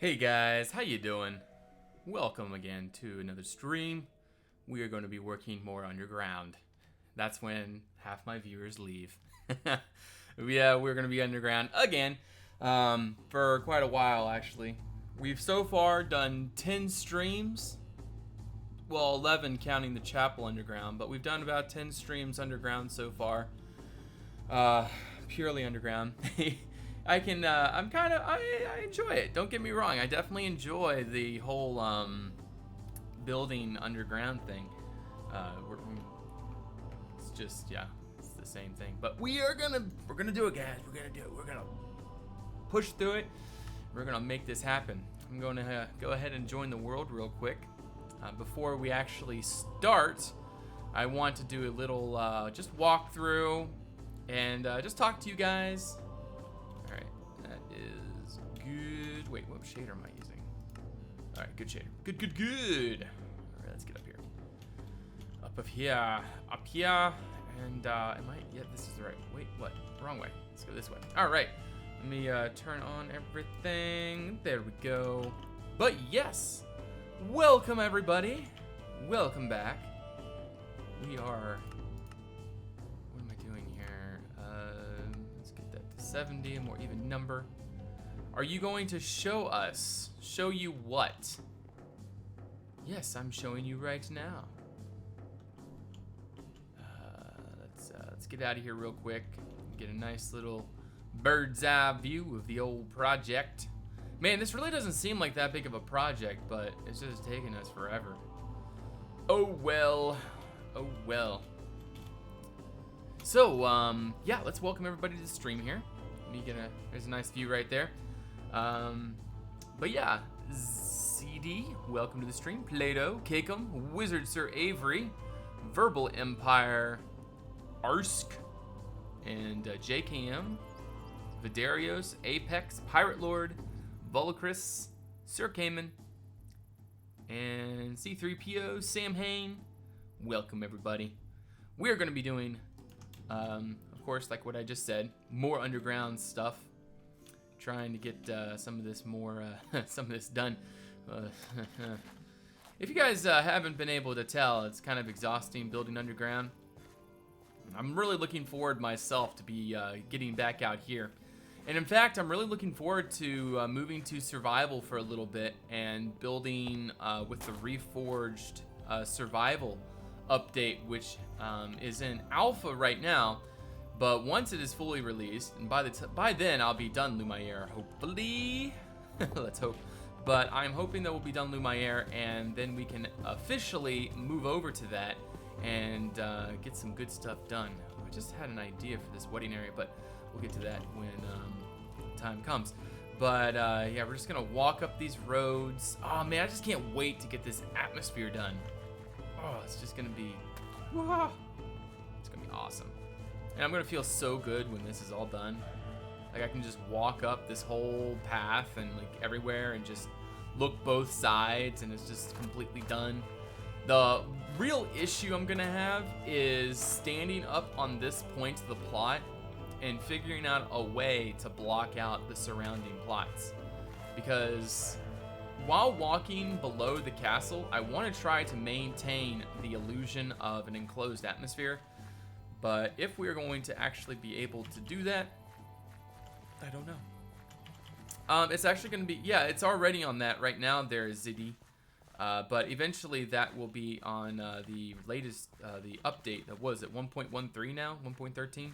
Hey guys, how you doing? Welcome again to another stream. We are going to be working more underground. That's when half my viewers leave. Yeah, we're going to be underground again for quite a while actually. We've so far done 10 streams. Well, 11 counting the chapel underground, but we've done about 10 streams underground so far. Purely underground. I enjoy it. Don't get me wrong. I definitely enjoy the whole building underground thing. It's just, yeah, it's the same thing. But we're gonna do it, guys. We're gonna push through it. We're gonna make this happen. I'm going to go ahead and join the world real quick. Before we actually start, I want to do a little just walk through and just talk to you guys. That is good. Wait, what shader am I using? All right, good shader. Good. All right, let's get up here. Up here. And yeah, this is the right. Wait, what? Wrong way. Let's go this way. All right. Let me turn on everything. There we go. But yes, welcome everybody. Welcome back. We are. What am I doing here? Let's get that to 70, a more even number. Are you going to show us? Show you what? Yes, I'm showing you right now. Let's get out of here real quick. Get a nice little bird's eye view of the old project. Man, this really doesn't seem like that big of a project, but it's just taking us forever. Oh well. Oh well. So, yeah, let's welcome everybody to the stream here. There's a nice view right there. But yeah, CD, welcome to the stream. Plato, Kakum, Wizard Sir Avery, Verbal Empire, Arsk, and JKM, Vidarios, Apex, Pirate Lord, Volacris, Sir Cayman, and C3PO, Sam Hain. Welcome everybody. We're going to be doing, of course, like what I just said, more underground stuff. Trying to get some of this more, some of this done. If you guys haven't been able to tell, it's kind of exhausting building underground. I'm really looking forward myself to be getting back out here. And in fact, I'm really looking forward to moving to survival for a little bit and building with the Reforged survival update, which is in alpha right now. But once it is fully released, and by then I'll be done Lumiere, hopefully. Let's hope. But I'm hoping that we'll be done Lumiere, and then we can officially move over to that and get some good stuff done. I just had an idea for this wedding area, but we'll get to that when time comes. But yeah, we're just gonna walk up these roads. Oh man, I just can't wait to get this atmosphere done. Oh, it's just gonna be, it's gonna be awesome. And I'm gonna feel so good when this is all done. Like I can just walk up this whole path and like everywhere and just look both sides and it's just completely done. The real issue I'm gonna have is standing up on this point of the plot and figuring out a way to block out the surrounding plots. Because while walking below the castle, I want to try to maintain the illusion of an enclosed atmosphere. But if we're going to actually be able to do that, I don't know. It's actually going to be, yeah, it's already on that right now there, Ziddy. But eventually that will be on the latest, the update. That was it 1.13 now, 1.13.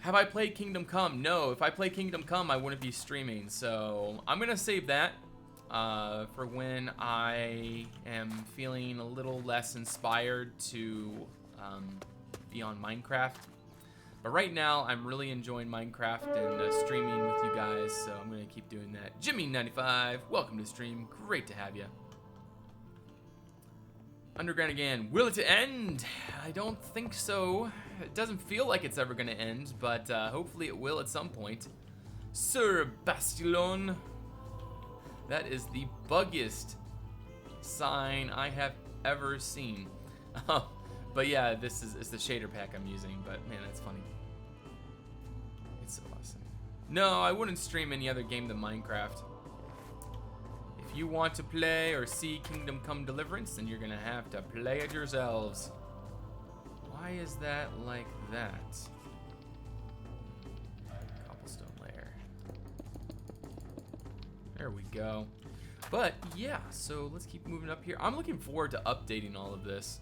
Have I played Kingdom Come? No, if I play Kingdom Come, I wouldn't be streaming. So I'm going to save that for when I am feeling a little less inspired to be on Minecraft. But right now, I'm really enjoying Minecraft and streaming with you guys, so I'm going to keep doing that. Jimmy95, welcome to the stream. Great to have you. Underground again. Will it end? I don't think so. It doesn't feel like it's ever going to end, but hopefully it will at some point. Sir Bastilon. That is the buggiest sign I have ever seen. But yeah, it's the shader pack I'm using, but man, that's funny. It's so awesome. No, I wouldn't stream any other game than Minecraft. if you want to play or see Kingdom Come Deliverance, then you're gonna have to play it yourselves. Why is that like that? Cobblestone layer. There we go. But yeah, so let's keep moving up here. I'm looking forward to updating all of this.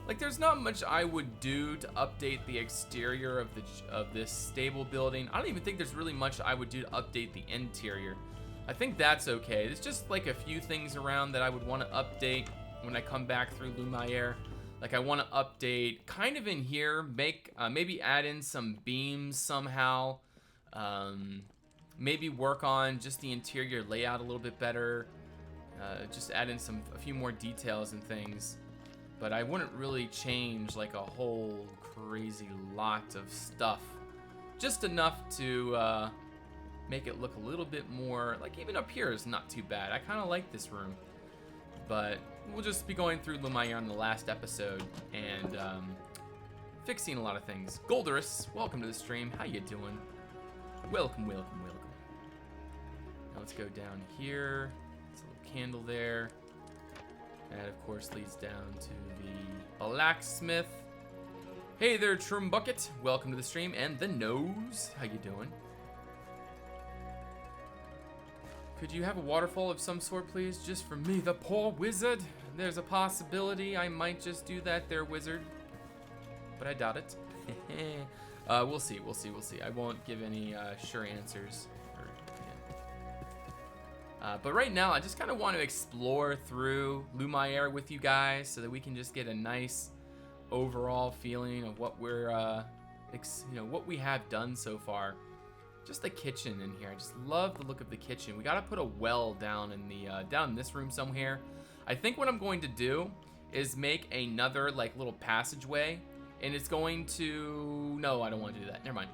Like, there's not much I would do to update the exterior of this stable building. I don't even think there's really much I would do to update the interior. I think that's okay. There's just like a few things around that I would want to update when I come back through Lumiere. Like, I want to update kind of in here, make maybe add in some beams somehow. Maybe work on just the interior layout a little bit better. Just add in a few more details and things. But I wouldn't really change like a whole crazy lot of stuff. Just enough to make it look a little bit more, like even up here is not too bad. I kind of like this room. But we'll just be going through Lumiere on the last episode and fixing a lot of things. Golderus, welcome to the stream. How you doing? Welcome, welcome, welcome. Now let's go down here. There's a little candle there. That, of course, leads down to the Blacksmith. Hey there, Trumbucket. Welcome to the stream. And the Nose. How you doing? Could you have a waterfall of some sort, please? Just for me, the poor wizard. There's a possibility I might just do that there, wizard. But I doubt it. We'll see, we'll see, we'll see. I won't give any sure answers. But right now, I just kind of want to explore through Lumiere with you guys so that we can just get a nice overall feeling of what we're, what we have done so far. Just the kitchen in here. I just love the look of the kitchen. We gotta put a well down in the down in this room somewhere. I think what I'm going to do is make another like little passageway, and it's going to. No, I don't want to do that. Never mind.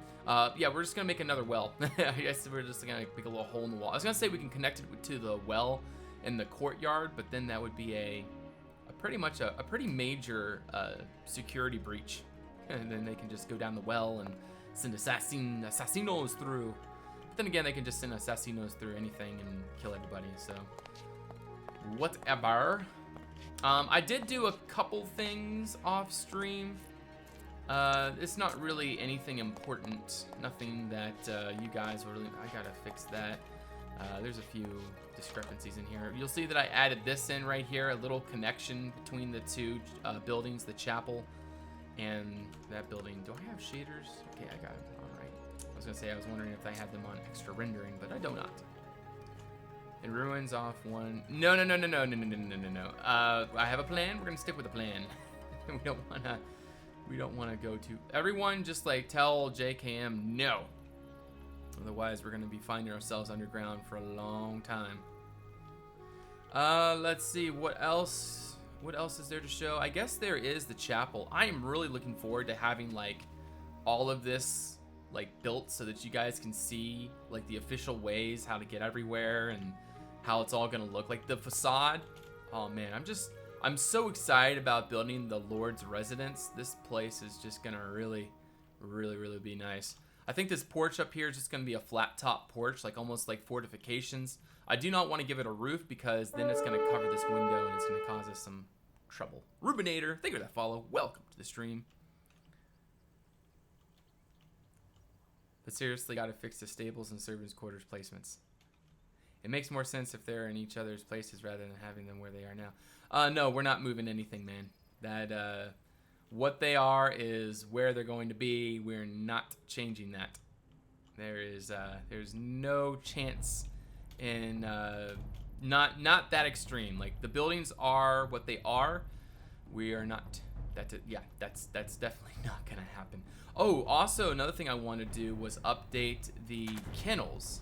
Yeah, we're just gonna make another well. I guess we're just gonna make a little hole in the wall. I was gonna say we can connect it to the well in the courtyard, but then that would be a pretty major security breach, and then they can just go down the well and send assassinos through. But then again, they can just send assassinos through anything and kill everybody. So whatever. I did do a couple things off stream. It's not really anything important. Nothing that you guys really. I gotta fix that. There's a few discrepancies in here. You'll see that I added this in right here, a little connection between the two buildings, the chapel and that building. Do I have shaders? Okay, I got it. All right. I was gonna say I was wondering if I had them on extra rendering, but I do not. It ruins off one. No. I have a plan. We're gonna stick with the plan. We don't wanna go to. Everyone just like tell JKM no. Otherwise, we're gonna be finding ourselves underground for a long time. Let's see what else. What else is there to show? I guess there is the chapel. I am really looking forward to having like all of this like built so that you guys can see like the official ways how to get everywhere and how it's all gonna look. Like the facade. Oh man, I'm so excited about building the Lord's residence. This place is just gonna really be nice. I think this porch up here is just gonna be a flat top porch, like almost like fortifications. I do not want to give it a roof because then it's gonna cover this window and it's gonna cause us some trouble. Rubinator, thank you for that follow. Welcome to the stream. But seriously, gotta fix the stables and servants' quarters placements. It makes more sense if they're in each other's places rather than having them where they are now. No, we're not moving anything, man. That what they are is where they're going to be. We're not changing that. There's no chance in not that extreme. Like the buildings are what they are. We are not. That's definitely not gonna happen. Oh, also another thing I want to do was update the kennels.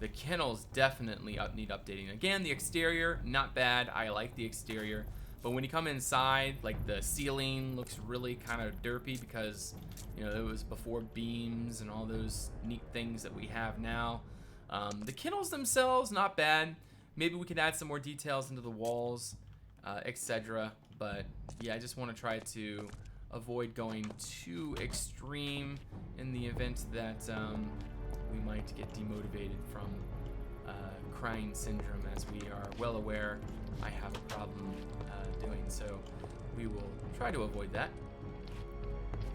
The kennels definitely need updating. Again, the exterior not bad. I like the exterior, but when you come inside, like the ceiling looks really kind of derpy because you know it was before beams and all those neat things that we have now. The kennels themselves not bad. Maybe we could add some more details into the walls, etc. But yeah, I just want to try to avoid going too extreme in the event that we might get demotivated from crying syndrome, as we are well aware I have a problem doing. So we will try to avoid that.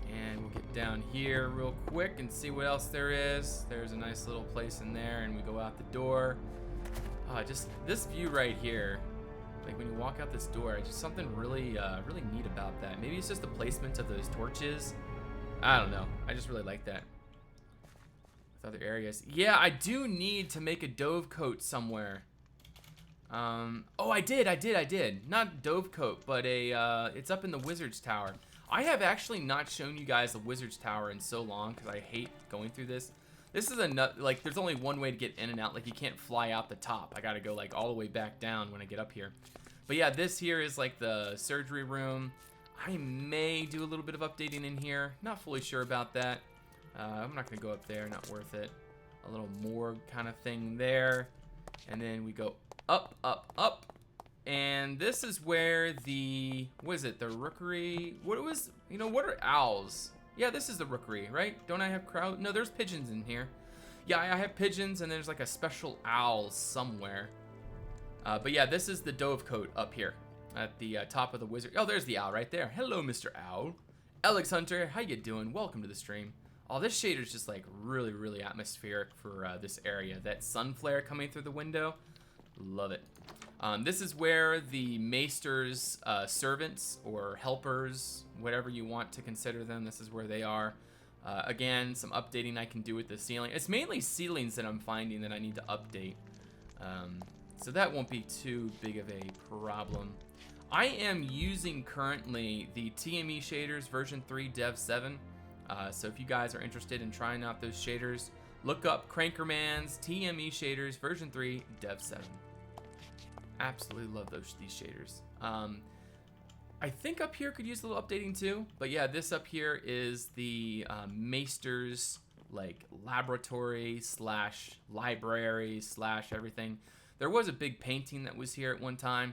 And we'll get down here real quick and see what else there is. There's a nice little place in there, and we go out the door. Just this view right here, like when you walk out this door, just something really, really neat about that. Maybe it's just the placement of those torches. I don't know. I just really like that. With other areas, yeah, I do need to make a dove coat somewhere. Oh, I did. Not dove coat, but it's up in the Wizard's Tower. I have actually not shown you guys the Wizard's Tower in so long because I hate going through this. This is like, there's only one way to get in and out. Like, you can't fly out the top. I gotta go like all the way back down when I get up here. But yeah, this here is like the surgery room. I may do a little bit of updating in here. Not fully sure about that. I'm not gonna go up there, not worth it. A little morgue kind of thing there. And then we go up, up, up. And this is where the, what is it, the rookery? What are owls? Yeah, this is the rookery, right? Don't I have crow? No, there's pigeons in here. Yeah, I have pigeons, and there's like a special owl somewhere. But yeah, this is the dove coat up here at the top of the wizard. Oh, there's the owl right there. Hello, Mr. Owl. Alex Hunter, how you doing? Welcome to the stream. Oh, this shader's just like really, really atmospheric for this area. That sun flare coming through the window, love it. This is where the maester's servants or helpers, whatever you want to consider them, this is where they are. Again, some updating I can do with the ceiling. It's mainly ceilings that I'm finding that I need to update. So that won't be too big of a problem. I am using currently the TME shaders version 3 Dev 7. So if you guys are interested in trying out those shaders, look up Crankerman's TME shaders version 3 Dev 7. Absolutely love these shaders. I think up here could use a little updating too, but yeah, this up here is the maester's like laboratory slash library slash everything. There was a big painting that was here at one time.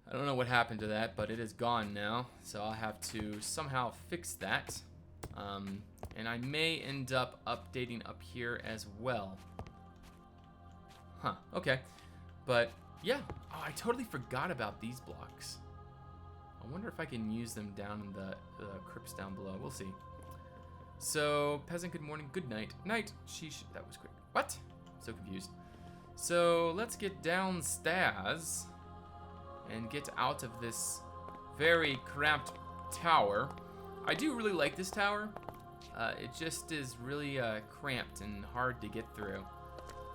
I don't know what happened to that, but it is gone now, so I'll have to somehow fix that. And I may end up updating up here as well. Huh, okay. But yeah, oh, I totally forgot about these blocks. I wonder if I can use them down in the crypts down below. We'll see. So, peasant, good morning, good night. Night, sheesh, that was quick. What? So confused. So, let's get downstairs and get out of this very cramped tower. I do really like this tower. It just is really cramped and hard to get through.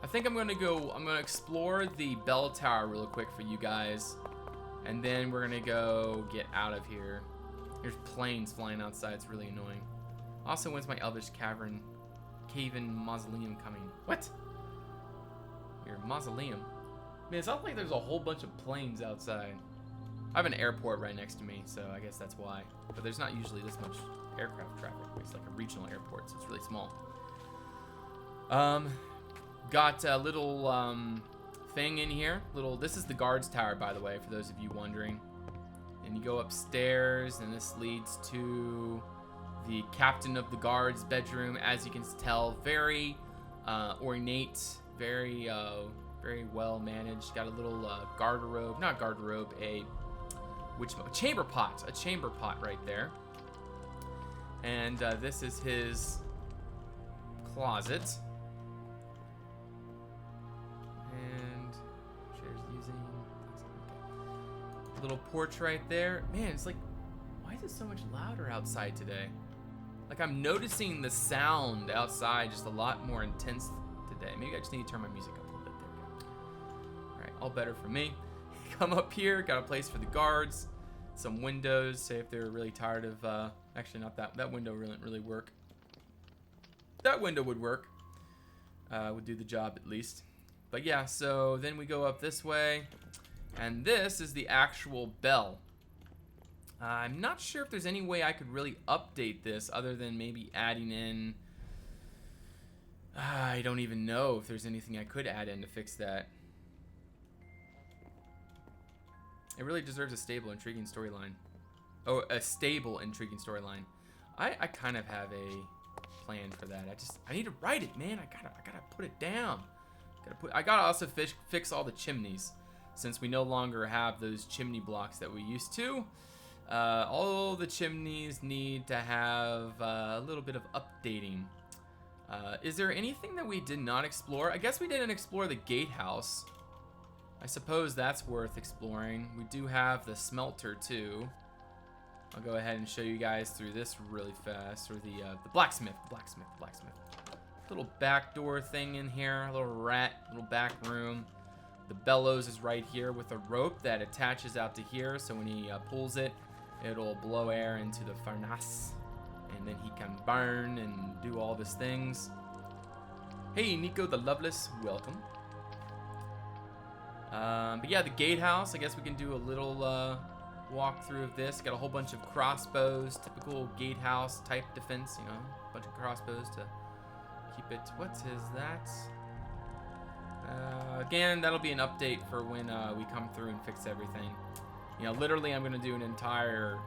I think I'm gonna explore the bell tower real quick for you guys. And then we're gonna go get out of here. There's planes flying outside, it's really annoying. Also, when's my Elvish Cavern Mausoleum coming? What? Your mausoleum? Man, it's not like there's a whole bunch of planes outside. I have an airport right next to me, so I guess that's why. But there's not usually this much aircraft traffic. It's like a regional airport, so it's really small. Got a little thing in here. This is the guards tower, by the way, for those of you wondering. And you go upstairs, and this leads to the captain of the guards bedroom. As you can tell, very ornate, very well managed. Got a little garderobe, not garderobe, a chamber pot right there. And this is his closet. And chairs using little porch right there. Man, it's like, why is it so much louder outside today? Like, I'm noticing the sound outside just a lot more intense today. Maybe I just need to turn my music up a little bit. There we go. All right, all better for me. Come up here, got a place for the guards. Some windows, say if they're really tired of, actually not that window wouldn't really work. That window would work. Would do the job at least. But yeah, so then we go up this way. And this is the actual bell. I'm not sure if there's any way I could really update this other than maybe adding in... I don't even know if there's anything I could add in to fix that. It really deserves a stable, intriguing storyline. Oh, a stable, intriguing storyline. I kind of have a plan for that. I need to write it, man. I gotta put it down. I gotta also fix all the chimneys, since we no longer have those chimney blocks that we used to. All the chimneys need to have a little bit of updating. Is there anything that we did not explore? I guess we didn't explore the gatehouse. I suppose that's worth exploring. We do have the smelter too. I'll go ahead and show you guys through this really fast. Or the blacksmith. Little back door thing in here. A little little back room. The bellows is right here with a rope that attaches out to here. So when he pulls it, it'll blow air into the furnace. And then he can burn and do all these things. Hey, Nico the Loveless, welcome. But yeah, the gatehouse, I guess we can do a little walkthrough of this. Got a whole bunch of crossbows, typical gatehouse type defense, you know, a bunch of crossbows to keep it. What is that? Again, that'll be an update for when we come through and fix everything. You know, literally I'm gonna do an entire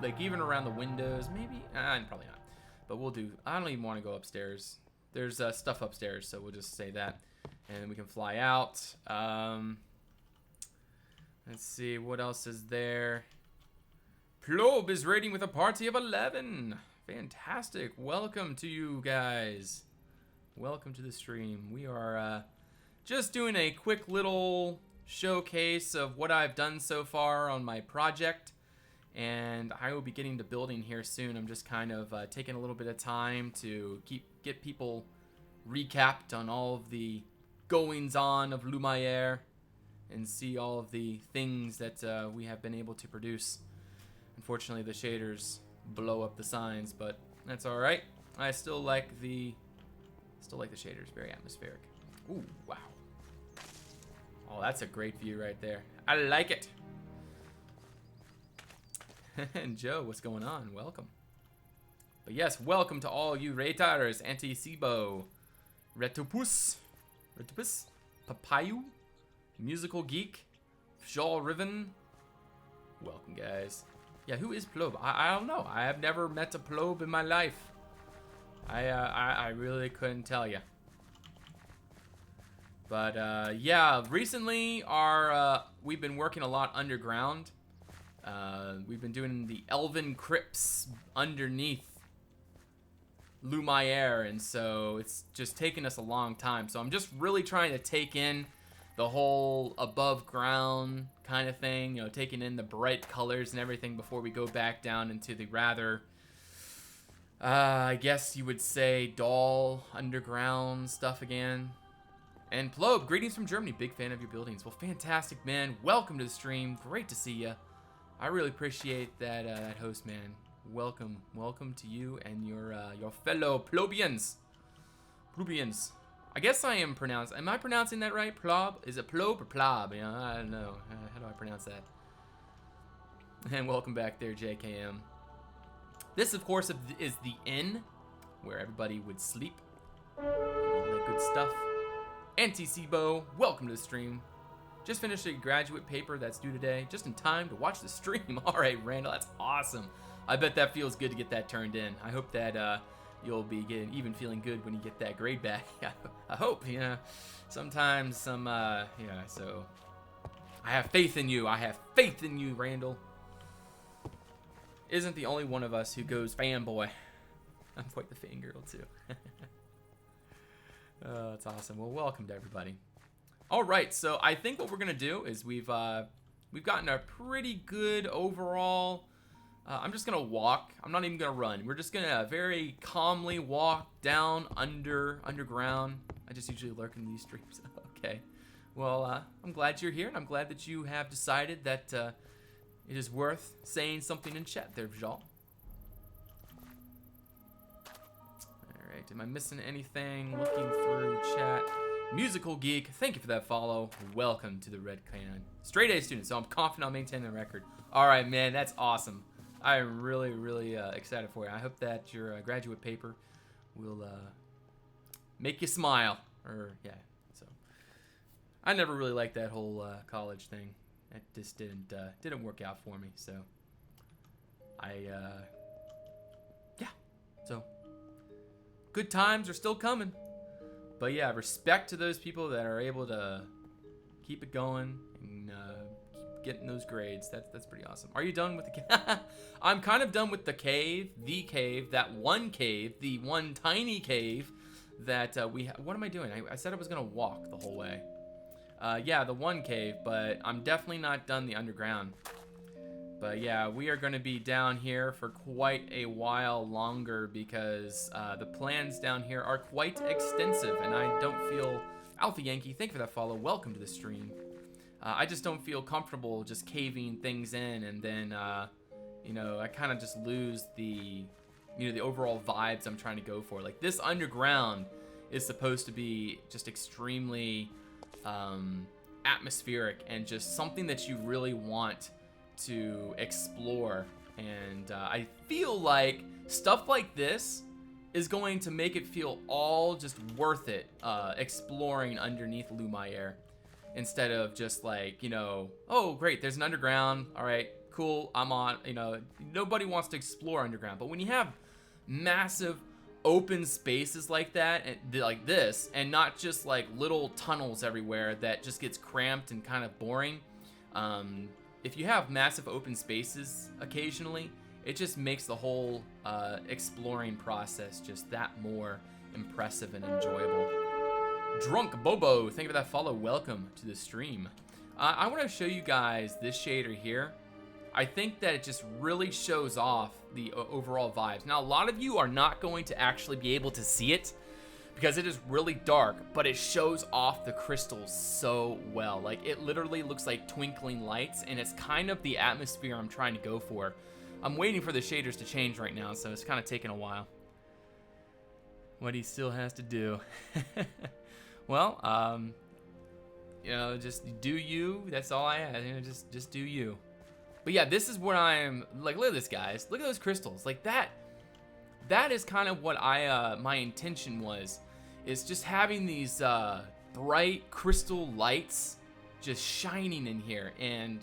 like even around the windows, maybe? Probably not. But we'll do, I don't even want to go upstairs. There's stuff upstairs, so we'll just say that. And we can fly out. Let's see, what else is there? Plob is raiding with a party of 11. Fantastic. Welcome to you guys. Welcome to the stream. We are just doing a quick little showcase of what I've done so far on my project. And I will be getting to building here soon. I'm just kind of taking a little bit of time to get people recapped on all of the goings on of Lumiere and see all of the things that we have been able to produce. Unfortunately, the shaders blow up the signs, but that's all right. I still like the shaders. Very atmospheric. Ooh, wow. Oh, that's a great view right there. I like it. And Joe, what's going on? Welcome. But yes, welcome to all you Raiders, Anti-Sibo, Retopus, Papayu, Musical Geek, Shaw Riven. Welcome, guys. Yeah, who is Plob? I don't know. I have never met a Plob in my life. I really couldn't tell you. But yeah, recently we've been working a lot underground. We've been doing the Elven crypts underneath Lumiere, and so it's just taken us a long time. So I'm just really trying to take in the whole above ground kind of thing, you know, taking in the bright colors and everything before we go back down into the rather, I guess you would say, dull underground stuff again. And Plob, greetings from Germany. Big fan of your buildings. Well, fantastic, man. Welcome to the stream. Great to see you. I really appreciate that that host, man. Welcome to you and your fellow Plobians. I guess am I pronouncing that right? Plob? Is it Plob or Plob? You know, I don't know. How do I pronounce that? And welcome back there, JKM. This, of course, is the inn where everybody would sleep. All that good stuff. Anti-Sibo, welcome to the stream. Just finished a graduate paper that's due today, just in time to watch the stream. All right, Randall, that's awesome. I bet that feels good to get that turned in. I hope that you'll be even feeling good when you get that grade back. I hope, you know. Sometimes yeah, so I have faith in you. I have faith in you, Randall. Isn't the only one of us who goes fanboy. I'm quite the fangirl, too. Oh, that's awesome. Well, welcome to everybody. All right, so I think what we're gonna do is we've gotten a pretty good overall. I'm just gonna walk. I'm not even gonna run. We're just gonna very calmly walk down underground. I just usually lurk in these streams. Okay. Well, I'm glad you're here, and I'm glad that you have decided that it is worth saying something in chat there, Vijal. All right. Am I missing anything? Looking through chat. Musical Geek, thank you for that follow. Welcome to the Red Clan. Straight A student, so I'm confident I'll maintain the record. All right, man, that's awesome. I'm really, really excited for you. I hope that your graduate paper will make you smile. Or, yeah, so. I never really liked that whole college thing. It just didn't work out for me, so. Yeah, so. Good times are still coming. But yeah, respect to those people that are able to keep it going and keep getting those grades. That's pretty awesome. Are you done with the cave? I'm kind of done with the cave, that one cave, the one tiny cave that what am I doing? I said I was gonna walk the whole way. Yeah, the one cave, but I'm definitely not done the underground. But yeah, we are going to be down here for quite a while longer because the plans down here are quite extensive, and I don't feel... Alpha Yankee, thank you for that follow. Welcome to the stream. I just don't feel comfortable just caving things in, and then, you know, I kind of just lose the, you know, the overall vibes I'm trying to go for. Like, this underground is supposed to be just extremely atmospheric and just something that you really want to explore, and I feel like stuff like this is going to make it feel all just worth it, exploring underneath Lumiere, instead of just like, you know, oh great, there's an underground, all right, cool, I'm on, you know, nobody wants to explore underground. But when you have massive open spaces like that, and like this, and not just like little tunnels everywhere that just gets cramped and kind of boring, if you have massive open spaces occasionally, it just makes the whole exploring process just that more impressive and enjoyable. Drunk Bobo, thank you for that follow. Welcome to the stream. I want to show you guys this shader here. I think that it just really shows off the overall vibes. Now, a lot of you are not going to actually be able to see it because it is really dark, but it shows off the crystals so well. Like, it literally looks like twinkling lights, and it's kind of the atmosphere I'm trying to go for. I'm waiting for the shaders to change right now, so it's kind of taking a while. What he still has to do. Well, you know, just do you. That's all I have. You know, just do you. But yeah, this is what I'm like. Look at this, guys. Look at those crystals. Like that. That is kind of what my intention was. Is just having these bright crystal lights just shining in here, and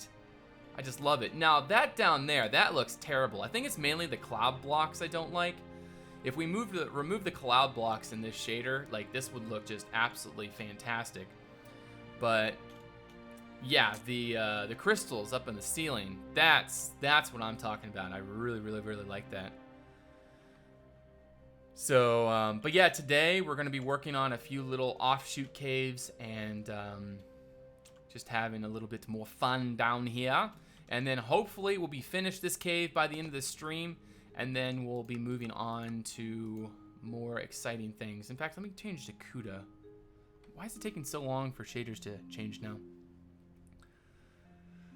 I just love it. Now that down there, that looks terrible. I think it's mainly the cloud blocks I don't like. If we remove the cloud blocks in this shader, like this would look just absolutely fantastic. But yeah, the crystals up in the ceiling, that's what I'm talking about. I really like that. So, but yeah, today we're going to be working on a few little offshoot caves and just having a little bit more fun down here. And then hopefully we'll be finished this cave by the end of the stream, and then we'll be moving on to more exciting things. In fact, let me change to CUDA. Why is it taking so long for shaders to change now?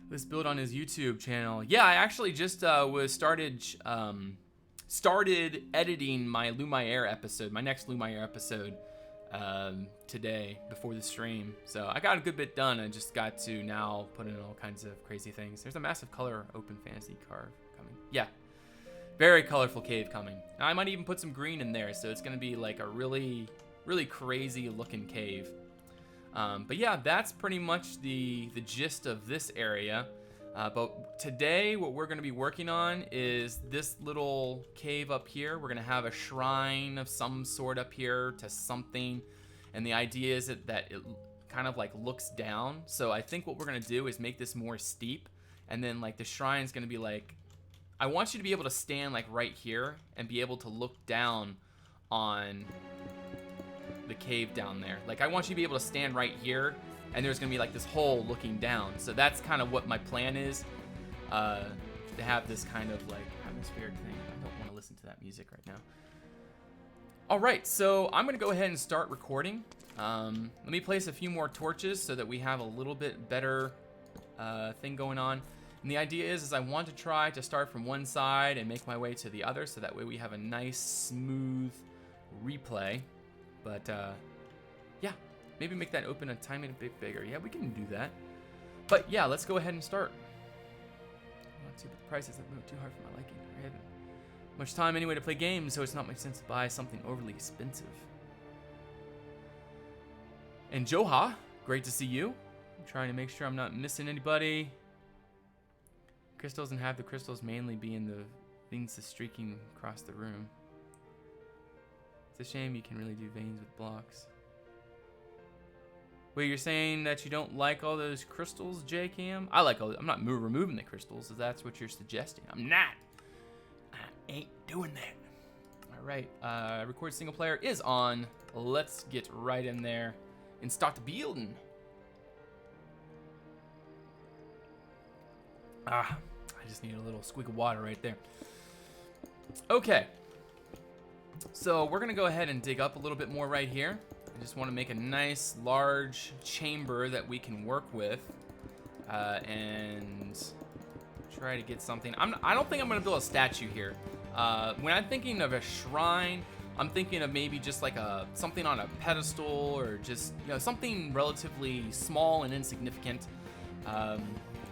This build on his YouTube channel. Yeah, I actually just started editing my Lumiere episode, my next Lumiere episode today before the stream. So I got a good bit done. I just got to now put in all kinds of crazy things. There's a massive color open fantasy carve coming. Yeah, very colorful cave coming. Now, I might even put some green in there, so it's gonna be like a really crazy looking cave. But yeah, that's pretty much the gist of this area. But today, what we're going to be working on is this little cave up here. We're going to have a shrine of some sort up here to something. And the idea is that it kind of like looks down. So I think what we're going to do is make this more steep. And then like the shrine's going to be like, I want you to be able to stand like right here and be able to look down on the cave down there. Like I want you to be able to stand right here, and there's gonna be like this hole looking down. So that's kind of what my plan is, to have this kind of like atmospheric thing. I don't want to listen to that music right now. All right, so I'm gonna go ahead and start recording. Let me place a few more torches so that we have a little bit better thing going on. And the idea is I want to try to start from one side and make my way to the other, so that way we have a nice smooth replay. But yeah, maybe make that open a tiny bit bigger. Yeah, we can do that. But yeah, let's go ahead and start. Not too, but the prices have moved too hard for my liking. I haven't much time anyway to play games, so it's not much sense to buy something overly expensive. And Joha, great to see you. I'm trying to make sure I'm not missing anybody. Crystals, and have the crystals mainly be in the things that's streaking across the room. It's a shame you can really do veins with blocks. Wait, you're saying that you don't like all those crystals, J-Cam? I like all. I'm not removing the crystals, if that's what you're suggesting. I'm not. I ain't doing that. All right. Record single player is on. Let's get right in there and start building. I just need a little squeak of water right there. Okay. So we're gonna go ahead and dig up a little bit more right here. I just want to make a nice large chamber that we can work with, and try to get something. I don't think I'm gonna build a statue here. When I'm thinking of a shrine, I'm thinking of maybe just like something on a pedestal, or just something relatively small and insignificant.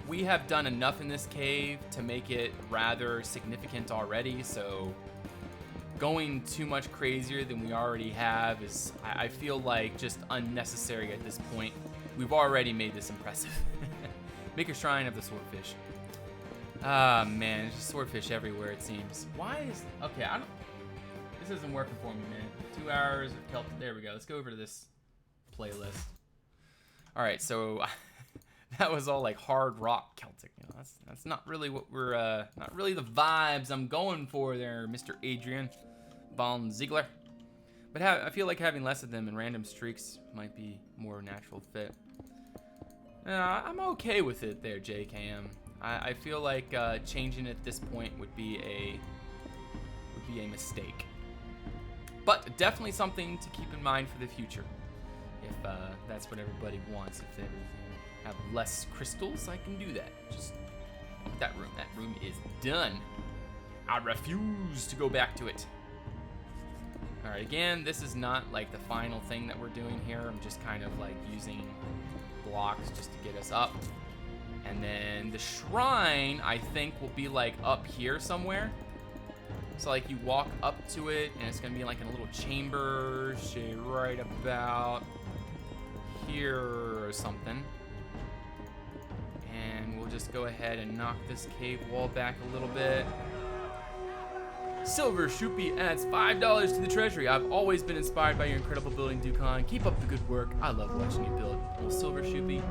We have done enough in this cave to make it rather significant already, so going too much crazier than we already have is, I feel like, just unnecessary at this point. We've already made this impressive. Make a shrine of the swordfish. Ah, man, there's just swordfish everywhere, it seems. Why is... Okay, this isn't working for me, man. 2 hours of Celtic. There we go. Let's go over to this playlist. All right, so that was all like hard rock Celtic. That's not really what we're... not really the vibes I'm going for there, Mr. Adrian Von Ziegler. But I feel like having less of them and random streaks might be more natural fit. I'm okay with it there, JKM. I feel like changing at this point would be a mistake. But definitely something to keep in mind for the future. If that's what everybody wants. If they have less crystals, I can do that. Just that room is done. I refuse to go back to it. All right, again, this is not like the final thing that we're doing here. I'm just kind of like using blocks just to get us up. And then the shrine, I think, will be like up here somewhere. So like you walk up to it, and it's gonna be like in a little chamber, say right about here or something. And we'll just go ahead and knock this cave wall back a little bit. Silver Shoopy adds $5 to the treasury. I've always been inspired by your incredible building, Dukan. Keep up the good work. I love watching you build. Well, Silver Shoopy,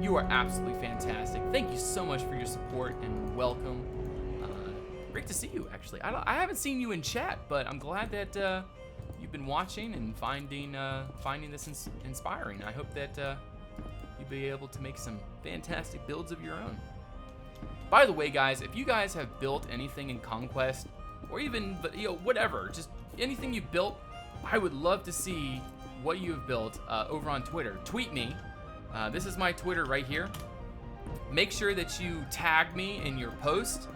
you are absolutely fantastic. Thank you so much for your support and welcome. Great to see you, actually. I haven't seen you in chat, but I'm glad that you've been watching and finding this inspiring. I hope that you'll be able to make some fantastic builds of your own. By the way, guys, if you guys have built anything in Conquest, or even, whatever, just anything you've built, I would love to see what you have built over on Twitter. Tweet me. This is my Twitter right here. Make sure that you tag me in your post.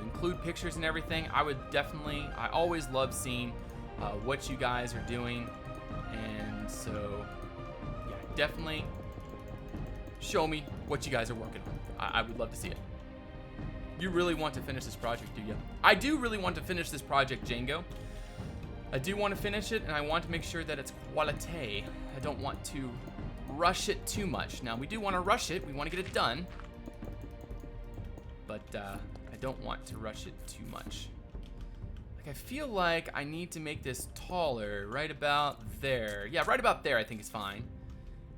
Include pictures and everything. I always love seeing what you guys are doing. And so, yeah, definitely show me what you guys are working on. I would love to see it. You really want to finish this project, do you? I do really want to finish this project, Django. I do want to finish it, and I want to make sure that it's quality. I don't want to rush it too much. Now, we do want to rush it. We want to get it done. But I don't want to rush it too much. Like, I feel like I need to make this taller right about there. Yeah, right about there I think is fine.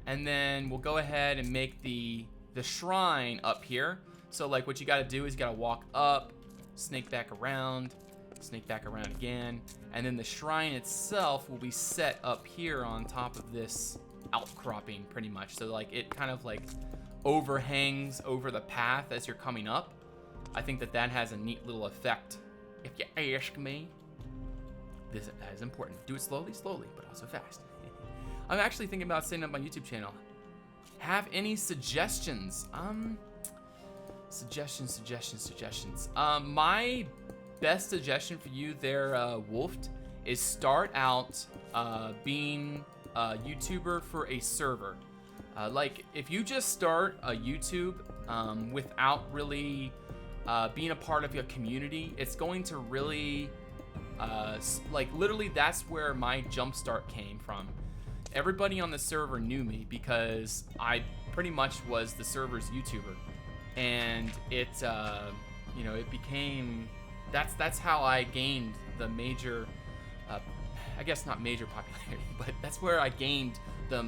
And then we'll go ahead and make the shrine up here. So like what you gotta do is you gotta walk up, snake back around again, and then the shrine itself will be set up here on top of this outcropping pretty much. So like it kind of like overhangs over the path as you're coming up. I think that has a neat little effect, if you ask me. That is important. Do it slowly, but also fast. I'm actually thinking about setting up my YouTube channel. Have any suggestions? Suggestions. My best suggestion for you there, Wolfed, is start out being a YouTuber for a server. Like, if you just start a YouTube without really being a part of your community, it's going to really, like, literally that's where my jumpstart came from. Everybody on the server knew me because I pretty much was the server's YouTuber. And it became, that's how I gained the major, I guess not major popularity, but that's where I gained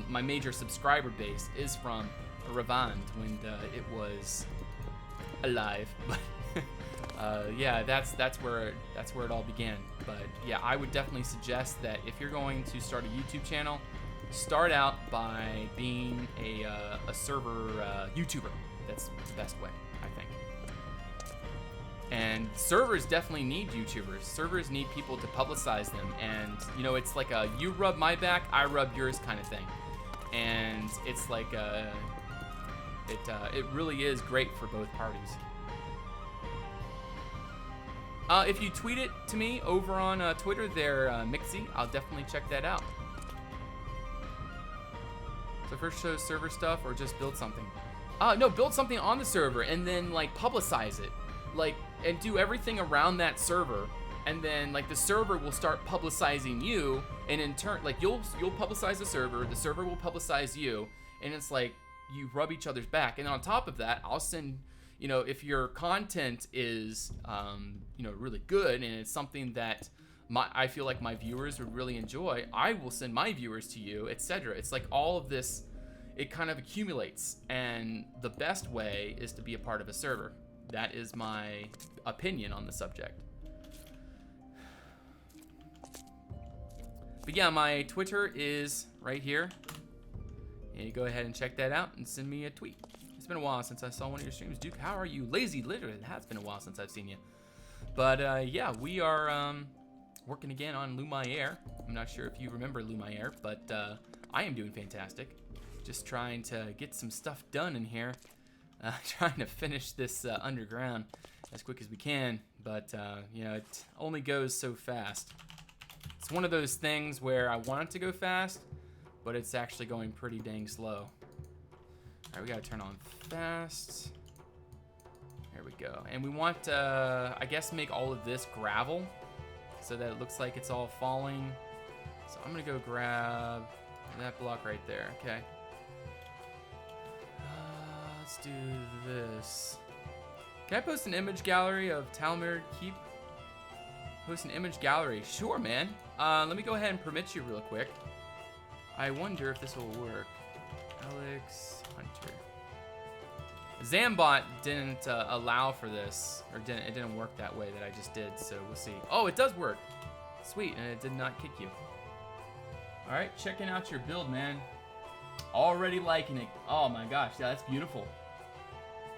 my major subscriber base is from Ravand when it was alive. But yeah, that's where it all began. But yeah, I would definitely suggest that if you're going to start a YouTube channel, start out by being a server YouTuber. That's the best way, I think. And servers definitely need YouTubers. Servers need people to publicize them. And, you know, it's like a you rub my back, I rub yours kind of thing. And it's like it really is great for both parties. If you tweet it to me over on Twitter there, Mixie, I'll definitely check that out. So first show server stuff or just build something? No, build something on the server and then like publicize it. Like, and do everything around that server, and then like the server will start publicizing you, and in turn, like you'll publicize the server will publicize you, and it's like you rub each other's back. And then on top of that, I'll send, you know, if your content is you know, really good and it's something that I feel like my viewers would really enjoy, I will send my viewers to you, etc. It's like all of this, it kind of accumulates, and the best way is to be a part of a server. That is my opinion on the subject. But yeah, my Twitter is right here. And you go ahead and check that out and send me a tweet. It's been a while since I saw one of your streams. Duke, how are you? Lazy, literally, it has been a while since I've seen you. But yeah, we are working again on Lumiere. I'm not sure if you remember Lumiere, but I am doing fantastic. Just trying to get some stuff done in here. Trying to finish this underground as quick as we can, but you know, it only goes so fast. It's one of those things where I want it to go fast, but it's actually going pretty dang slow. All right, we gotta turn on fast. There we go. And we want, I guess, make all of this gravel so that it looks like it's all falling. So I'm gonna go grab that block right there, okay? Let's do this. Can I post an image gallery of Talmud Keep? Post an image gallery. Sure, man. Let me go ahead and permit you real quick. I wonder if this will work. Alex Hunter. Zambot didn't allow for this, or it didn't work that way that I just did, so we'll see. Oh, it does work. Sweet, and it did not kick you. All right, checking out your build, man. Already liking it. Oh my gosh, yeah, that's beautiful.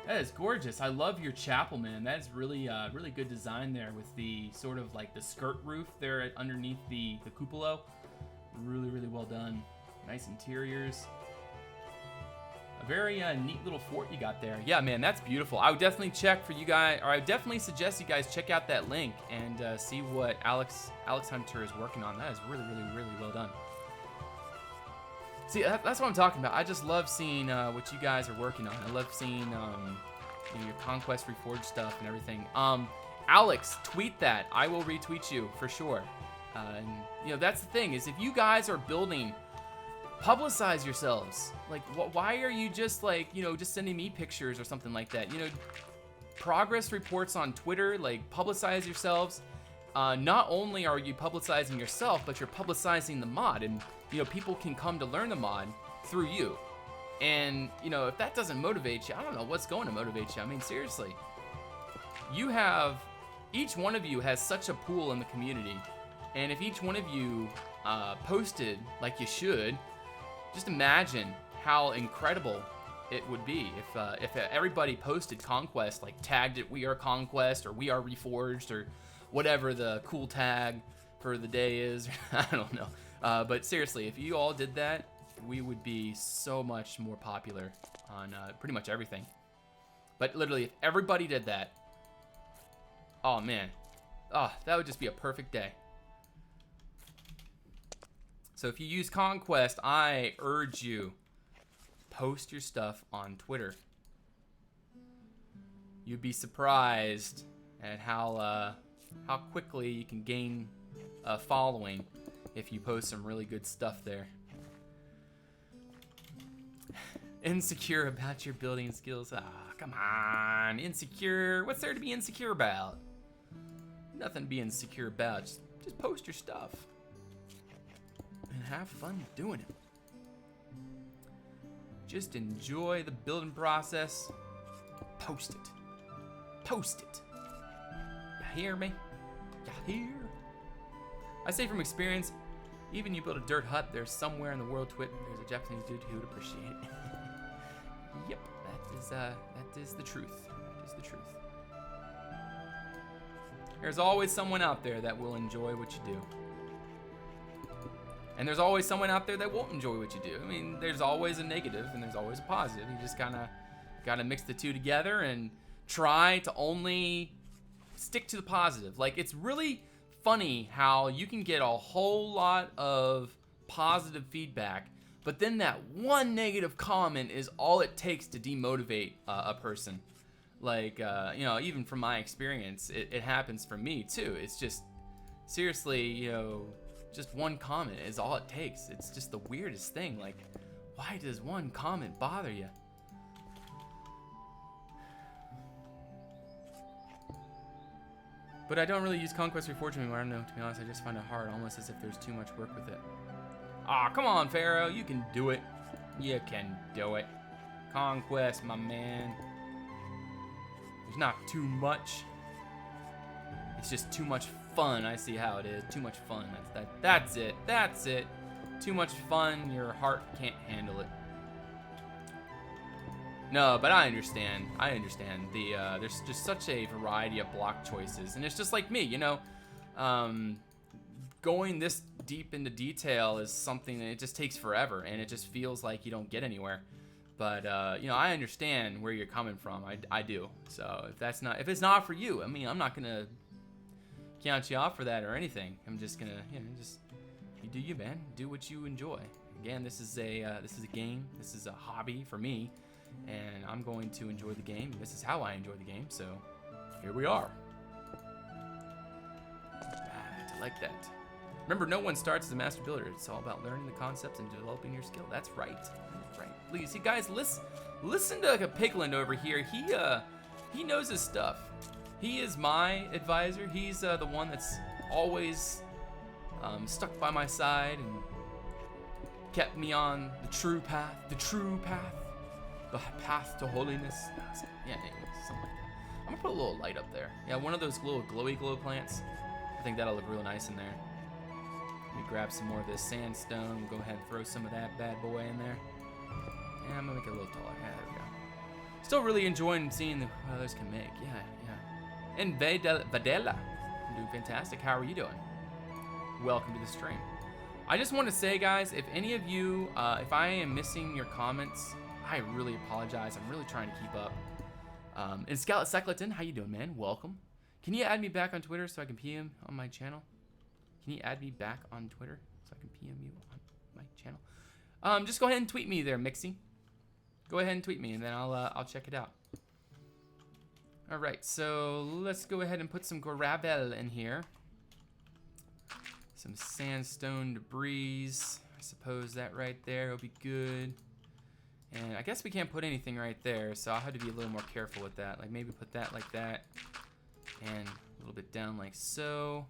That is gorgeous. I love your chapel, man. That is really, really good design there with the sort of like the skirt roof there underneath the cupola. Really, really well done. Nice interiors. A very neat little fort you got there. Yeah, man, that's beautiful. I would definitely check for you guys, or I would definitely suggest you guys check out that link and see what Alex Hunter is working on. That is really, really, really well done. See, that's what I'm talking about. I just love seeing what you guys are working on. I love seeing you know, your Conquest Reforged stuff and everything. Alex, tweet that. I will retweet you for sure. And you know, that's the thing, is if you guys are building, publicize yourselves. Like, why are you just like, you know, just sending me pictures or something like that? You know, progress reports on Twitter, like publicize yourselves. Not only are you publicizing yourself, but you're publicizing the mod, and you know, people can come to learn the mod through you. And you know, if that doesn't motivate you, I don't know what's going to motivate you. I mean, seriously, each one of you has such a pool in the community, and if each one of you posted like you should, just imagine how incredible it would be if everybody posted Conquest, like tagged it "We Are Conquest" or "We Are Reforged" or whatever the cool tag for the day is. I don't know. But seriously, if you all did that, we would be so much more popular on pretty much everything. But literally, if everybody did that, oh man, oh, that would just be a perfect day. So if you use Conquest, I urge you, post your stuff on Twitter. You'd be surprised at how quickly you can gain a following if you post some really good stuff there. Insecure about your building skills. Ah, come on. Insecure. What's there to be insecure about? Nothing to be insecure about. Just post your stuff. And have fun doing it. just enjoy the building process, post it. Post it. You hear me? You hear? I say from experience, even you build a dirt hut, there's somewhere in the world twit, there's a Japanese dude who would appreciate it. Yep, that is the truth. That is the truth. There's always someone out there that will enjoy what you do. And there's always someone out there that won't enjoy what you do. I mean, there's always a negative and there's always a positive. You just kind of got to mix the two together and try to only stick to the positive. Like, it's really funny how you can get a whole lot of positive feedback, but then that one negative comment is all it takes to demotivate a person. Like, you know, even from my experience, it happens for me too. It's just, seriously, you know, just one comment is all it takes. It's just the weirdest thing. Like, why does one comment bother you? But I don't really use Conquest Reforged anymore. I don't know, to be honest, I just find it hard, almost as if there's too much work with it. Aw, come on, Pharaoh, you can do it. You can do it. Conquest, my man. There's not too much. It's just too much fun. I see how it is. Too much fun. That's it. That's it. Too much fun. Your heart can't handle it. No, but I understand. I understand. There's just such a variety of block choices, and it's just like me, you know. Going this deep into detail is something that it just takes forever, and it just feels like you don't get anywhere. But you know, I understand where you're coming from. I do. So if it's not for you, I mean, I'm not gonna count you off for that or anything. I'm just gonna, you know, just you do you, man. Do what you enjoy. Again, this is a game. This is a hobby for me, and I'm going to enjoy the game. This is how I enjoy the game. So here we are. I like that. Remember, no one starts as a master builder. It's all about learning the concepts and developing your skill. That's right. That's right. Please, you guys, listen to like a Piglin over here. He knows his stuff. He is my advisor. He's the one that's always stuck by my side and kept me on the true path. The true path. The path to holiness. Yeah, anyway, something like that. I'm gonna put a little light up there. Yeah, one of those little glowy glow plants. I think that'll look real nice in there. Let me grab some more of this sandstone. Go ahead and throw some of that bad boy in there. Yeah, I'm gonna make it a little taller. Yeah, there we go. Still really enjoying seeing what others can make. Yeah, yeah. And Vadela, I'm doing fantastic. How are you doing? Welcome to the stream. I just want to say, guys, if any of you, if I am missing your comments, I really apologize. I'm really trying to keep up. And Scarlet Cycleton, how you doing, man? Welcome. Can you add me back on Twitter so I can PM on my channel? Can you add me back on Twitter so I can PM you on my channel? Just go ahead and tweet me there, Mixie. Go ahead and tweet me, and then I'll check it out. All right, so let's go ahead and put some gravel in here. Some sandstone debris. I suppose that right there will be good. And I guess we can't put anything right there, so I'll have to be a little more careful with that. Like maybe put that like that, and a little bit down like so.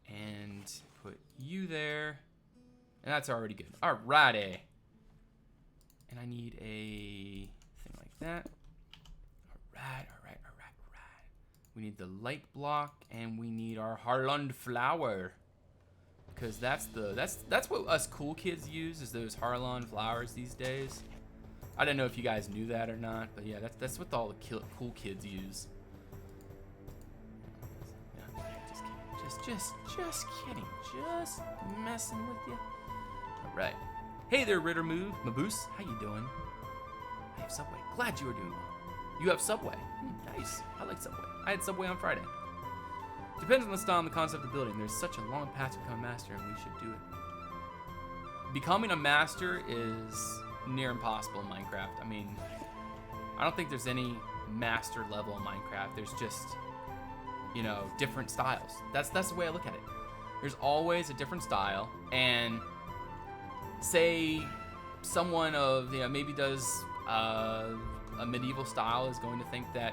And put you there. And that's already good. Alrighty. And I need a thing like that. Alright. We need the light block, and we need our Harland flower. Because that's what us cool kids use, is those Harland flowers these days. I don't know if you guys knew that or not, but yeah, that's what all the cool kids use. Just kidding. Just messing with you. All right. Hey there, Ritter Maboose. How you doing? I have Subway. Glad you are doing well. You have Subway. Nice. I like Subway. I had Subway on Friday. Depends on the style and the concept of the building. There's such a long path to become a master, and we should do it. Becoming a master is near impossible in Minecraft. I mean, I don't think there's any master level in Minecraft. There's just, you know, different styles. That's the way I look at it. There's always a different style, and say someone of, you know, maybe does a medieval style is going to think that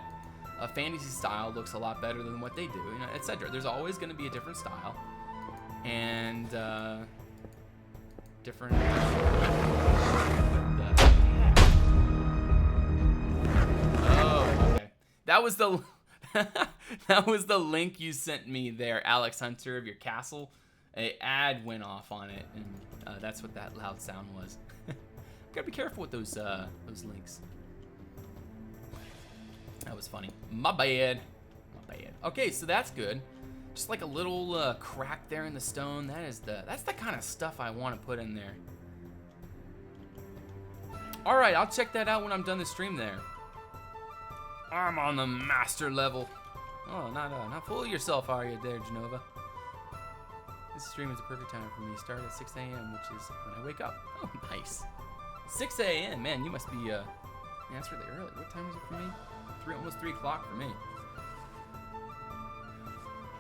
a fantasy style looks a lot better than what they do, you know, etc. There's always going to be a different style, and different That was the that was the link you sent me there, Alex Hunter, of your castle. An ad went off on it, and that's what that loud sound was. Gotta be careful with those links. That was funny. My bad. My bad. Okay, so that's good. Just like a little crack there in the stone. That's the kind of stuff I want to put in there. All right, I'll check that out when I'm done the stream there. I'm on the master level. Oh, not full of yourself, are you there, Genova? This stream is a perfect time for me. Start at 6 a.m., which is when I wake up. Oh, nice. 6 a.m. Man, you must be. Yeah, that's really early. What time is it for me? Almost 3 o'clock for me.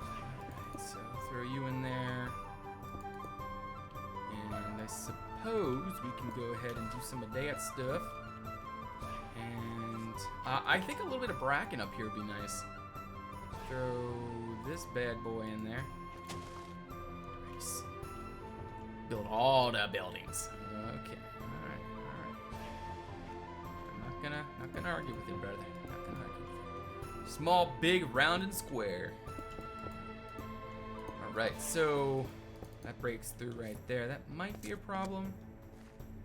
Alright, so throw you in there, and I suppose we can go ahead and do some of that stuff. And I think a little bit of bracken up here would be nice. Throw this bad boy in there. Nice. Build all the buildings. Okay. All right. I'm not gonna argue with you, brother. Not gonna argue with you. Small, big, round, and square. All right. So that breaks through right there. That might be a problem.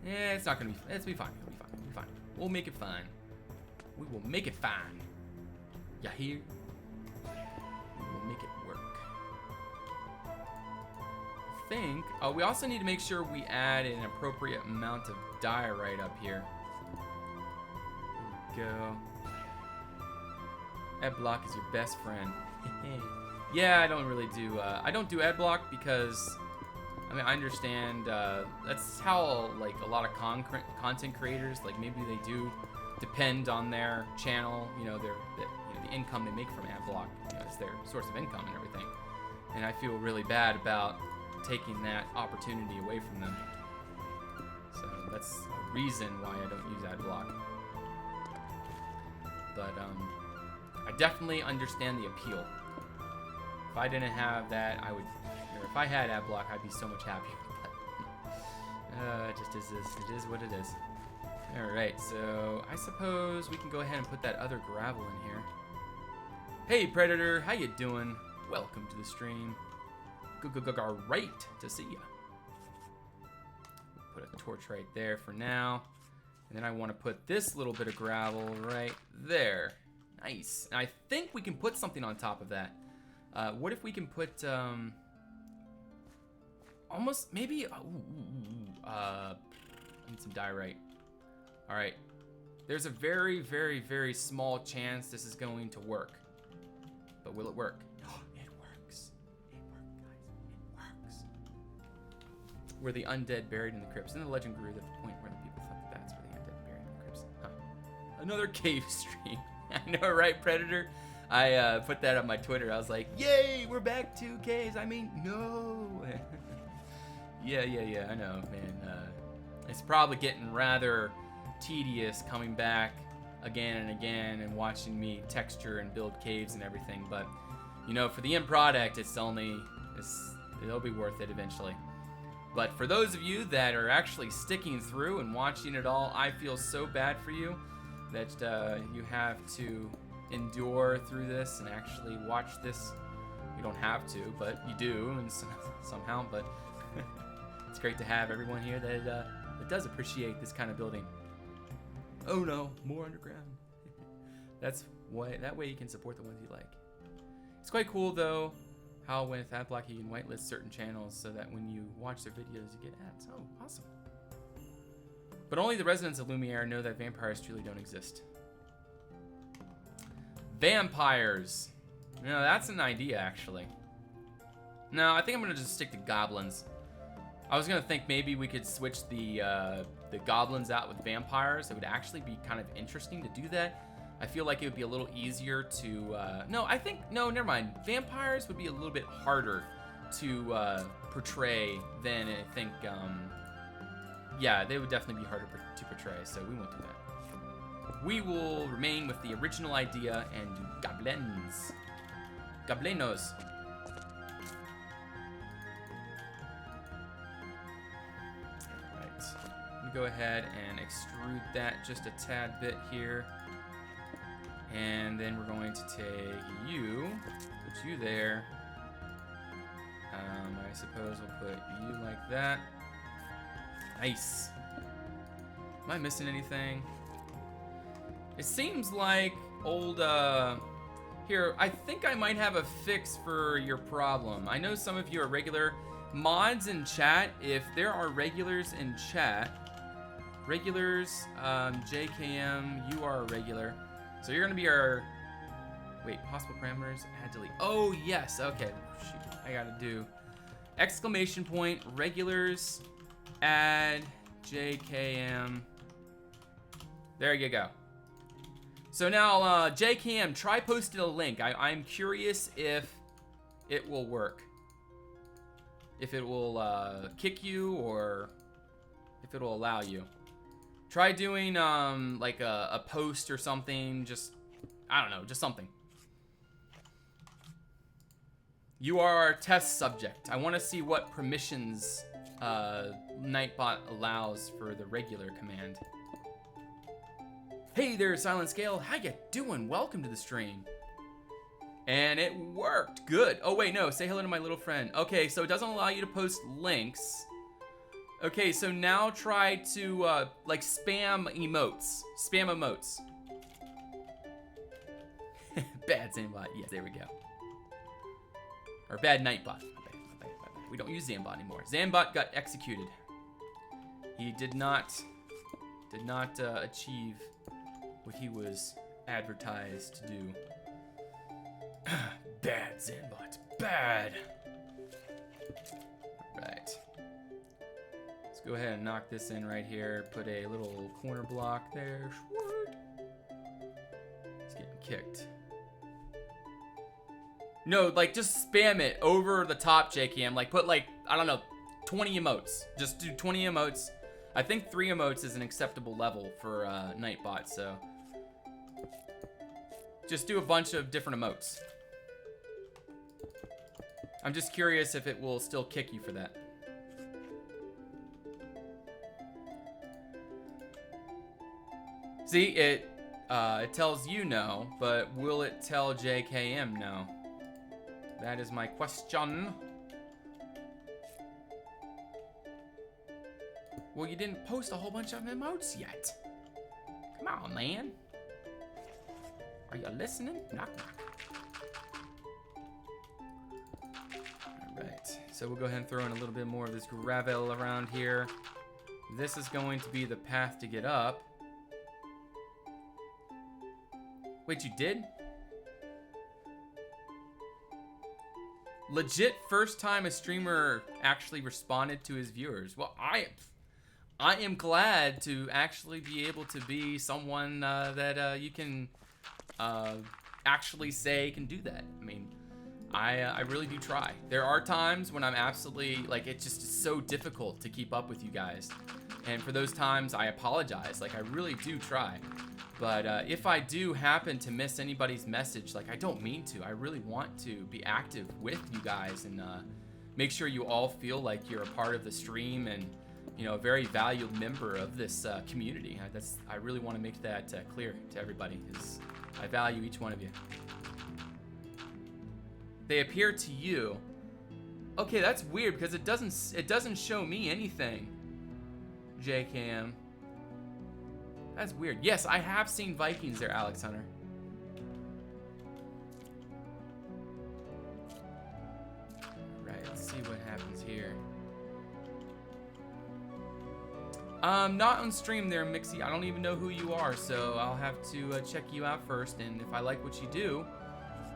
Yeah, it's not gonna be. It's be fine. It'll be fine. It'll be fine. We'll make it fine. We will make it fine. Ya hear? We will make it work. I think. Oh, we also need to make sure we add an appropriate amount of diorite up here. There we go. Ed block is your best friend. Yeah, I don't really do. I don't do ed block because. I mean, I understand. That's how like a lot of content creators, like maybe they do depend on their channel. You know, the income they make from ad block. You know, it's their source of income and everything. And I feel really bad about taking that opportunity away from them. So that's a reason why I don't use ad block. But I definitely understand the appeal. If I didn't have that, I would. Or if I had ad block, I'd be so much happier. But it just is this. It is what it is. All right, so I suppose we can go ahead and put that other gravel in here. Hey, Predator, how you doing? Welcome to the stream. Great to see ya. Put a torch right there for now. And then I want to put this little bit of gravel right there. Nice. And I think we can put something on top of that. What if we can put almost maybe I need some diorite. All right. There's a very, very, very small chance this is going to work. But will it work? It works. It worked, guys. It works. Were the undead buried in the crypts? And the legend grew to the point where the people thought the bats were the undead buried in the crypts. Huh. Another cave stream. I know, right, Predator? I put that on my Twitter. I was like, yay, we're back to caves. I mean, no. Yeah, I know, man. It's probably getting rather tedious coming back again and again and watching me texture and build caves and everything. But, you know, for the end product, it'll be worth it eventually. But for those of you that are actually sticking through and watching it all, I feel so bad for you that you have to endure through this and actually watch this. You don't have to, but you do, and somehow. But it's great to have everyone here that does appreciate this kind of building. Oh no, more underground. That way you can support the ones you like. It's quite cool though, how with AdBlock you can whitelist certain channels so that when you watch their videos you get ads. Oh, awesome. But only the residents of Lumiere know that vampires truly don't exist. Vampires. You know, that's an idea actually. No, I think I'm gonna just stick to goblins. I was gonna think maybe we could switch the goblins out with vampires. It would actually be kind of interesting to do that. I feel like it would be a little easier to. No, never mind. Vampires would be a little bit harder to portray than I think. Yeah, they would definitely be harder to portray. So we won't do that. We will remain with the original idea and do goblins. Goblenos. Go ahead and extrude that just a tad bit here. And then we're going to take you, put you there. I suppose we'll put you like that. Nice. Am I missing anything? It seems like old, here, I think I might have a fix for your problem. I know some of you are regular mods in chat. If there are regulars in chat, regulars, JKM, you are a regular. So you're gonna be our, wait, possible parameters, add, delete. Oh, yes, okay, shoot, I gotta do exclamation point, regulars, add, JKM. There you go. So now, JKM, try posting a link. I'm curious if it will work. If it will kick you or if it will allow you. Try doing like a post or something. Just, I don't know, just something. You are our test subject. I want to see what permissions Nightbot allows for the regular command. Hey there, Silent Scale. How you doing? Welcome to the stream. And it worked. Good. Oh, wait, no. Say hello to my little friend. Okay, so it doesn't allow you to post links. Okay, so now try to, like, spam emotes. Spam emotes. Bad Zambot. Yes, there we go. Or bad Nightbot. My bad. We don't use Zambot anymore. Zambot got executed. He did not achieve what he was advertised to do. Bad Zambot, bad. Right. Let's go ahead and knock this in right here. Put a little corner block there. It's getting kicked. No, like just spam it over the top, JKM. Like put like, I don't know, 20 emotes. Just do 20 emotes. I think 3 emotes is an acceptable level for Nightbot, so just do a bunch of different emotes. I'm just curious if it will still kick you for that. See, it tells you no, but will it tell JKM no? That is my question. Well, you didn't post a whole bunch of emotes yet. Come on, man. Are you listening? Knock, knock. Alright, so we'll go ahead and throw in a little bit more of this gravel around here. This is going to be the path to get up. Wait, you did? Legit first time a streamer actually responded to his viewers. Well, I am glad to actually be able to be someone that you can actually say can do that. I mean, I really do try. There are times when I'm absolutely, like, it's just so difficult to keep up with you guys. And for those times, I apologize. Like, I really do try. But if I do happen to miss anybody's message, like, I don't mean to. I really want to be active with you guys and make sure you all feel like you're a part of the stream and, you know, a very valued member of this community. I really want to make that clear to everybody, because I value each one of you. They appear to you. Okay, that's weird because it doesn't show me anything. JKM. That's weird. Yes, I have seen Vikings there, Alex Hunter. Right, let's see what happens here. Not on stream there, Mixie. I don't even know who you are, so I'll have to check you out first. And if I like what you do,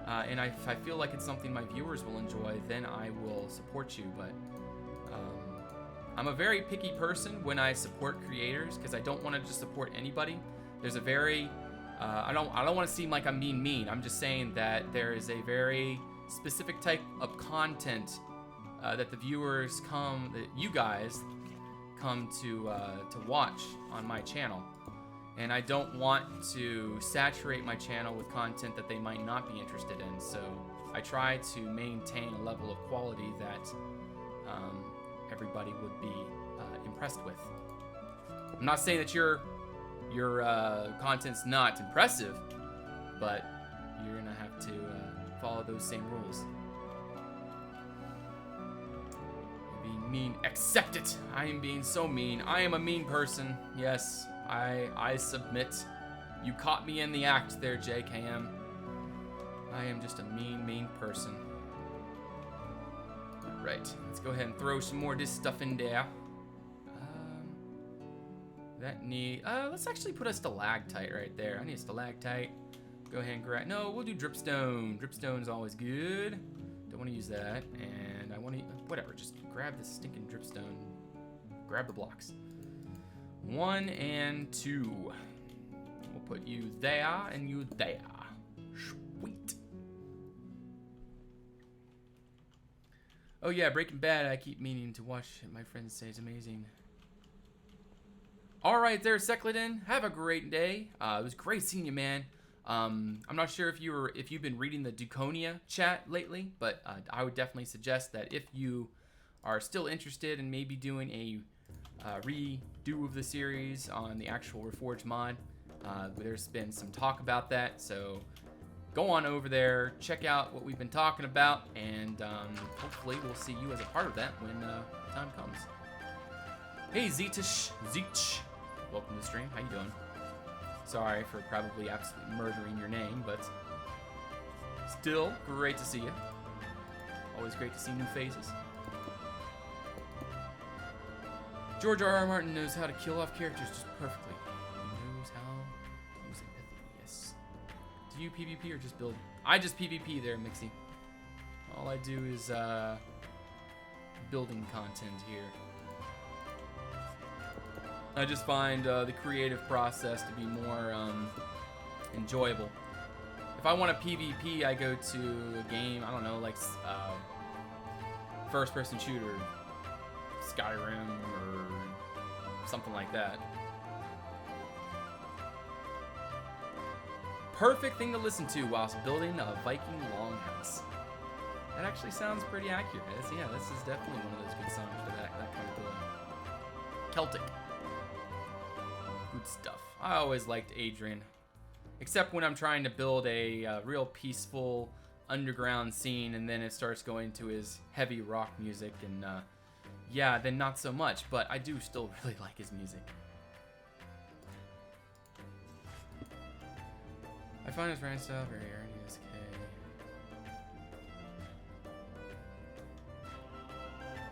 and if I feel like it's something my viewers will enjoy, then I will support you. But I'm a very picky person when I support creators, because I don't want to just support anybody. There's a very, I don't want to seem like I'm being mean. I'm just saying that there is a very specific type of content that the viewers that you guys come to watch on my channel. And I don't want to saturate my channel with content that they might not be interested in. So I try to maintain a level of quality that everybody would be impressed with. I'm not saying that your content's not impressive, but you're gonna have to follow those same rules. You're being mean. Accept it. I am being so mean. I am a mean person. Yes, I submit. You caught me in the act there, JKM. I am just a mean person. Right, let's go ahead and throw some more of this stuff in there. Let's actually put a stalactite right there. I need a stalactite. Go ahead and grab, no, we'll do dripstone. Dripstone's always good. Don't want to use that, and I want to, whatever, just grab this stinking dripstone. Grab the blocks. 1 and 2. We'll put you there and you there. Sweet. Oh yeah, Breaking Bad, I keep meaning to watch it. My friends say it's amazing. All right there, Seclidin. Have a great day. It was great seeing you, man. I'm not sure if you've been reading the Duconia chat lately, but I would definitely suggest that if you are still interested in maybe doing a redo of the series on the actual Reforged mod, there's been some talk about that, so go on over there, check out what we've been talking about, and hopefully we'll see you as a part of that when time comes. Hey Zeetish, welcome to the stream. How you doing? Sorry for probably absolutely murdering your name, but still great to see you. Always great to see new faces. George R.R. Martin knows how to kill off characters just perfectly. He knows how to use empathy, yes. Do you PvP or just build? I just PvP there, Mixie. All I do is building content here. I just find the creative process to be more enjoyable. If I want a PvP, I go to a game, I don't know, like first-person shooter, Skyrim, or something like that. Perfect thing to listen to whilst building a Viking longhouse. That actually sounds pretty accurate. Yeah, this is definitely one of those good songs for that kind of building. Celtic. Good stuff. I always liked Adrian, except when I'm trying to build a real peaceful underground scene, and then it starts going to his heavy rock music, and yeah, then not so much, but I do still really like his music. I find his rant style very earnest.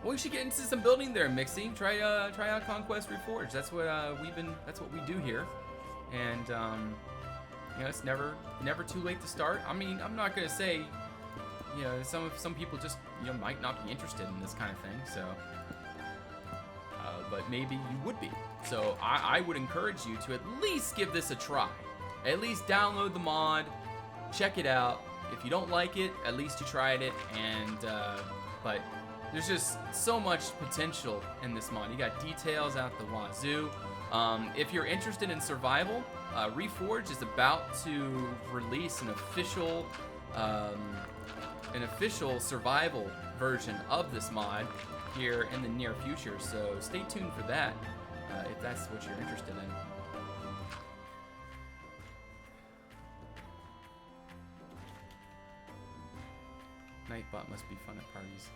Well, you should get into some building there, Mixie. Try out Conquest Reforged. That's what that's what we do here. And you know, it's never too late to start. I mean, I'm not gonna say, you know, some people just, you know, might not be interested in this kind of thing. So, but maybe you would be. So I would encourage you to at least give this a try. At least download the mod, check it out. If you don't like it, at least you tried it. And but there's just so much potential in this mod. You got details out the wazoo. If you're interested in survival, Reforged is about to release an official survival version of this mod here in the near future. So stay tuned for that if that's what you're interested in. Nightbot must be fun at parties.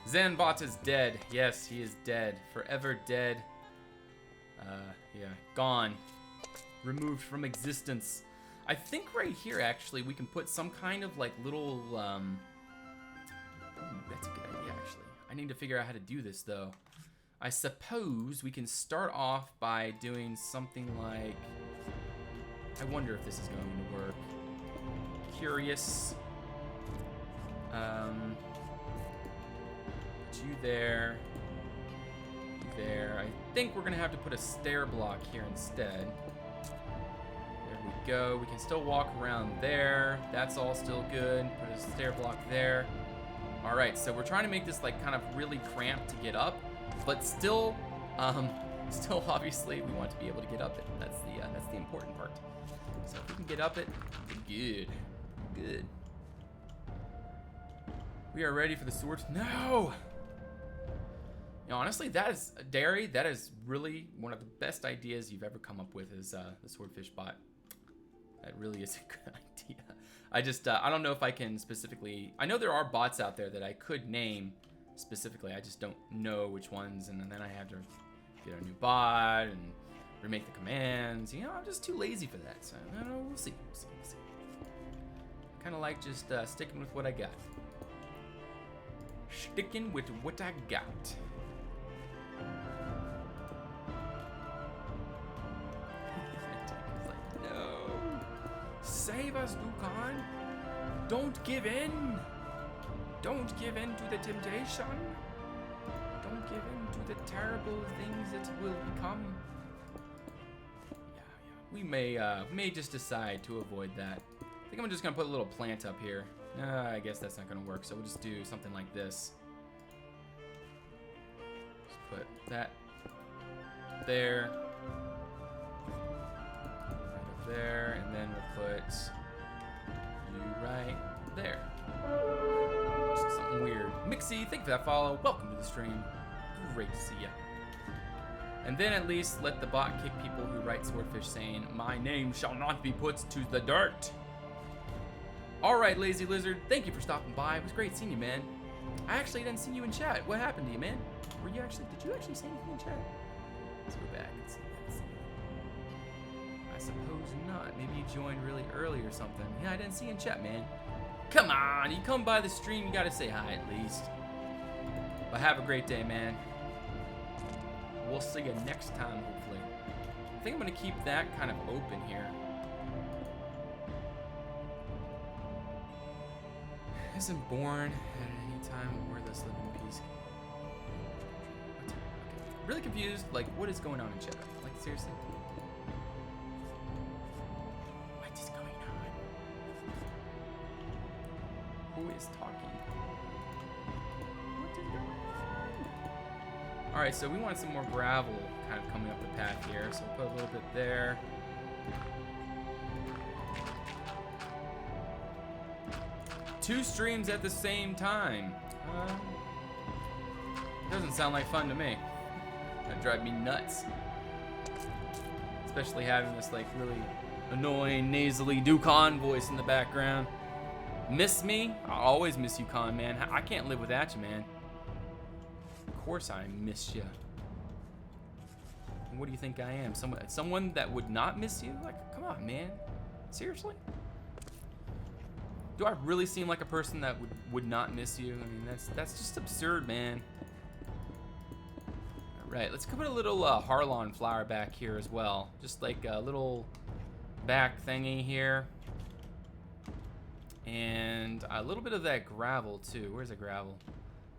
Zanbot is dead. Yes, he is dead. Forever dead. Yeah, gone. Removed from existence. I think right here, actually, we can put some kind of, like, little, ooh, that's a good idea, actually. I need to figure out how to do this, though. I suppose we can start off by doing something like... I wonder if this is going to work. Curious. You there. You there. I think we're gonna have to put a stair block here instead. There we go. We can still walk around there. That's all still good. Put a stair block there. All right, so we're trying to make this like kind of really cramped to get up, but still obviously we want to be able to get up it. That's the important part. So if we can get up it, good. Good. We are ready for the sword. No! You know, honestly, that is, Derry, that is really one of the best ideas you've ever come up with is the swordfish bot. That really is a good idea. I just, I don't know if I can specifically... I know there are bots out there that I could name specifically. I just don't know which ones, and then I have to get a new bot and remake the commands. You know, I'm just too lazy for that, so I don't know, we'll see. Kind of like just sticking with what I got. Sticking with what I got. No. Save us, Dukan. Don't give in. Don't give in to the temptation. Don't give in to the terrible things that will become. Yeah. We may just decide to avoid that. I think I'm just gonna put a little plant up here. I guess that's not gonna work, so we'll just do something like this. Just put that there, right up there, and then we'll put you right there. Just something weird. Mixie, thank you for that follow. Welcome to the stream. Great to see ya. And then at least let the bot kick people who write Swordfish saying, "My name shall not be put to the dirt." All right, Lazy Lizard, thank you for stopping by. It was great seeing you, man. I actually didn't see you in chat. What happened to you, man? Did you actually say anything in chat? Let's go back and see. I suppose not. Maybe you joined really early or something. Yeah, I didn't see you in chat, man. Come on, you come by the stream, you gotta say hi at least. But have a great day, man. We'll see you next time, hopefully. I think I'm gonna keep that kind of open here. Isn't born at any time or this live in peace. What? Okay. Really confused. Like, what is going on in chat? Like, seriously? What is going on? Who is talking? What is going on? All right, so we want some more gravel kind of coming up the path here. So we'll put a little bit there. Two streams at the same time. Doesn't sound like fun to me. That'd drive me nuts. Especially having this like really annoying nasally Dukan voice in the background. Miss me? I always miss you, Con, man. I can't live without you, man. Of course I miss you. And what do you think I am? Someone that would not miss you? Like, come on, man. Seriously? Do I really seem like a person that would not miss you? I mean, that's just absurd, man. All right, let's put a little Harlon flower back here as well. Just like a little back thingy here. And a little bit of that gravel, too. Where's the gravel?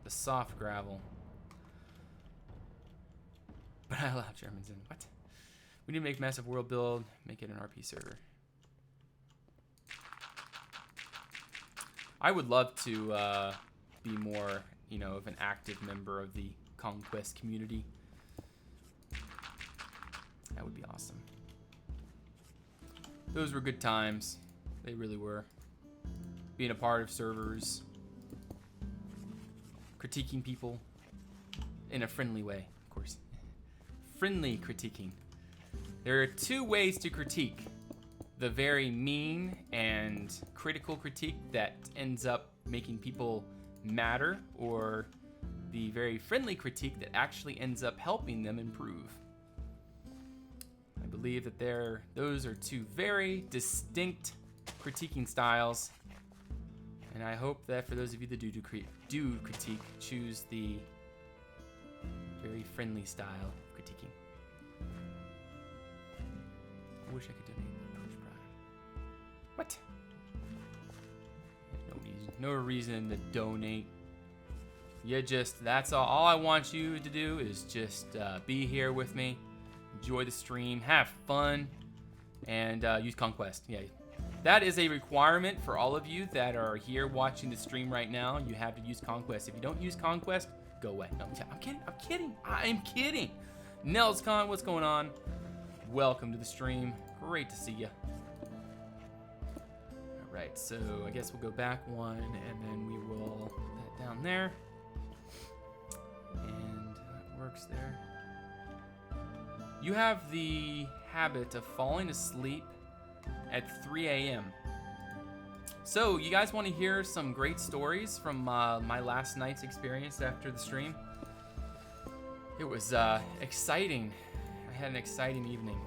The soft gravel. But I allow Germans in. What? We need to make massive world build, make it an RP server. I would love to be more, you know, of an active member of the Conquest community. That would be awesome. Those were good times. They really were. Being a part of servers. Critiquing people in a friendly way, of course. Friendly critiquing. There are two ways to critique. The very mean and critical critique that ends up making people madder, or the very friendly critique that actually ends up helping them improve. I believe that those are two very distinct critiquing styles, and I hope that for those of you that do critique, choose the very friendly style of critiquing. I wish I could donate. What? No reason to donate. That's all I want you to do is just be here with me, enjoy the stream, have fun, and use Conquest. Yeah, that is a requirement for all of you that are here watching the stream right now. You have to use Conquest. If you don't use Conquest, go away. No, I'm kidding. NelsCon, what's going on? Welcome to the stream. Great to see you. Right, so I guess we'll go back one, and then we will put that down there. And that works there. You have the habit of falling asleep at 3 a.m. So, you guys want to hear some great stories from my last night's experience after the stream? It was exciting. I had an exciting evening.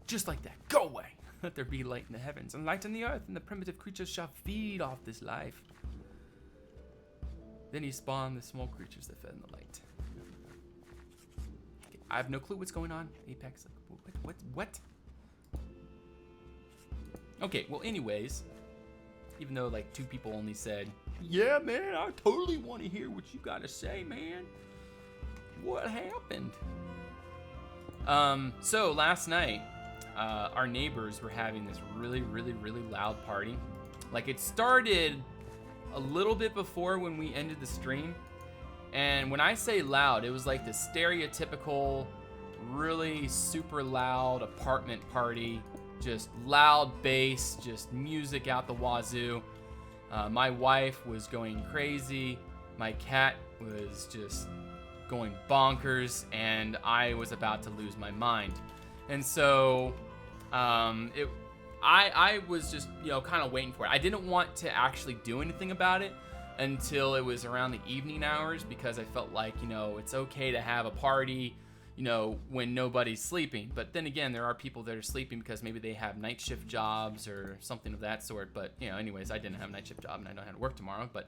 Just like that. Go away. Let there be light in the heavens and light in the earth, and the primitive creatures shall feed off this life. Then he spawned the small creatures that fed in the light. Okay, I have no clue what's going on. Apex. What? Okay, well, anyways, even though like 2 people only said, yeah, man, I totally want to hear what you got to say, man. What happened? So last night, our neighbors were having this really, really, really loud party. Like, it started a little bit before when we ended the stream. And when I say loud, it was like the stereotypical, really super loud apartment party. Just loud bass, just music out the wazoo. My wife was going crazy. My cat was just going bonkers. And I was about to lose my mind. And so I was just, kind of waiting for it. I didn't want to actually do anything about it until it was around the evening hours, because I felt like, it's okay to have a party, when nobody's sleeping. But then again, there are people that are sleeping because maybe they have night shift jobs or something of that sort. But, anyways, I didn't have a night shift job and I don't have to work tomorrow. But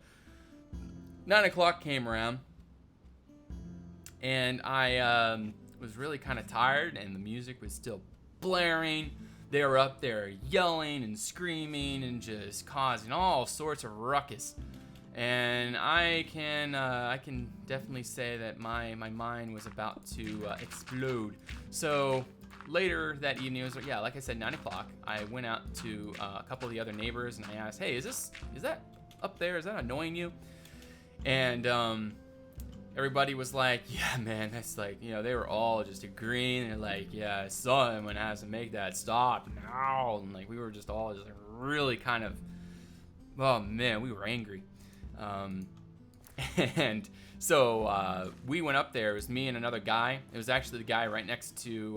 9 o'clock came around and I was really kind of tired, and the music was still blaring. They were up there yelling and screaming and just causing all sorts of ruckus. And I can definitely say that my mind was about to explode. So later that evening, it was like I said, 9 o'clock. I went out to a couple of the other neighbors and I asked, hey, is that up there? Is that annoying you? And everybody was like, yeah, man, that's like, they were all just agreeing. They're like, yeah, someone has to make that stop now. And like, we were just all just really kind of, oh man, we were angry. And so we went up there. It was me and another guy. It was actually the guy right next to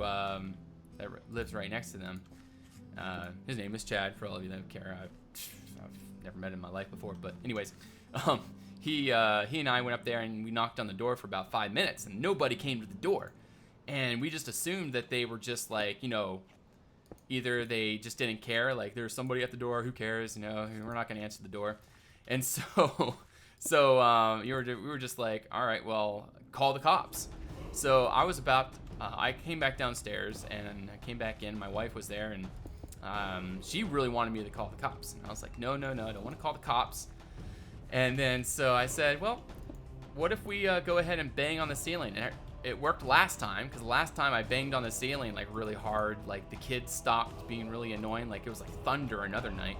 that lives right next to them. His name is Chad, for all of you that care. I've never met him in my life before, but anyways, he and I went up there and we knocked on the door for about 5 minutes and nobody came to the door. And we just assumed that they were just like, either they just didn't care, like there's somebody at the door, who cares, we're not going to answer the door. And so we were just like, all right, well, call the cops. So I came back downstairs and I came back in. My wife was there and she really wanted me to call the cops. And I was like, no, I don't want to call the cops. And then so I said, well, what if we go ahead and bang on the ceiling? And it worked last time, because last time I banged on the ceiling like really hard. Like the kids stopped being really annoying. Like it was like thunder another night.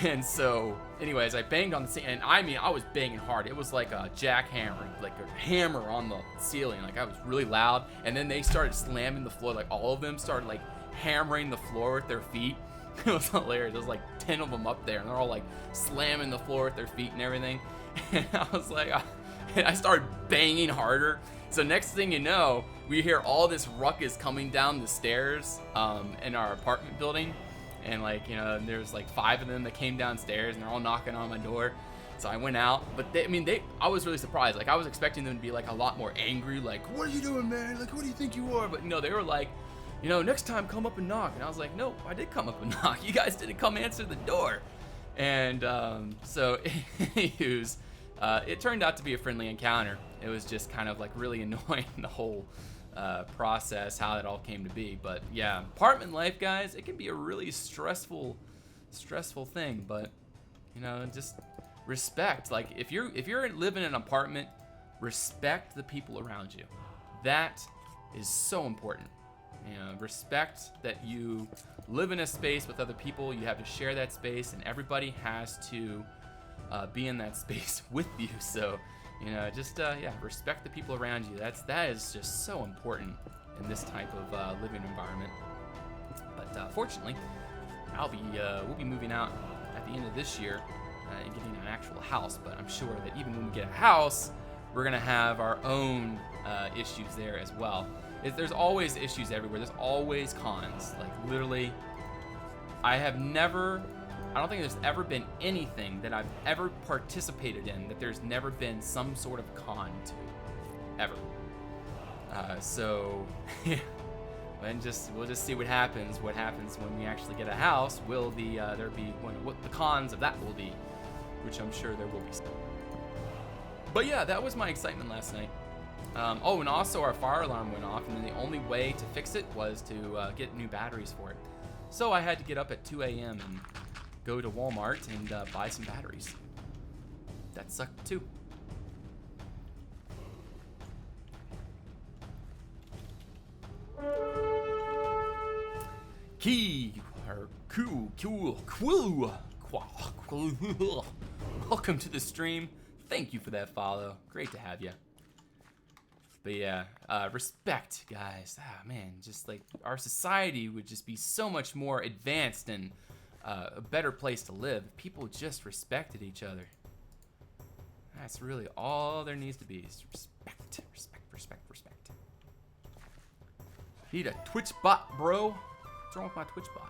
And so, anyways, I banged on the ceiling, and I was banging hard. It was like a jackhammer, like a hammer on the ceiling. Like I was really loud, and then they started slamming the floor. Like all of them started like hammering the floor with their feet. It was hilarious. There was like 10 of them up there, and they're all like slamming the floor with their feet and everything. And I was like, I started banging harder. So next thing you know, we hear all this ruckus coming down the stairs in our apartment building. And like, there's like 5 of them that came downstairs and they're all knocking on my door. So I went out, but I was really surprised. Like I was expecting them to be like a lot more angry. Like, what are you doing, man? Like, what do you think you are? But no, they were like, next time come up and knock. And I was like, no, I did come up and knock. You guys didn't come answer the door. And so anyways, it turned out to be a friendly encounter. It was just kind of like really annoying, the whole process, how it all came to be. But yeah, apartment life, guys, it can be a really stressful thing. But just respect. Like if you're living in an apartment, respect the people around you. That is so important. Respect that you live in a space with other people. You have to share that space, and everybody has to be in that space with you. So respect the people around you. That is just so important in this type of living environment. But fortunately, we'll be moving out at the end of this year and getting an actual house. But I'm sure that even when we get a house, we're gonna have our own issues there as well. There's always issues everywhere. There's always cons. Like, literally, I don't think there's ever been anything that I've ever participated in that there's never been some sort of con to. Ever. So, yeah. We'll just see what happens. What happens when we actually get a house? Will there be what the cons of that will be? Which I'm sure there will be. But yeah, that was my excitement last night. Oh, and also our fire alarm went off, and then the only way to fix it was to get new batteries for it. So I had to get up at 2 a.m. and go to Walmart and buy some batteries. That sucked too. Welcome to the stream. Thank you for that follow. Great to have you. But yeah, respect, guys. Ah, man, just like our society would just be so much more advanced and a better place to live if people just respected each other. That's really all there needs to be is respect, respect, respect, respect. Need a Twitch bot, bro. What's wrong with my Twitch bot?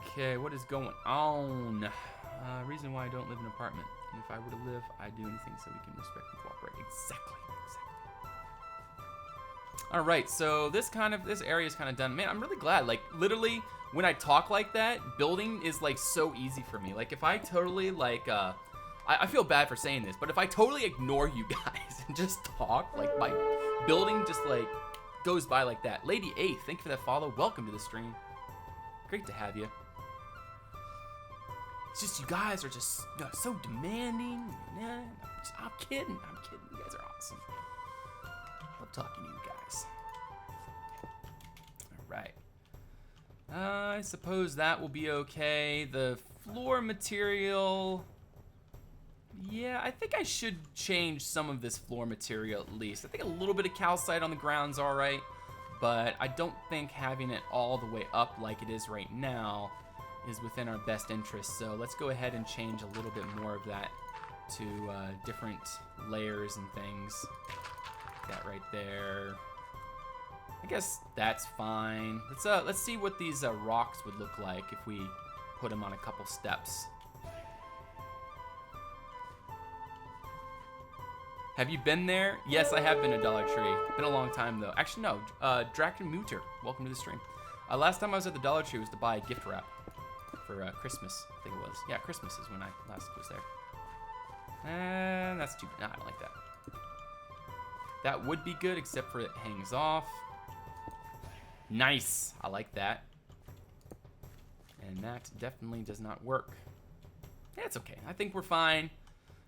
Okay, what is going on? Reason why I don't live in an apartment. And if I were to live, I'd do anything so we can respect and cooperate. Exactly. All right, so this area is kind of done. Man, I'm really glad. Like, literally, when I talk like that, building is like so easy for me. Like, if I totally like, I feel bad for saying this, but if I totally ignore you guys and just talk, like my building just like goes by like that. Lady A, thank you for that follow. Welcome to the stream. Great to have you. It's just you guys are just so demanding. Nah, I'm kidding. You guys are awesome. Love talking to you guys. All right. I suppose that will be okay. The floor material. Yeah, I think I should change some of this floor material at least. I think a little bit of calcite on the ground's all right, but I don't think having it all the way up like it is right now is within our best interest. So let's go ahead and change a little bit more of that to different layers and things. That right there. I guess that's fine. Let's see what these rocks would look like if we put them on a couple steps. Have you been there? Yes, I have been to Dollar Tree. Been a long time though. Actually, no. Draken Muter, welcome to the stream. Last time I was at the Dollar Tree was to buy a gift wrap for Christmas. I think it was. Yeah, Christmas is when I last was there. And that's too. Nah, I don't like that. That would be good, except for it hangs off. Nice. I like that. And that definitely does not work. Yeah, it's okay. I think we're fine.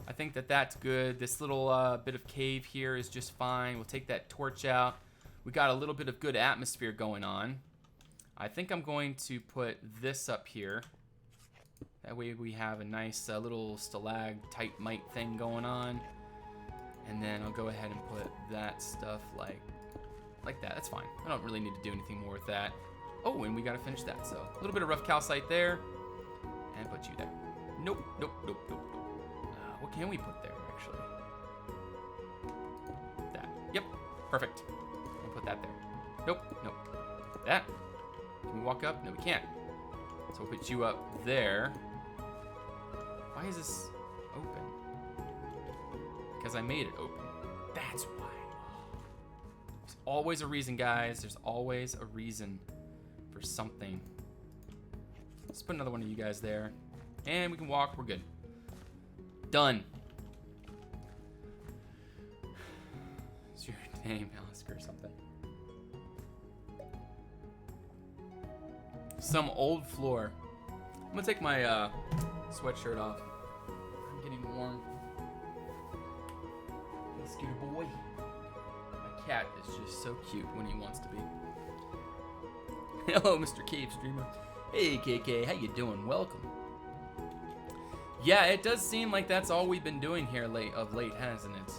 I think that's good. This little bit of cave here is just fine. We'll take that torch out. We got a little bit of good atmosphere going on. I think I'm going to put this up here. That way we have a nice little stalagmite thing going on. And then I'll go ahead and put that stuff like that. That's fine. I don't really need to do anything more with that. Oh, and we got to finish that. So a little bit of rough calcite there. And put you there. Nope, nope, nope, nope, nope. What can we put there, actually? That. Yep. Perfect. And put that there. Nope. Nope. That. Can we walk up? No, we can't. So we'll put you up there. Why is this open? Because I made it open. That's why. There's always a reason, guys. There's always a reason for something. Let's put another one of you guys there. And we can walk. We're good. Done. Is your name Alistair or something? Some old floor. I'm gonna take my sweatshirt off. I'm getting warm. Hey, Scooter boy. My cat is just so cute when he wants to be. Hello, Mr. Cave Streamer. Hey, KK, how you doing? Welcome. Yeah, it does seem like that's all we've been doing here of late, hasn't it?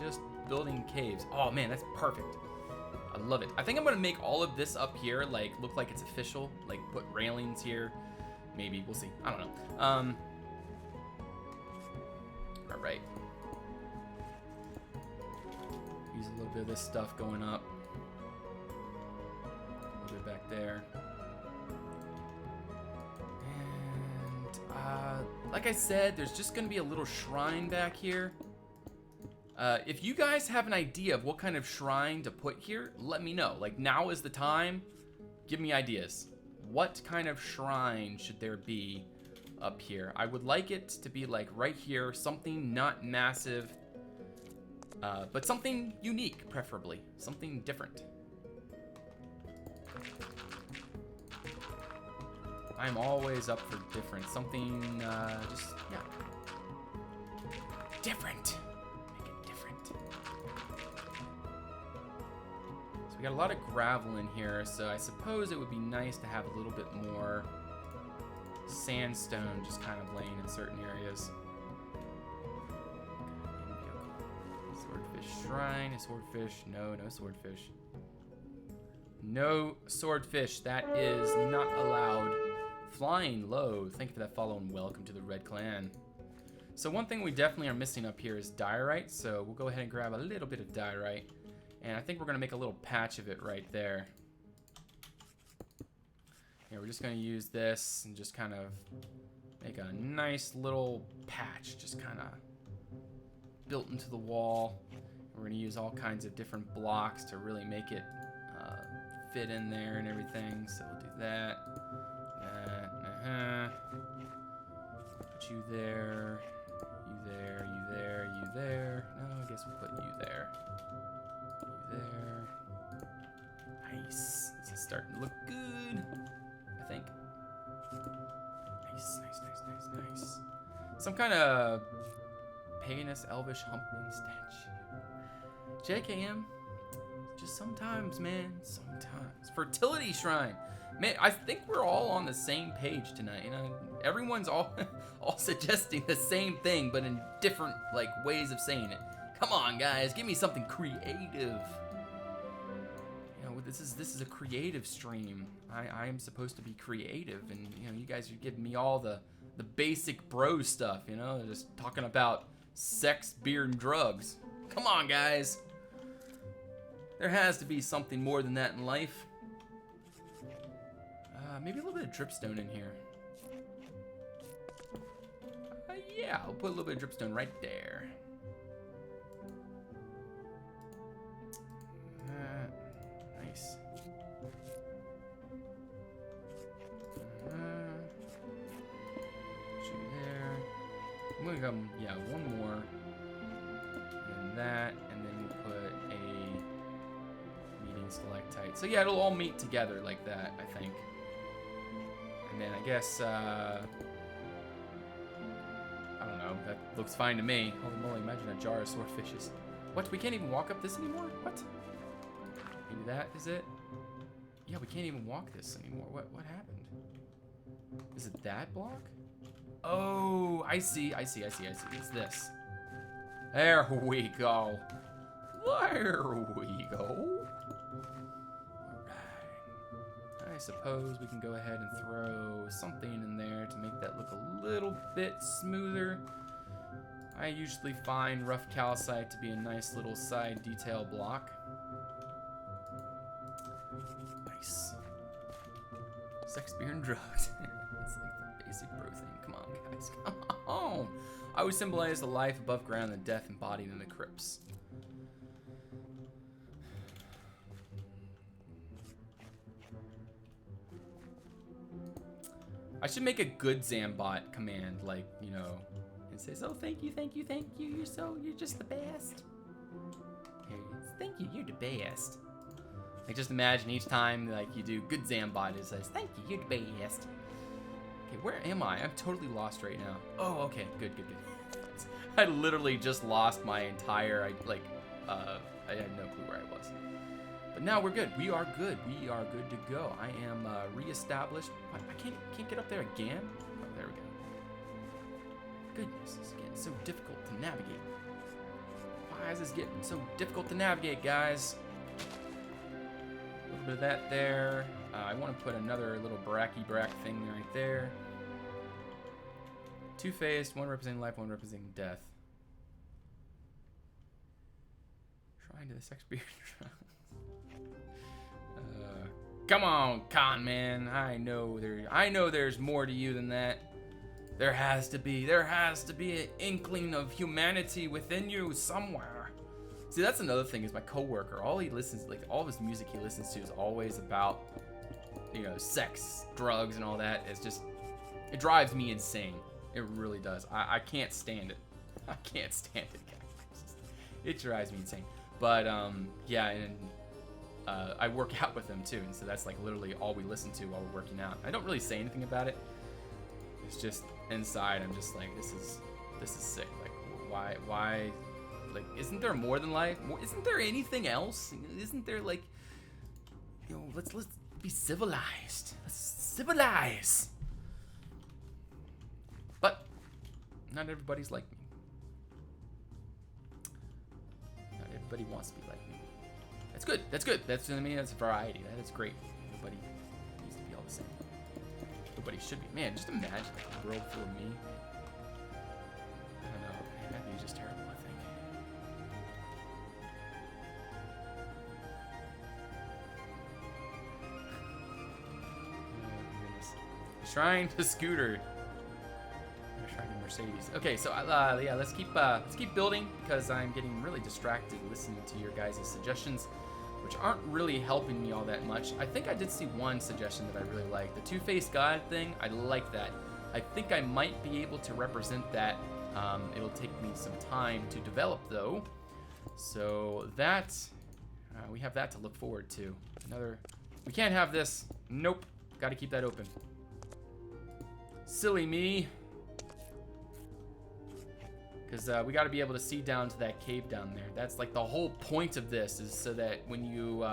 Just building caves. Oh man, that's perfect. I love it. I think I'm gonna make all of this up here like look like it's official. Like put railings here. Maybe, we'll see. I don't know. All right. little bit of this stuff going up. A little bit back there. And like I said, there's just gonna be a little shrine back here. If you guys have an idea of what kind of shrine to put here, let me know. Like, now is the time. Give me ideas. What kind of shrine should there be up here? I would like it to be like right here, something not massive, but something unique, preferably. Something different. I'm always up for different. Something, just, yeah. Different. Make it different. So we got a lot of gravel in here, so I suppose it would be nice to have a little bit more sandstone just kind of laying in certain areas. Swordfish shrine, a swordfish. No, no swordfish. No swordfish. That is not allowed. Flying low. Thank you for that follow and welcome to the Red Clan. So one thing we definitely are missing up here is diorite, so we'll go ahead and grab a little bit of diorite. And I think we're going to make a little patch of it right there. Yeah, we're just going to use this and just kind of make a nice little patch, just kind of built into the wall. We're going to use all kinds of different blocks to really make it fit in there and everything. So we'll do that. Put you there, you there, you there, you there. No, I guess we'll put you there. You there. Nice. This is starting to look good, I think. Nice, nice, nice, nice, nice. Some kind of painless elvish humping statue. JKM. Just sometimes, man. Sometimes. Fertility shrine. Man, I think we're all on the same page tonight. You know, everyone's all suggesting the same thing, but in different like ways of saying it. Come on, guys, give me something creative. You know, this is a creative stream. I am supposed to be creative, and you know, you guys are giving me all the basic bro stuff. You know, just talking about sex, beer, and drugs. Come on, guys. There has to be something more than that in life. Maybe a little bit of dripstone in here. Yeah, I'll put a little bit of dripstone right there. Nice. Put you there. I'm gonna go, yeah, one more. And that, and then we'll put a meeting stalactite. So yeah, it'll all meet together like that, I think. And then I guess, I don't know, that looks fine to me. Holy moly, imagine a jar of swordfishes. What, we can't even walk up this anymore? What? Maybe that is it? Yeah, we can't even walk this anymore. What happened? Is it that block? Oh, I see. It's this. There we go. There we go. I suppose we can go ahead and throw something in there to make that look a little bit smoother. I usually find rough calcite to be a nice little side detail block. Nice. Sex, beer, and drugs. It's like the basic bro thing. Come on, guys. Come on. I would symbolize the life above ground and the death embodied in the crypts. I should make a good Zambot command, like, you know, and says, "Oh, thank you, thank you, thank you. You're just the best. Here, thank you, you're the best." Like, just imagine each time, like, you do good Zambot, it says, "Thank you, you're the best." Okay, where am I? I'm totally lost right now. Oh, okay, good. I literally just lost my entire, I had no clue where I was. But now we're good. We are good. We are good to go. I am reestablished. What? I can't get up there again? Oh, there we go. Goodness, it's getting so difficult to navigate. Why is this getting so difficult to navigate, guys? A little bit of that there. I want to put another little bracky thing right there. Two-faced, one representing life, one representing death. Find the sex beard. Come on, con man. I know there's more to you than that. There has to be an inkling of humanity within you somewhere. See, that's another thing is my coworker. All he listens, like all of his music he listens to is always about, you know, sex, drugs, and all that. It's just, it drives me insane. It really does. I can't stand it. I can't stand it, guys. It drives me insane. But yeah, and I work out with him too, and so that's like literally all we listen to while we're working out. I don't really say anything about it. It's just inside, I'm just like, this is sick. Like, why? Like, isn't there more than life? Isn't there anything else? Isn't there like, you know, let's be civilized. Let's civilize. But not everybody's like me. Not everybody wants to be like me. That's good. That's good. That's, I mean, that's variety. That is great. Nobody needs to be all the same. Nobody should be. Man, just imagine like a world full of me. I don't know. Man, that'd be just terrible, I think. Oh, goodness. Shrine to Scooter. Shrine to Mercedes. Okay, so yeah, let's keep building because I'm getting really distracted listening to your guys' suggestions, which aren't really helping me all that much. I think I did see one suggestion that I really liked. The two-faced god thing, I like that. I think I might be able to represent that. It'll take me some time to develop, though. So that, we have that to look forward to. We can't have this. Nope. Got to keep that open. Silly me. Because we got to be able to see down to that cave down there. That's like the whole point of this, is so that when you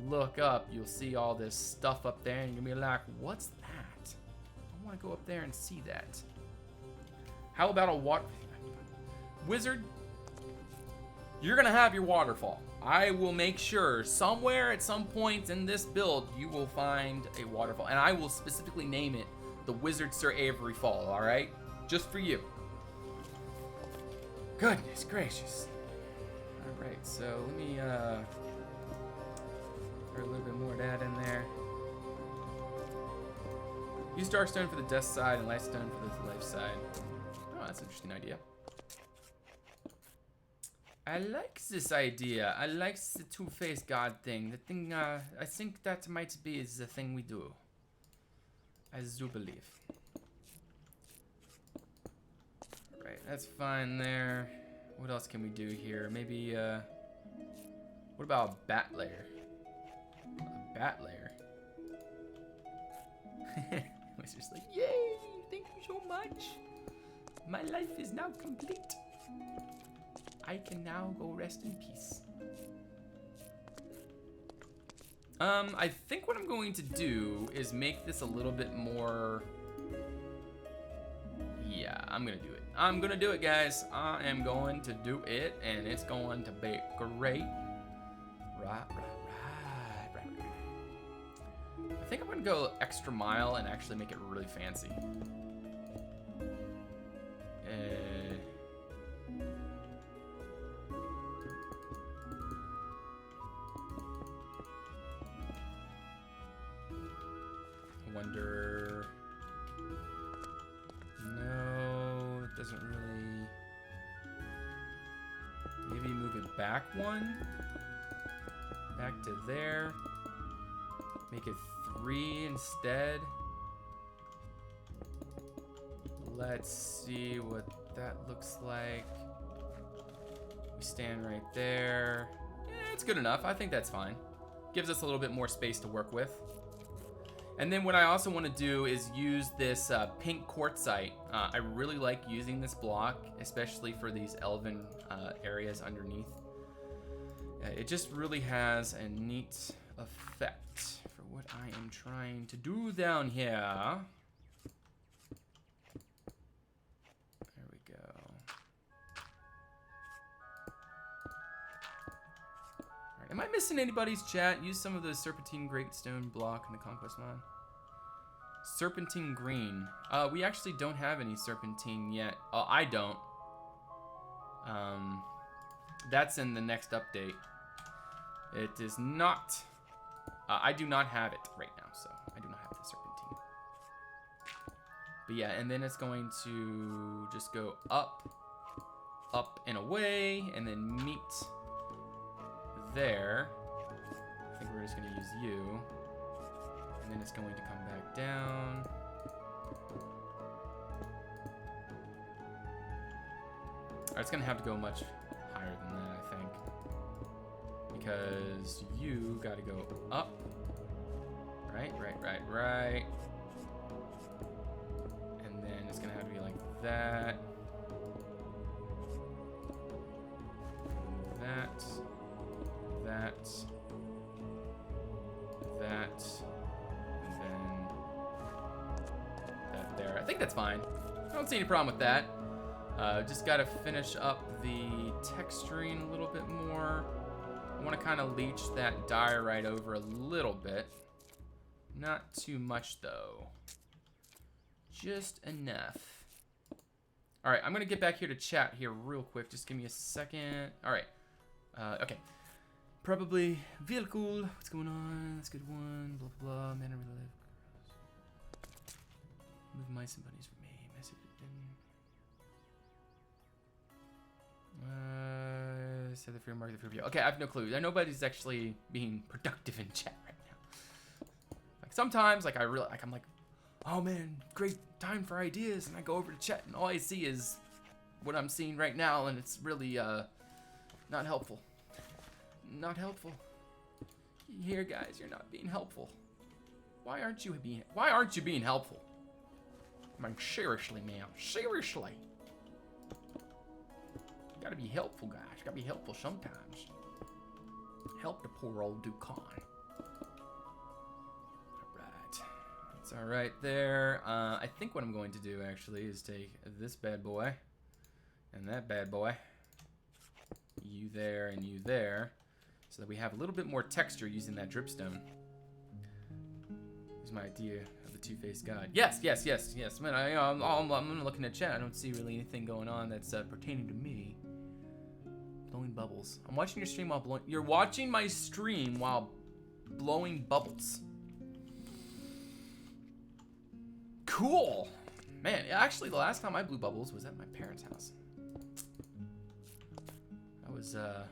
look up, you'll see all this stuff up there, and you're going to be like, what's that? I want to go up there and see that. How about a water... Wizard, you're going to have your waterfall. I will make sure somewhere at some point in this build, you will find a waterfall. And I will specifically name it the Wizard Sir Avery Fall, all right? Just for you. Goodness gracious. Alright, so let me throw a little bit more of that in there. Use Darkstone for the death side and Lightstone for the life side. Oh, that's an interesting idea. I like this idea. I like the two-faced god thing. The thing, I think that might be the thing we do. I do believe. Right, that's fine there. What else can we do here? Maybe, what about a bat layer? A bat layer? It's just like, yay! Thank you so much! My life is now complete. I can now go rest in peace. I think what I'm going to do is make this a little bit more... Yeah, I'm gonna do it. I'm gonna do it, guys. I am going to do it, and it's going to be great. Right. I think I'm gonna go extra mile and actually make it really fancy. I wonder... No, it doesn't really... Maybe move it back one? Back to there. Make it 3 instead. Let's see what that looks like. We stand right there. Yeah, it's good enough. I think that's fine. Gives us a little bit more space to work with. And then what I also want to do is use this pink quartzite. I really like using this block, especially for these elven areas underneath. It just really has a neat effect for what I am trying to do down here. There we go. All right, am I missing anybody's chat? Use some of the serpentine greatstone block in the Conquest mod. Serpentine green. We actually don't have any serpentine yet. I don't. That's in the next update. It is not. I do not have it right now, so I do not have the serpentine. But yeah, and then it's going to just go up, up and away, and then meet there. I think we're just going to use you. And then it's going to come back down. Alright, it's going to have to go much higher than that, I think. Because you got to go up. Right. And then it's going to have to be like that. That. And then that there. I think that's fine. I don't see any problem with that. Just got to finish up the texturing a little bit more. I want to kind of leech that diorite over a little bit. Not too much, though. Just enough. All right, I'm going to get back here to chat here real quick. Just give me a second. All right. Okay. Probably vehicle. What's going on? That's a good one. Blah, blah, blah. Man, I really live. Move mice and bunnies for me. Message in. Say the free market for review. Okay, I have no clue. Nobody's actually being productive in chat right now. Like sometimes, like I'm like, oh man, great time for ideas, and I go over to chat, and all I see is what I'm seeing right now, and it's really not helpful. Not helpful. Here, guys, you're not being helpful. Why aren't you being helpful? I mean, seriously, man. Seriously. You gotta be helpful, guys. You gotta be helpful sometimes. Help the poor old Dukan. Alright. That's alright there. I think what I'm going to do, actually, is take this bad boy and that bad boy. You there and you there. So that we have a little bit more texture using that dripstone. Here's my idea of the two-faced god. Yes. Man, I'm looking at chat. I don't see really anything going on that's pertaining to me. Blowing bubbles. I'm watching your stream while blowing. You're watching my stream while blowing bubbles. Cool. Man, actually, the last time I blew bubbles was at my parents' house. That was, what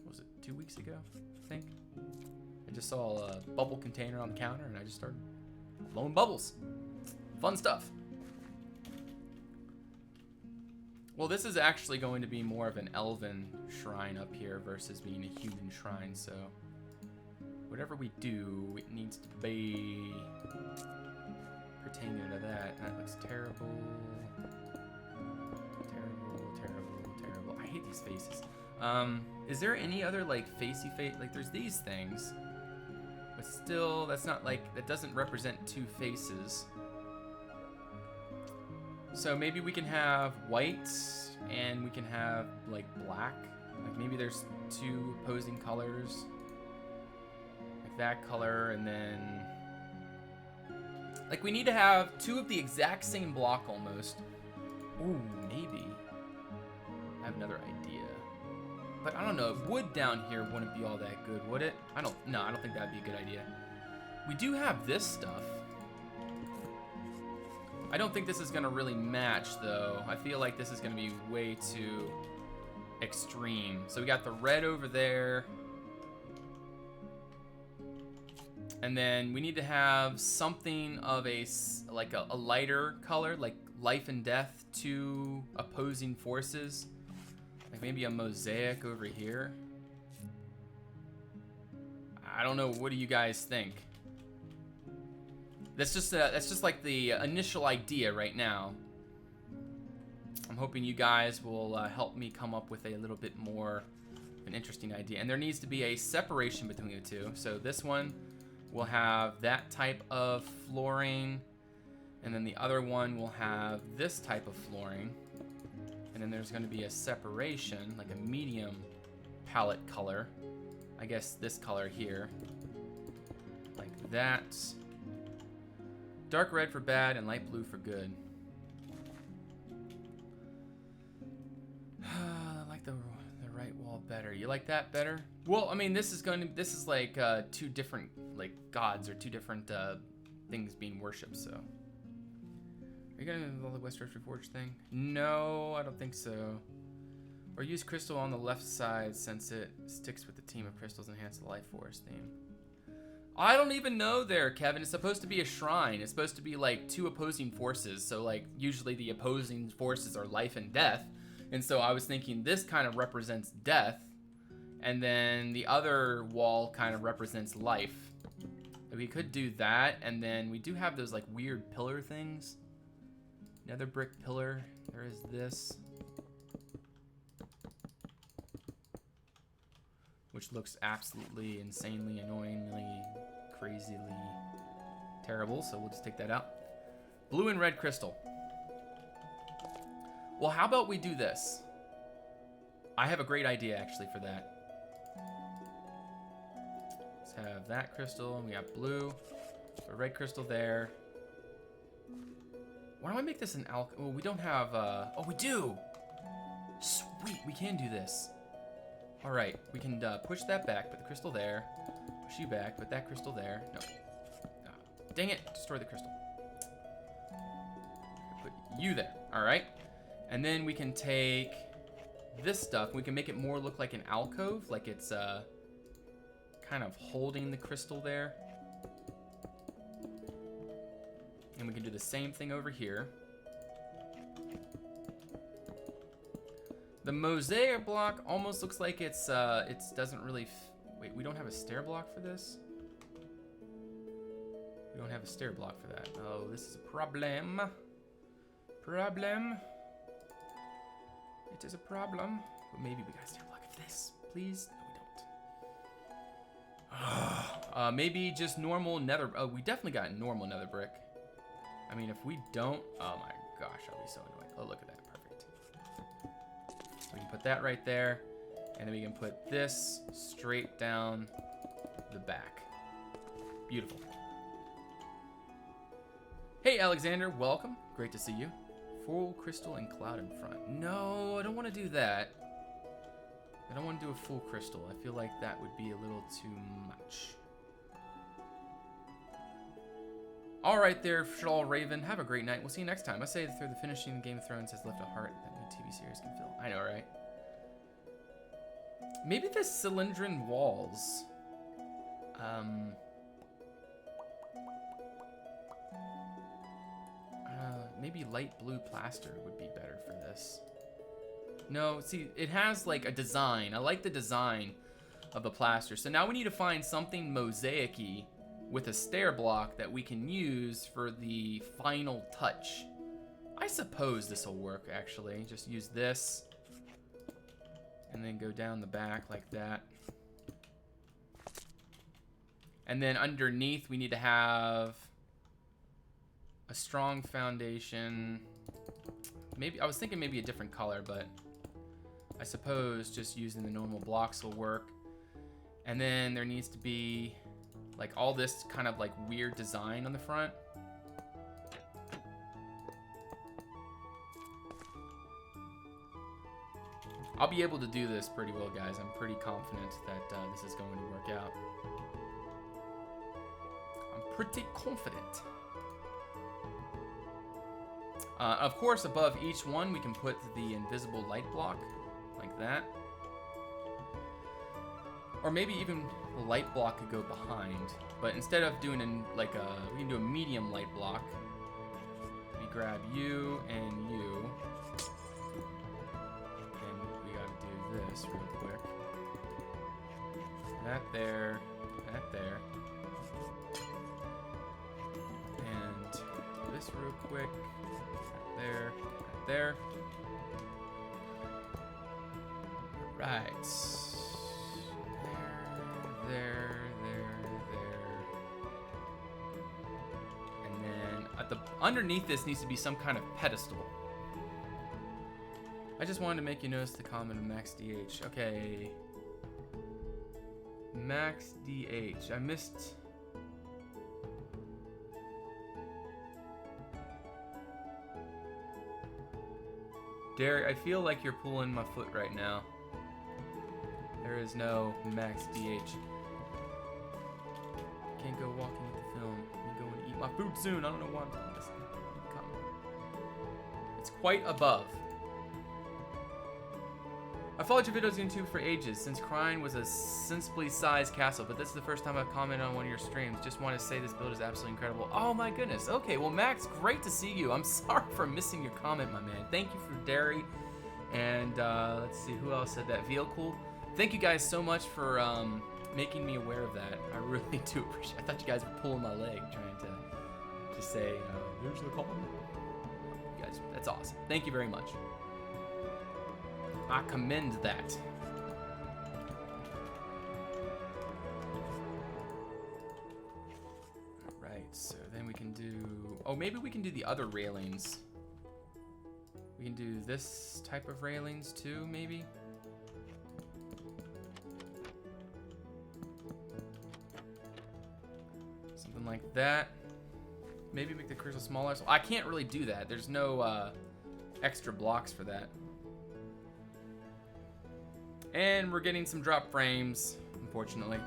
was it, 2 weeks ago, I think? I just saw a bubble container on the counter, and I just started blowing bubbles. Fun stuff. Well, this is actually going to be more of an elven shrine up here versus being a human shrine, so whatever we do, it needs to be pertaining to that. That looks terrible. Terrible. I hate these faces. Is there any other, like, facey face? Like, there's these things, but still, that's not, like, that doesn't represent two faces. So maybe we can have white and we can have, like, black. Like, maybe there's two opposing colors. Like that color, and then... Like, we need to have two of the exact same block, almost. Ooh, maybe. I have another idea. But I don't know, wood down here wouldn't be all that good, would it? I don't think that'd be a good idea. We do have this stuff. I don't think this is gonna really match, though. I feel like this is gonna be way too extreme. So we got the red over there. And then we need to have something of a lighter color, like life and death, two opposing forces. Like maybe a mosaic over here. I don't know, what do you guys think? That's just like the initial idea right now. I'm hoping you guys will help me come up with a little bit more of an interesting idea. And there needs to be a separation between the two. So this one will have that type of flooring, and then the other one will have this type of flooring. And then there's going to be a separation, like a medium palette color. I guess this color here. Like that. Dark red for bad and light blue for good. I like the right wall better. You like that better? Well, I mean, this is like two different like gods or two different things being worshipped. So, are you gonna involve the Westeros Reforged thing? No, I don't think so. Or use crystal on the left side since it sticks with the team of crystals and enhance the life force theme. I don't even know there, Kevin. It's supposed to be a shrine. It's supposed to be like two opposing forces. So like usually the opposing forces are life and death. And so I was thinking this kind of represents death. And then the other wall kind of represents life. We could do that. And then we do have those like weird pillar things. Nether brick pillar. There is this. Which looks absolutely, insanely, annoyingly, crazily terrible. So we'll just take that out. Blue and red crystal. Well, how about we do this? I have a great idea, actually, for that. Let's have that crystal, and we got blue. A red crystal there. Why don't I make this an alch... Oh, we don't have... Oh, we do! Sweet, we can do this. All right, we can push that back, put the crystal there. Push you back, put that crystal there. No. Dang it, destroy the crystal. Put you there, all right? And then we can take this stuff. We can make it more look like an alcove, like it's kind of holding the crystal there. And we can do the same thing over here. The mosaic block almost looks like it doesn't really, wait, we don't have a stair block for this? We don't have a stair block for that. Oh, this is a problem. Problem. It is a problem. But maybe we got a stair block for this, please? No, we don't. Maybe just normal nether, oh, we definitely got normal nether brick. I mean, if we don't, oh my gosh, I'll be so annoyed. Oh, look at that. We can put that right there, and then we can put this straight down the back. Beautiful. Hey, Alexander, welcome. Great to see you. Full crystal and cloud in front. No, I don't want to do that. I don't want to do a full crystal. I feel like that would be a little too much. All right there, Shawl Raven. Have a great night. We'll see you next time. I say through the finishing Game of Thrones has left a heart that new TV series can fill. I know, right? Maybe the cylindrical walls. Maybe light blue plaster would be better for this. No, see, it has like a design. I like the design of the plaster. So now we need to find something mosaic-y with a stair block that we can use for the final touch. I suppose this will work, actually. Just use this. And then go down the back like that. And then underneath, we need to have a strong foundation. Maybe I was thinking maybe a different color, but I suppose just using the normal blocks will work. And then there needs to be like all this kind of like weird design on the front. I'll be able to do this pretty well, guys. I'm pretty confident that this is going to work out. I'm pretty confident. Of course, above each one, we can put the invisible light block, like that. Or maybe even the light block could go behind. But instead of doing we can do a medium light block. We grab you and you. And we gotta do this real quick. That there, that there. And this real quick. There, there. Right. There. And then at the underneath this needs to be some kind of pedestal. I just wanted to make you notice the comment of max DH. Okay. Max DH. I missed. Derek, I feel like you're pulling my foot right now. There is no max DH. Can't go walking with the film. I'm going to eat my food soon. I don't know why I'm doing this. Come. It's quite above. I followed your videos on YouTube for ages, since Crying was a sensibly sized castle, but this is the first time I've commented on one of your streams. Just want to say this build is absolutely incredible. Oh my goodness. Okay, well Max, great to see you. I'm sorry for missing your comment, my man. Thank you for Derry. And let's see, who else said that? Vehicle. Thank you guys so much for making me aware of that. I really do appreciate it. I thought you guys were pulling my leg trying to say, there's the comment. You guys, that's awesome. Thank you very much. I commend that. Alright, so then we can do... Oh, maybe we can do the other railings. We can do this type of railings too, maybe? Something like that. Maybe make the cursor smaller. So I can't really do that. There's no extra blocks for that. And we're getting some drop frames, unfortunately.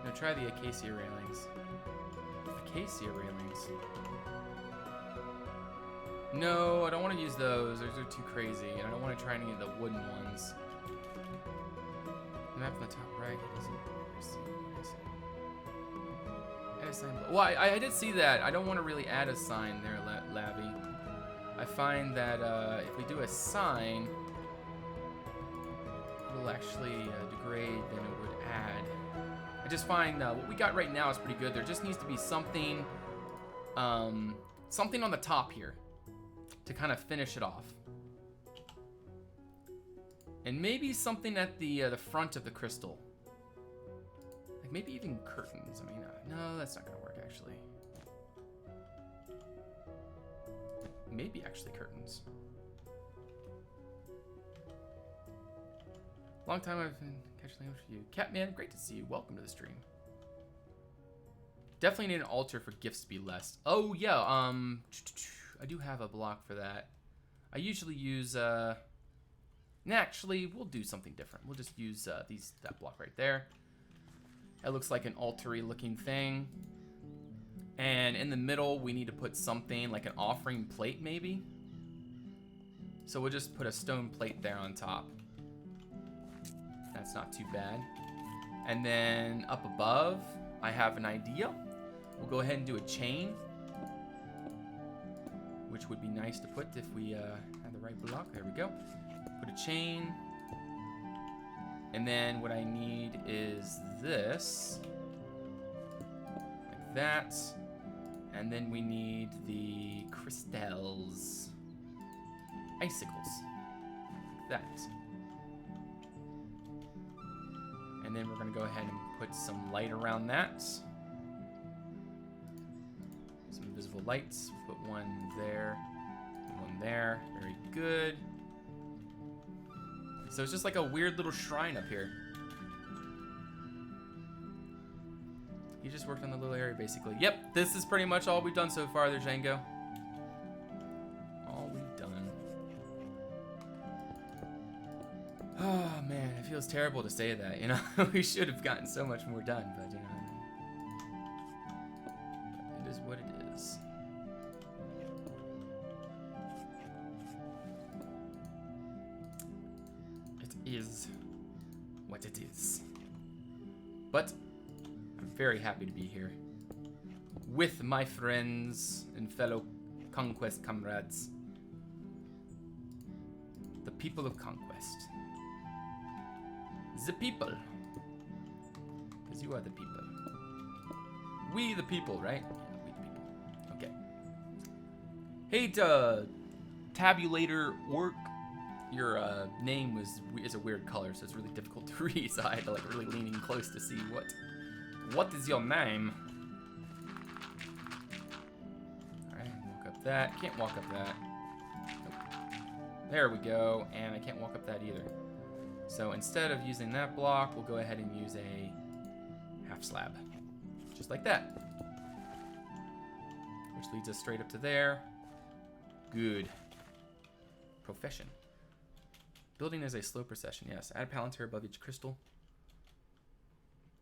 Now try the acacia railings. Acacia railings. No, I don't want to use those. Those are too crazy. And I don't want to try any of the wooden ones. The map on the top right. Add a sign. Well, I did see that. I don't want to really add a sign there, Labby. I find that if we do a sign, it'll actually degrade than it would add. I just find what we got right now is pretty good. There just needs to be something, something on the top here to kind of finish it off, and maybe something at the front of the crystal, like maybe even curtains. I mean, no, that's not gonna work actually. Maybe actually curtains. Long time I've been catching language for you. Catman, great to see you. Welcome to the stream. Definitely need an altar for gifts to be less. Oh yeah, I do have a block for that. I usually use actually we'll do something different. We'll just use that block right there. It looks like an altar-y looking thing. And in the middle, we need to put something like an offering plate, maybe. So we'll just put a stone plate there on top. That's not too bad. And then up above, I have an idea. We'll go ahead and do a chain, which would be nice to put if we had the right block. There we go. Put a chain. And then what I need is this, like that. And then we need the crystals, icicles, like that. And then we're gonna go ahead and put some light around that. Some invisible lights. Put one there, one there. Very good. So it's just like a weird little shrine up here. You just worked on the little area, basically. Yep, this is pretty much all we've done so far there, Django. All we've done. Oh, man, it feels terrible to say that, you know? We should have gotten so much more done, but, you know. It is what it is. It is what it is. But I'm very happy to be here with my friends and fellow Conquest comrades. The people of Conquest. The people. Because you are the people. We the people, right? Yeah, we the people. Okay. Hey, Tabulator Orc. Your name is a weird color, so it's really difficult to read. So I had to like really lean in close to see what is your name. All right, walk up that. Can't walk up that. Nope. There we go. And I can't walk up that either. So instead of using that block, we'll go ahead and use a half slab, just like that, which leads us straight up to there. Good. profession. Building is a slow procession, yes. Add palantir above each crystal.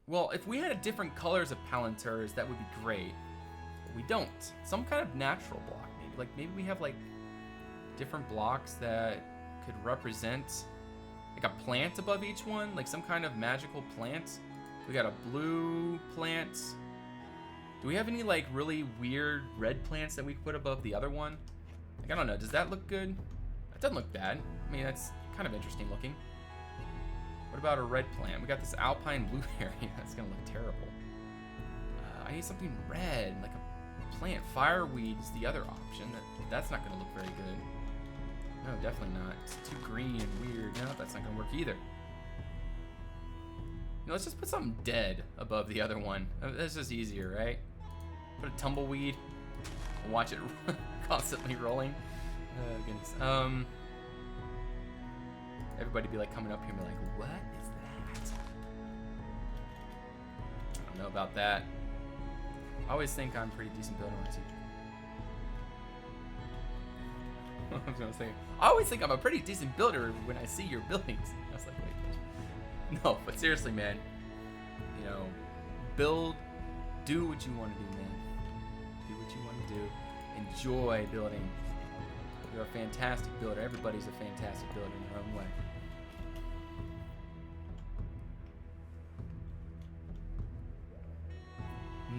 Well, if we had different colors of palanters, that would be great. But we don't. Some kind of natural block, maybe. Like, maybe we have, like, different blocks that could represent, like, a plant above each one. Like, some kind of magical plant. We got a blue plant. Do we have any, like, really weird red plants that we could put above the other one? Like, I don't know. Does that look good? That doesn't look bad. I mean, that's kind of interesting looking. What about a red plant? We got this alpine blueberry. That's gonna look terrible. I need something red, like a plant. Fireweed is the other option. That's not gonna look very good. No, definitely not. It's too green and weird. No, that's not gonna work either. You know, let's just put something dead above the other one. That's just easier, right? Put a tumbleweed. And watch it constantly rolling. Oh, goodness. Everybody be like coming up here and be like, what is that? I don't know about that. I always think I'm a pretty decent builder when I see. I was gonna say, I always think I'm a pretty decent builder when I see your buildings. I was like, wait. No, but seriously, man. You know, build, do what you want to do, man. Do what you want to do. Enjoy building. You're a fantastic builder. Everybody's a fantastic builder in their own way.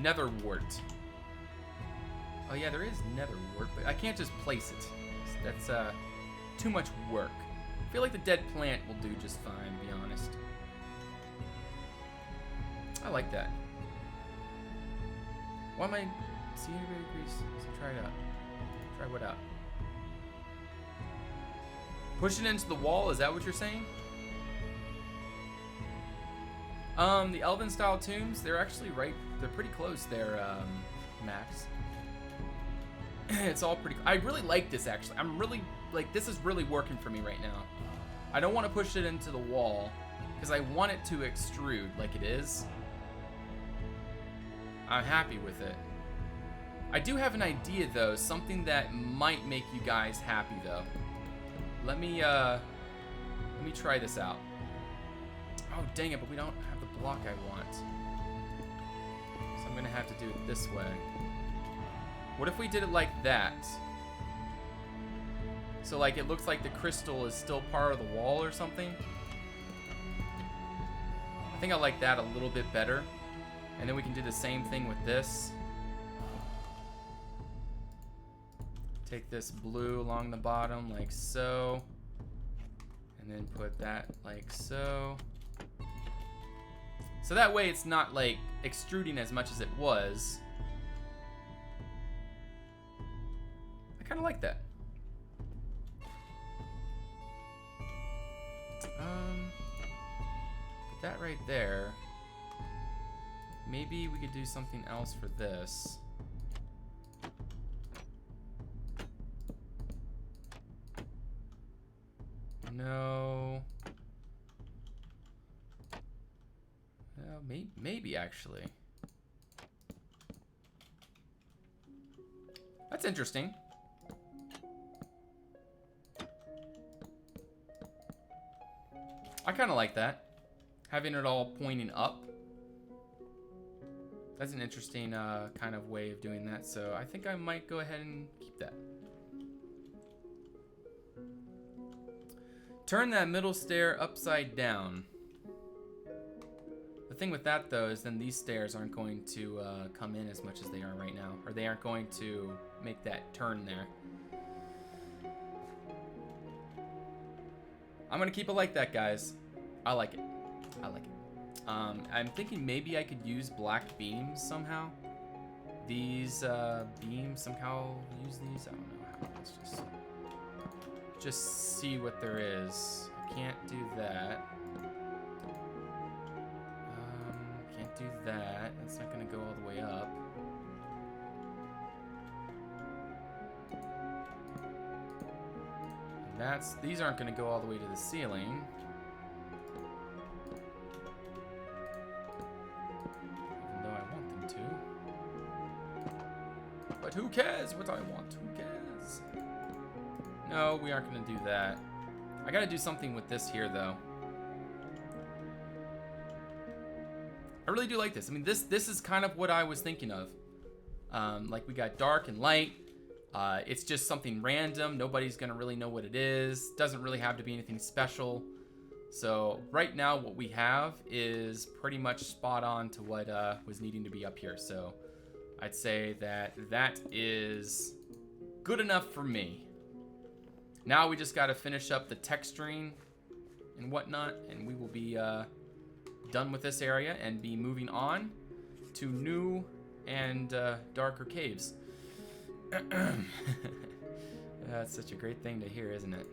Netherwort. Oh yeah, there is netherwort, but I can't just place it. That's too much work. I feel like the dead plant will do just fine, to be honest. I like that. Why am I seeing everybody agrees? So try it out. Try what out? Push it into the wall, is that what you're saying? The Elven style tombs, they're actually they're pretty close there, Max. It's all pretty, I really like this actually. I'm really, like, this is really working for me right now. I don't want to push it into the wall because I want it to extrude like it is. I'm happy with it. I do have an idea though, something that might make you guys happy though. Let me try this out. Oh, dang it, but we don't have the block I want. So I'm gonna have to do it this way. What if we did it like that? So like it looks like the crystal is still part of the wall or something. I think I like that a little bit better. And then we can do the same thing with this. Take this blue along the bottom like so. And then put that like so. So that way it's not like extruding as much as it was. I kind of like that. Put that right there. Maybe we could do something else for this. No. Maybe actually. That's interesting. I kind of like that. Having it all pointing up. That's an interesting kind of way of doing that. So I think I might go ahead and keep that. Turn that middle stair upside down. The thing with that though is then these stairs aren't going to come in as much as they are right now. Or they aren't going to make that turn there. I'm gonna keep it like that, guys. I like it. I like it. I'm thinking maybe I could use black beams somehow. These beams somehow use these. I don't know how. Let's just see what there is. I can't do that. Can't do that. That's not gonna go all the way up. These aren't gonna go all the way to the ceiling. Even though I want them to. But who cares what I want? Who cares? No, we aren't going to do that. I got to do something with this here, though. I really do like this. I mean, this is kind of what I was thinking of. Like, we got dark and light. It's just something random. Nobody's going to really know what it is. Doesn't really have to be anything special. So, right now, what we have is pretty much spot on to what was needing to be up here. So, I'd say that that is good enough for me. Now we just got to finish up the texturing and whatnot, and we will be done with this area and be moving on to new and darker caves. That's such a great thing to hear, isn't it?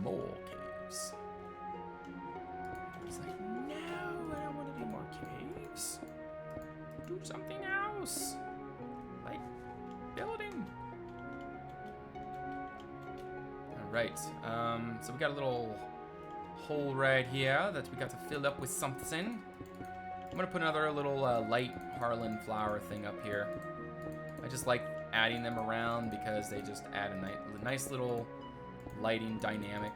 More caves. It's like, no, I don't want to do more caves. Do something else. Like building. Alright, so we got a little hole right here that we got to fill up with something. I'm gonna put another little light Harlan flower thing up here. I just like adding them around because they just add a nice little lighting dynamic.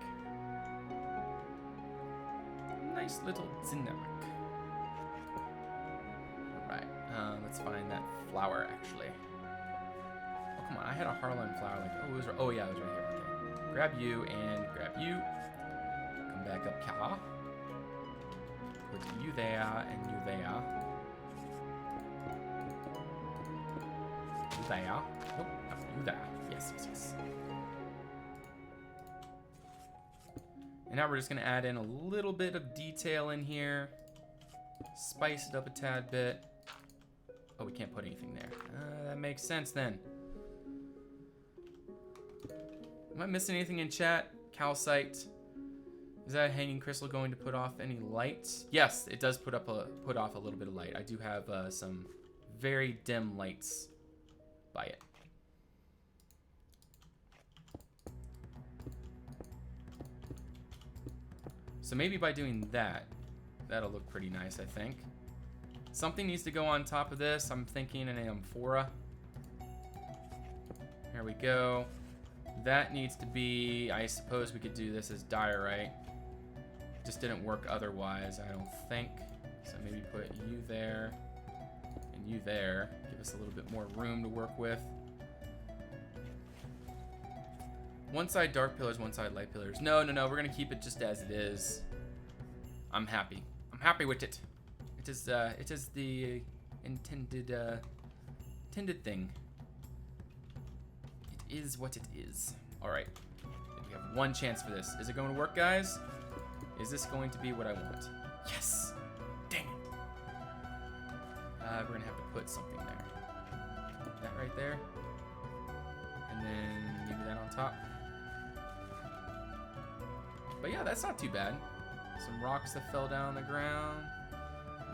Nice little dynamic. Alright, let's find that flower actually. Oh, come on, I had a Harlan flower like, oh, it was right, oh yeah, it was right here, okay. Grab you and grab you. Come back up here. Put you there and you there. You there. Nope, you there. Yes, yes, yes. And now we're just gonna add in a little bit of detail in here. Spice it up a tad bit. Oh, we can't put anything there. That makes sense then. Am I missing anything in chat? Calcite. Is that hanging crystal going to put off any light? Yes, it does put off a little bit of light. I do have some very dim lights by it. So maybe by doing that, that'll look pretty nice, I think. Something needs to go on top of this. I'm thinking an amphora. There we go. That needs to be, I suppose we could do this as diorite. Just didn't work otherwise, I don't think. So maybe put you there and you there. Give us a little bit more room to work with. One side dark pillars, one side light pillars. No, no, no, we're gonna keep it just as it is. I'm happy. I'm happy with it. It is the intended thing. It is what it is. All right, we have one chance for this. Is it going to work, guys? Is this going to be what I want? Yes! Dang it! We're gonna have to put something there. That right there. And then maybe that on top. But yeah, that's not too bad. Some rocks that fell down on the ground.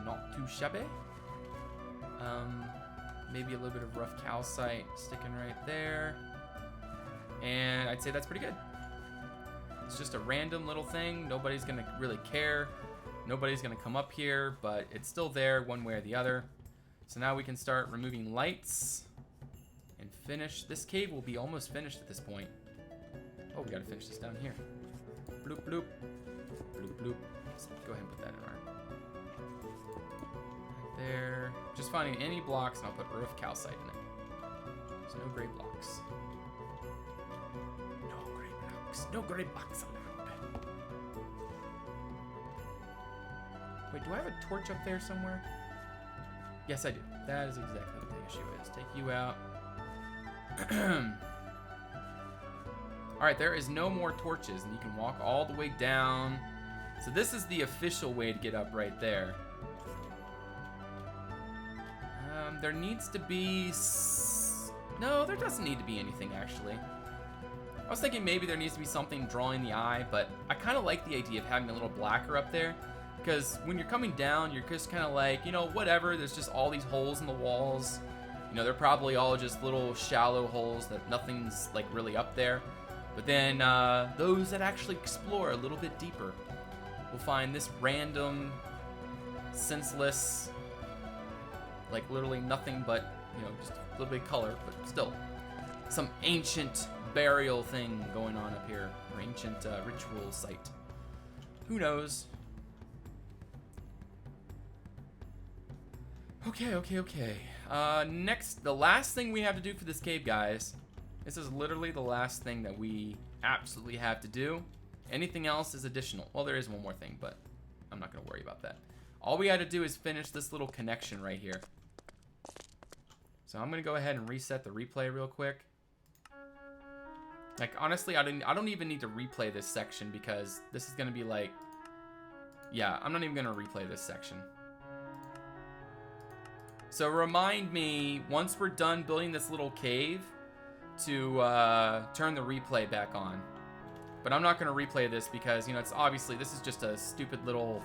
Not too shabby. Maybe a little bit of rough calcite sticking right there. And I'd say that's pretty good. It's just a random little thing. Nobody's gonna really care. Nobody's gonna come up here, but it's still there one way or the other. So now we can start removing lights and finish. This cave will be almost finished at this point. Oh, we gotta finish this down here. Bloop, bloop. Bloop, bloop. Let's go ahead and put that in our... Right there. Just finding any blocks, and I'll put rough calcite in it. There's no gray blocks. No gray blocks. No gray blocks allowed. Wait, do I have a torch up there somewhere? Yes, I do. That is exactly what the issue is. Take you out. Alright, there is no more torches, and you can walk all the way down. So this is the official way to get up right there. There needs to be... No, there doesn't need to be anything, actually. I was thinking maybe there needs to be something drawing the eye, but I kind of like the idea of having a little blacker up there. Because when you're coming down, you're just kind of like, you know, whatever. There's just all these holes in the walls. You know, they're probably all just little shallow holes that nothing's, like, really up there. But then those that actually explore a little bit deeper will find this random, senseless, like literally nothing but, you know, just a little bit of color, but still some ancient burial thing going on up here, or ancient ritual site. Who knows? Okay. Next, the last thing we have to do for this cave, guys. This is literally the last thing that we absolutely have to do. Anything else is additional. Well, there is one more thing, but I'm not gonna worry about that. All we had to do is finish this little connection right here. So I'm gonna go ahead and reset the replay real quick. Like, honestly, I don't even need to replay this section because this is gonna be like, yeah, I'm not even gonna replay this section. So remind me, once we're done building this little cave, to turn the replay back on. But I'm not gonna replay this because, you know, it's obviously, this is just a stupid little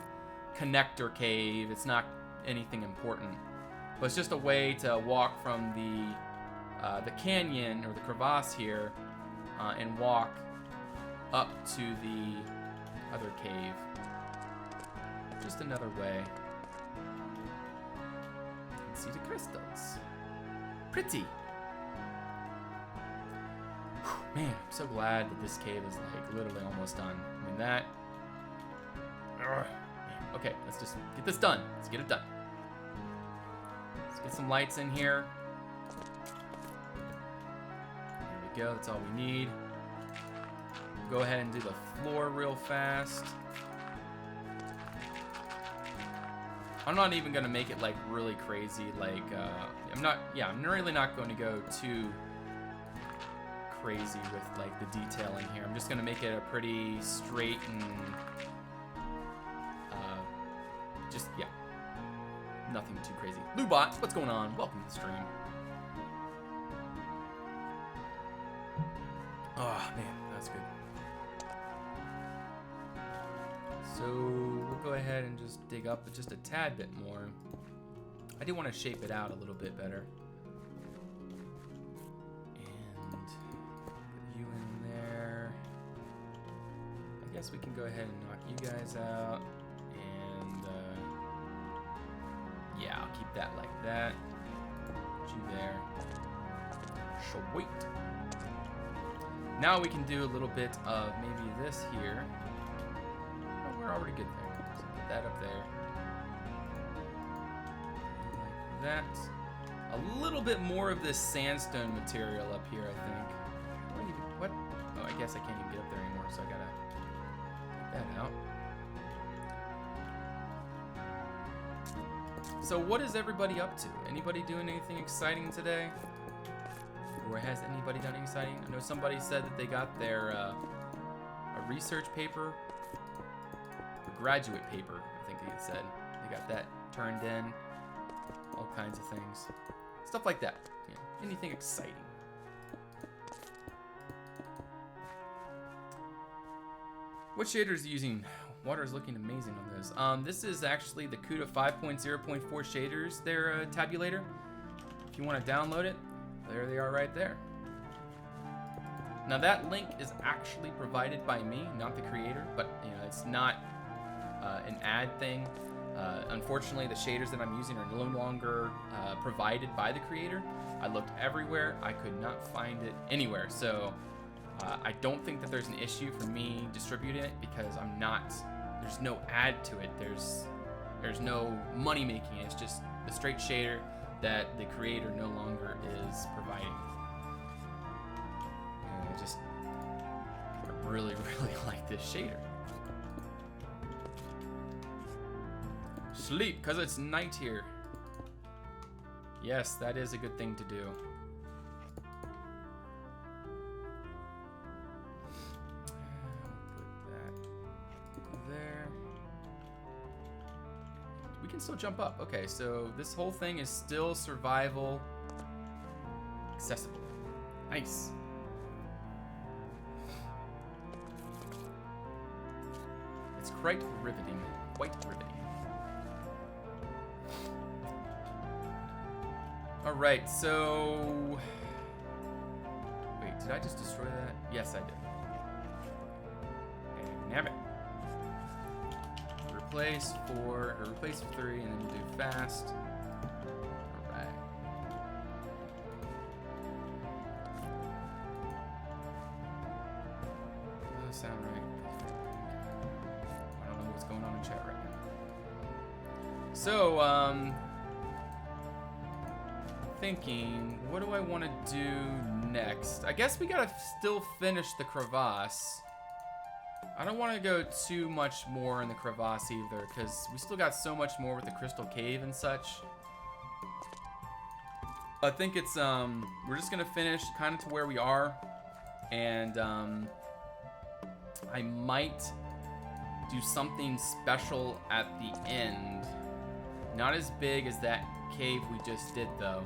connector cave. It's not anything important. But it's just a way to walk from the canyon, or the crevasse here, and walk up to the other cave. Just another way. You can see the crystals. Pretty. Whew, man, I'm so glad that this cave is like literally almost done. I mean that. Man. Okay, let's just get this done. Let's get it done. Let's get some lights in here. There we go, that's all we need. Go ahead and do the floor real fast. I'm not even gonna make it like really crazy, like I'm really not going to go too crazy with like the detailing here. I'm just gonna make it a pretty straight and nothing too crazy. Lubot, what's going on? Welcome to the stream. Oh man, that's good. So we'll go ahead and just dig up just a tad bit more. I do want to shape it out a little bit better. And put you in there. I guess we can go ahead and knock you guys out. And yeah, I'll keep that like that. Put you there. Sweet. Now we can do a little bit of maybe this here. Oh, we're already good there. So put that up there. Like that. A little bit more of this sandstone material up here, I think. What? Oh, I guess I can't even get up there anymore, so I gotta take that out. So what is everybody up to? Anybody doing anything exciting today? Or has anybody done anything exciting? I know somebody said that they got their a research paper, a graduate paper, I think they said. They got that turned in, all kinds of things. Stuff like that, you know, anything exciting. What shaders are you using? Water is looking amazing on this. This is actually the CUDA 5.0.4 shaders, their tabulator. If you want to download it, there they are right there. Now that link is actually provided by me, not the creator, but you know, it's not an ad thing. Unfortunately, the shaders that I'm using are no longer provided by the creator. I looked everywhere, I could not find it anywhere. So I don't think that there's an issue for me distributing it because there's no ad to it. There's no money making. It's just the straight shader that the creator no longer is providing. And I really like this shader. Sleep, because it's night here. Yes, that is a good thing to do. Put that there. We can still jump up. Okay, so this whole thing is still survival accessible. Nice. It's quite riveting. Quite riveting. All right, so wait, did I just destroy that? Yes, I did. And damn it. Replace 3, and then we'll do fast. All right. So, thinking, what do I want to do next? I guess we gotta still finish the crevasse. I don't want to go too much more in the crevasse either, because we still got so much more with the crystal cave and such. I think it's, we're just gonna finish kind of to where we are, and, I might do something special at the end. Not as big as that cave we just did, though.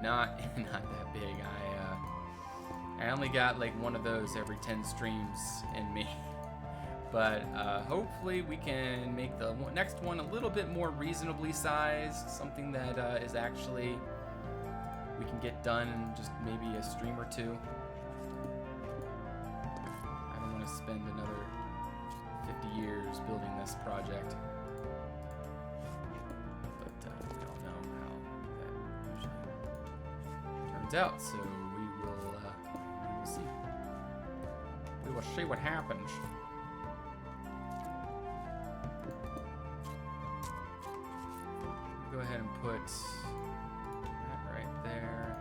Not that big. I only got like one of those every 10 streams in me. But hopefully we can make the next one a little bit more reasonably sized. Something that is actually we can get done in just maybe a stream or two. I don't want to spend another 50 years building this project. Out, so we will see. We will see what happens. Go ahead and put that right there.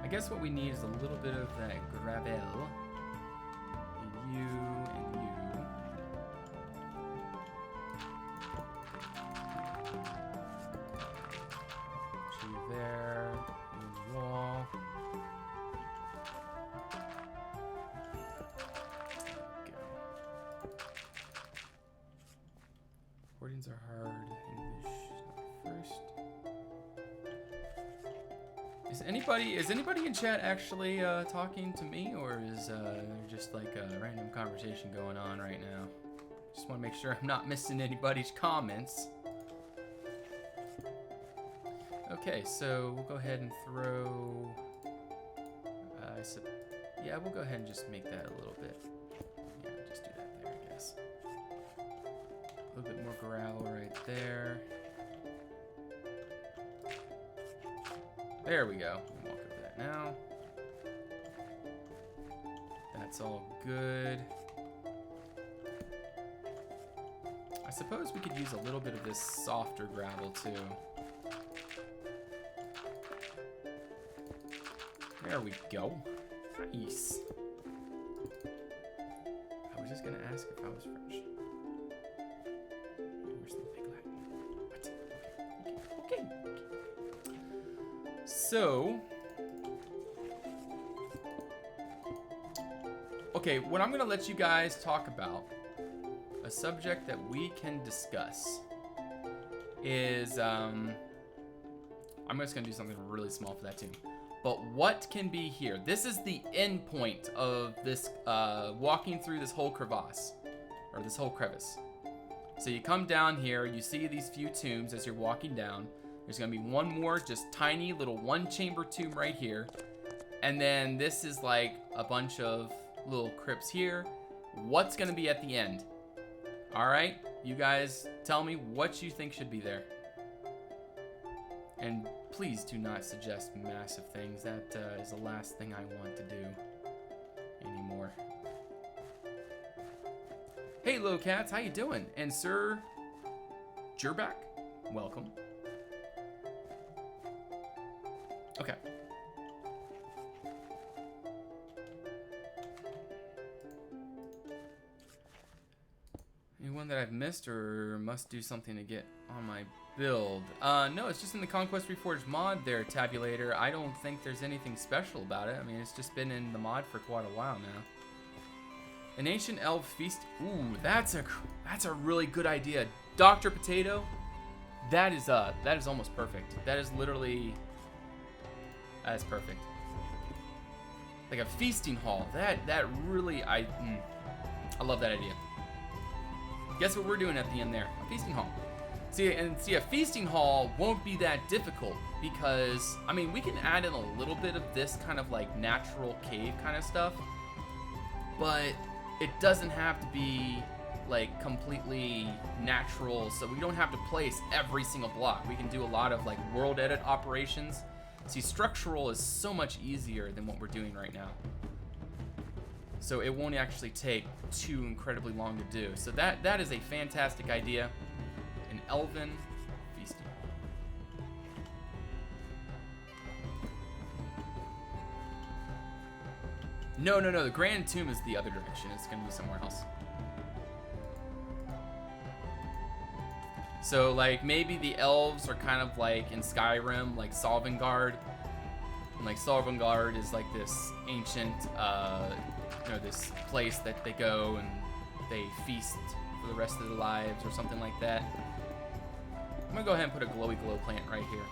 I guess what we need is a little bit of that gravel. And you and you. There, wall. Go. Recordings are hard. English first. Is anybody in chat actually talking to me, or is there just like a random conversation going on right now? Just want to make sure I'm not missing anybody's comments. Okay, so we'll go ahead and throw, yeah, we'll go ahead and just make that a little bit, yeah, just do that there, I guess. A little bit more gravel right there. There we go. We'll walk over that now. That's all good. I suppose we could use a little bit of this softer gravel too. There we go. Nice. I was just gonna ask if I was French. Where's the big Latin? What? Okay. So, okay, what I'm gonna let you guys talk about, a subject that we can discuss, is I'm just gonna do something really small for that too. But what can be here? This is the end point of this, walking through this whole crevasse, or this whole crevice. So you come down here, you see these few tombs as you're walking down. There's gonna be one more just tiny little one chamber tomb right here. And then this is like a bunch of little crypts here. What's gonna be at the end? All right, you guys tell me what you think should be there. And please do not suggest massive things. That is the last thing I want to do anymore. Hey, little cats, how you doing? And Sir Jerback, welcome. Okay. Anyone that I've missed or must do something to get on my build? No, it's just in the Conquest Reforged mod there, Tabulator. I don't think there's anything special about it. I mean, it's just been in the mod for quite a while now. An ancient elf feast. Ooh, that's a really good idea. Dr. Potato, that is almost perfect. That is literally, that is perfect. Like a feasting hall. That really, I love that idea. Guess what we're doing at the end there? A feasting hall. See, a feasting hall won't be that difficult because, I mean, we can add in a little bit of this kind of like natural cave kind of stuff, but it doesn't have to be like completely natural, so we don't have to place every single block. We can do a lot of like world edit operations. See, structural is so much easier than what we're doing right now. So it won't actually take too incredibly long to do. So that is a fantastic idea. Elven feasting. No, the Grand Tomb is the other direction. It's gonna be somewhere else. So, like, maybe the elves are kind of like in Skyrim, like Sovngarde. And, like, Sovngarde is like this ancient, this place that they go and they feast for the rest of their lives or something like that. I'm gonna go ahead and put a glowy glow plant right here.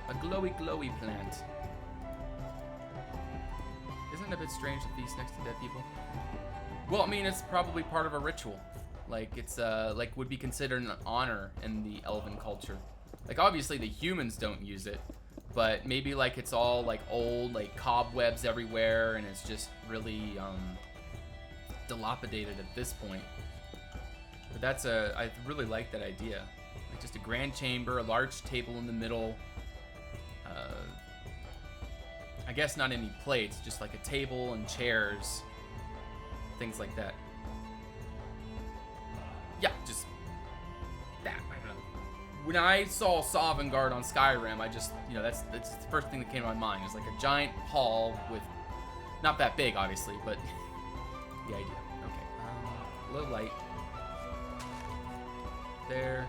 A glowy glowy plant. Isn't it a bit strange to feast next to dead people? Well, I mean, it's probably part of a ritual. Like, it's, like, would be considered an honor in the elven culture. Like, obviously, the humans don't use it, but maybe, like, it's all, like, old, like, cobwebs everywhere, and it's just really, dilapidated at this point. But that's I really like that idea. Like, just a grand chamber, a large table in the middle. I guess not any plates, just like a table and chairs, things like that. Yeah, just that. I don't know. When I saw Sovngarde on Skyrim, I just, that's the first thing that came to my mind. It's like a giant hall with, not that big, obviously, but the idea. Okay, low light. There.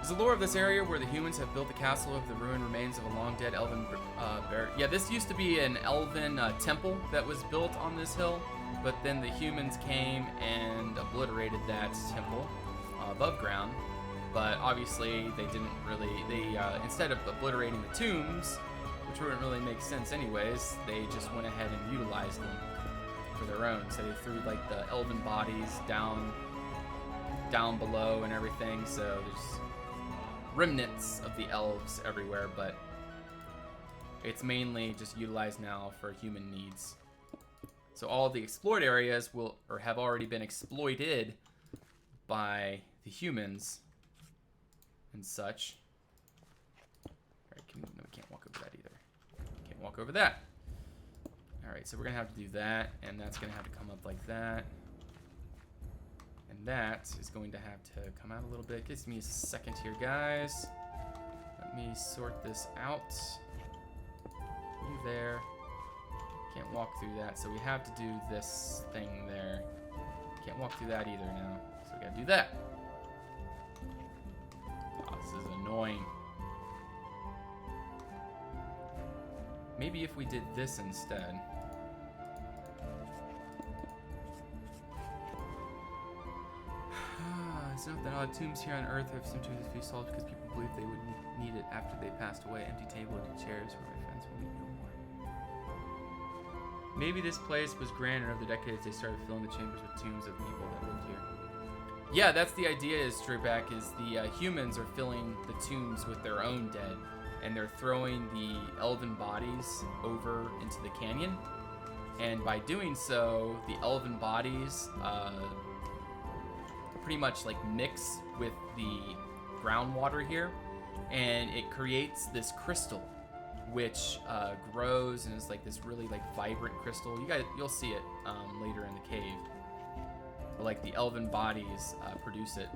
Is the lore of this area where the humans have built the castle of the ruined remains of a long-dead elven yeah, this used to be an elven temple that was built on this hill, but then the humans came and obliterated that temple above ground. But obviously they didn't really, instead of obliterating the tombs, which wouldn't really make sense anyways, they just went ahead and utilized them for their own. So they threw like the elven bodies down below and everything, so there's remnants of the elves everywhere, but it's mainly just utilized now for human needs. So all of the explored areas have already been exploited by the humans and such. All right, no, we can't walk over that either. Can't walk over that. All right, so we're gonna have to do that, and that's gonna have to come up like that. And that is going to have to come out a little bit. Gives me a second here, guys. Let me sort this out. You there. Can't walk through that, so we have to do this thing there. Can't walk through that either now, so we gotta do that. Oh, this is annoying. Maybe if we did this instead. It's not that odd. Tombs here on Earth have some tombs that feast souls because people believe they would need it after they passed away. Empty table, empty chairs, where my friends will meet no more. Maybe this place was grander over the decades. They started filling the chambers with tombs of people that lived here. Yeah, that's the idea. Is Strayback is the humans are filling the tombs with their own dead, and they're throwing the elven bodies over into the canyon. And by doing so, the elven bodies pretty much like mix with the groundwater here, and it creates this crystal which grows and is like this really like vibrant crystal. You'll see it later in the cave. But, like, the elven bodies produce it.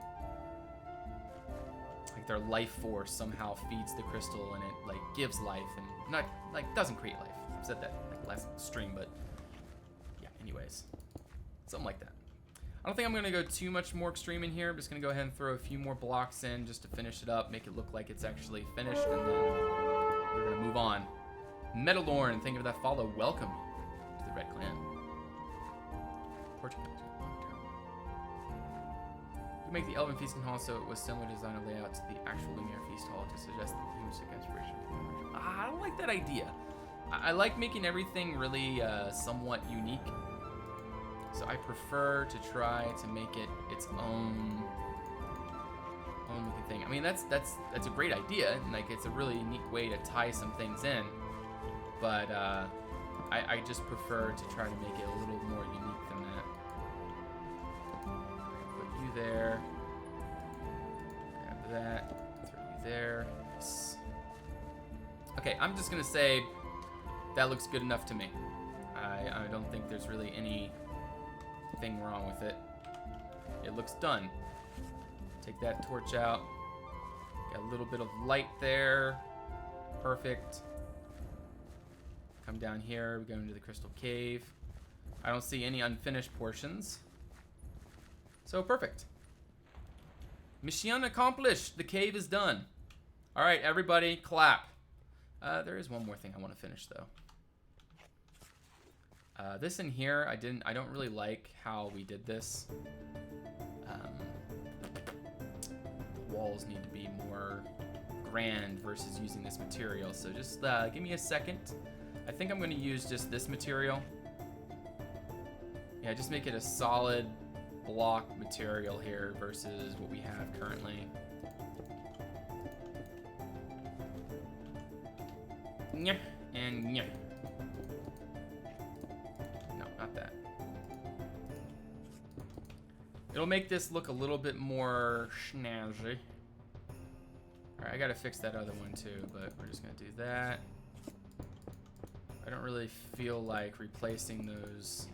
Like their life force somehow feeds the crystal, and it like gives life, and not like doesn't create life. I've said that like last stream, but yeah. Anyways, something like that. I don't think I'm going to go too much more extreme in here. I'm just going to go ahead and throw a few more blocks in just to finish it up, make it look like it's actually finished, and then we're going to move on. Metalorn, thank you for that follow. Welcome to the Red Clan. Portugal. You make the Elven Feasting Hall so it was similar design and layout to the actual Lumiere Feast Hall to suggest that the humans took inspiration from the original. I don't like that idea. I like making everything really somewhat unique. So I prefer to try to make it its own looking thing. I mean, that's a great idea, and like it's a really unique way to tie some things in. But I just prefer to try to make it a little more unique than that. Put you there. Okay, I'm just gonna say that looks good enough to me. I don't think there's really anything wrong with it. It looks done. Take that torch out. Got a little bit of light there. Perfect. Come down here. We go into the crystal cave. I don't see any unfinished portions. So perfect. Mission accomplished. The cave is done. All right, everybody, clap. There is one more thing I want to finish though. This in here, I don't really like how we did this. The walls need to be more grand versus using this material. So just give me a second. I think I'm going to use just this material. Yeah, just make it a solid block material here versus what we have currently. Nyeh, and nyeh. No, not that. It'll make this look a little bit more snazzy. Alright, I gotta fix that other one too, but we're just gonna do that. I don't really feel like replacing those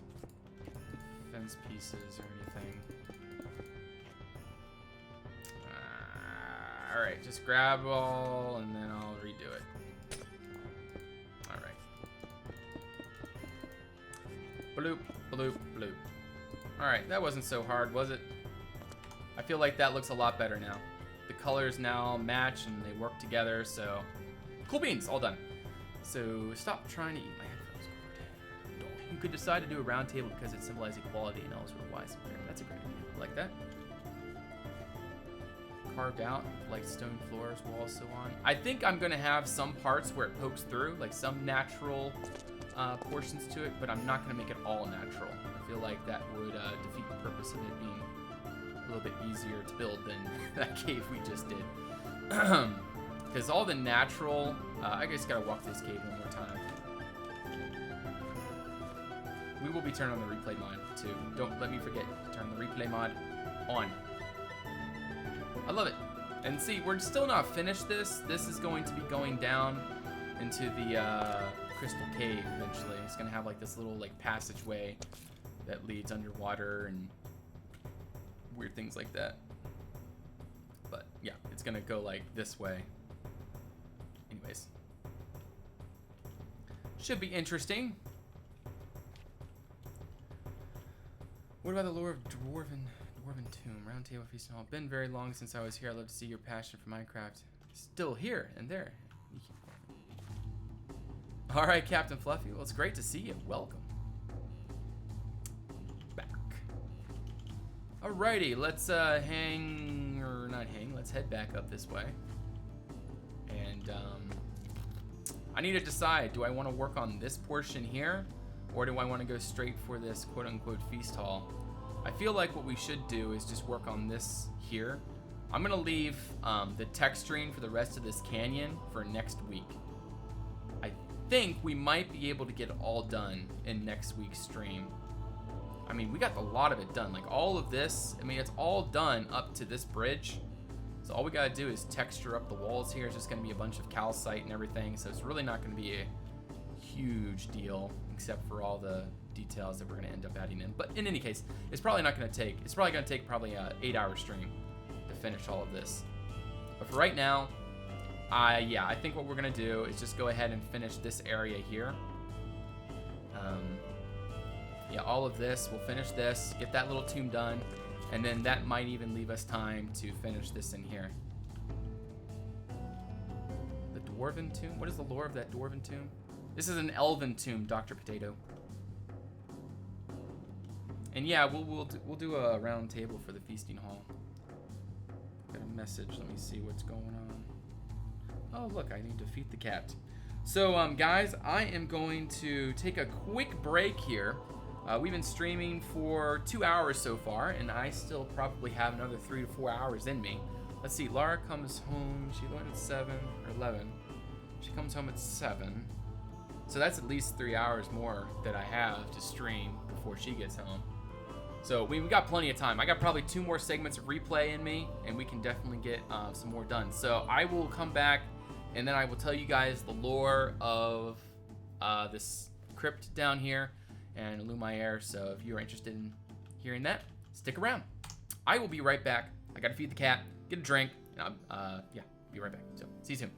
fence pieces or anything. Alright, just grab all and then I'll redo it. Alright. Bloop, bloop, bloop. Alright, that wasn't so hard, was it? I feel like that looks a lot better now. The colors now match and they work together, so... Cool beans, all done. So, stop trying to eat my headphones. You could decide to do a round table because it symbolizes equality and all is real wise and fair. That's a great idea. I like that. Carved out, like stone floors, walls, so on. I think I'm going to have some parts where it pokes through, like some natural portions to it, but I'm not going to make it all natural. I feel like that would defeat the purpose of it being a little bit easier to build than that cave we just did. Because all the natural... I just got to walk this cave one more time. We will be turning on the replay mod, too. Don't let me forget to turn the replay mod on. I love it. And see, we're still not finished this. This is going to be going down into the crystal cave eventually. It's going to have like this little like passageway that leads underwater and weird things like that. But yeah, it's going to go like this way. Anyways. Should be interesting. What about the lore of Dwarven Tomb? Round table feast and all. Been very long since I was here. I'd love to see your passion for Minecraft. Still here and there. Alright, Captain Fluffy. Well, it's great to see you. Welcome. Back. Alrighty, let's let's head back up this way. And I need to decide, do I want to work on this portion here? Or do I want to go straight for this quote-unquote feast hall? I feel like what we should do is just work on this here. I'm going to leave the texturing for the rest of this canyon for next week. I think we might be able to get it all done in next week's stream. I mean, we got a lot of it done. Like all of this, I mean, it's all done up to this bridge. So all we got to do is texture up the walls here. It's just going to be a bunch of calcite and everything. So it's really not going to be a huge deal, except for all the details that we're going to end up adding in. But in any case, it's probably not going to take, it's probably going to take probably an 8-hour stream to finish all of this. But for right now, yeah, I think what we're going to do is just go ahead and finish this area here. Yeah, all of this, we'll finish this, get that little tomb done, and then that might even leave us time to finish this in here. The Dwarven Tomb? What is the lore of that Dwarven Tomb? This is an Elven Tomb, Dr. Potato. And yeah, we'll do a round table for the feasting hall. Got a message. Let me see what's going on. Oh, look, I need to feed the cat. So, guys, I am going to take a quick break here. We've been streaming for 2 hours so far, and I still probably have another 3 to 4 hours in me. Let's see. Lara comes home. She went at 7 or 11. She comes home at 7. So that's at least 3 hours more that I have to stream before she gets home. So we've got plenty of time. I got probably 2 more segments of replay in me, and we can definitely get some more done. So I will come back and then I will tell you guys the lore of this crypt down here and Lumiere. So if you're interested in hearing that, stick around. I will be right back. I gotta feed the cat, get a drink, and yeah, be right back. So see you soon.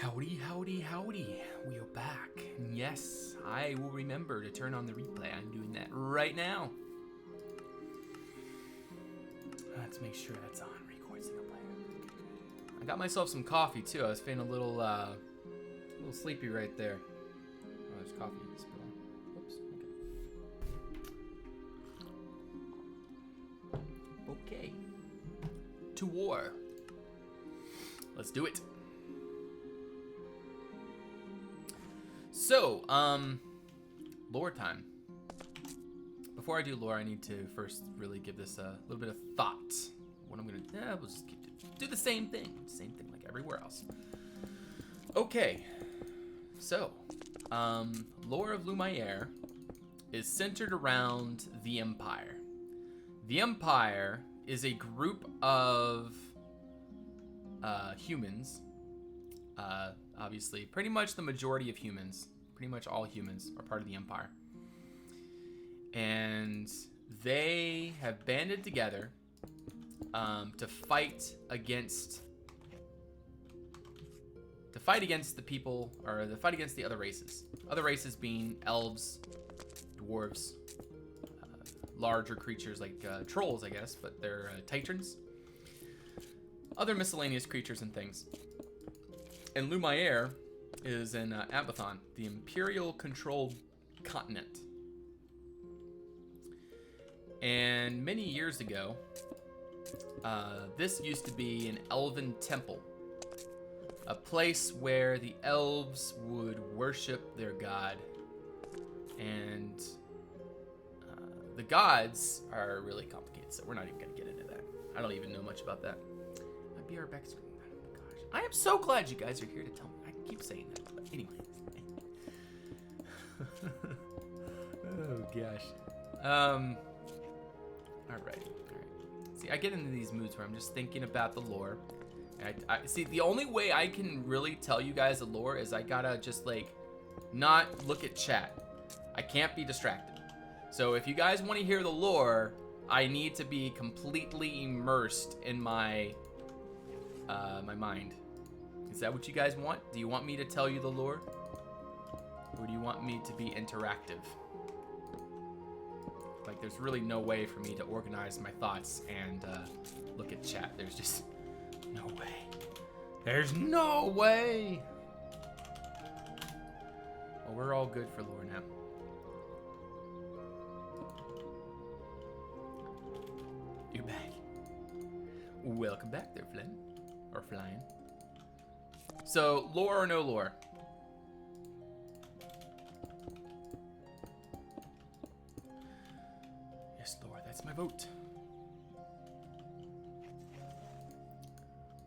Howdy, howdy, howdy. We are back. And yes, I will remember to turn on the replay. I'm doing that right now. Let's make sure that's on. Record single player. I got myself some coffee too. I was feeling a little sleepy right there. Oh, there's coffee spilling. Oops. Okay. To war. Let's do it. So, lore time. Before I do lore, I need to first really give this a little bit of thought. What I'm gonna, we'll just do the same thing like everywhere else. Okay, so, lore of Lumiere is centered around the Empire. The Empire is a group of humans. Obviously, pretty much the majority of humans, pretty much all humans are part of the Empire. And they have banded together to fight against the people, or to fight against the other races. Other races being elves, dwarves, larger creatures like trolls, I guess, but they're titrans. Other miscellaneous creatures and things. And Lumiere is in Abathon, the Imperial-controlled continent. And many years ago, this used to be an Elven temple, a place where the elves would worship their god. And the gods are really complicated, so we're not even going to get into that. I don't even know much about that. My BR back screen. I am so glad you guys are here to tell me. I keep saying that, but anyway. Oh gosh. All right. See, I get into these moods where I'm just thinking about the lore. And I see, the only way I can really tell you guys the lore is I gotta just like not look at chat. I can't be distracted. So if you guys want to hear the lore, I need to be completely immersed in my my mind. Is that what you guys want? Do you want me to tell you the lore? Or do you want me to be interactive? Like, there's really no way for me to organize my thoughts and look at chat. There's just no way. There's no way! Well, we're all good for lore now. You're back. Welcome back there, Flynn. Or Flying. So, lore or no lore? Yes, lore, that's my vote.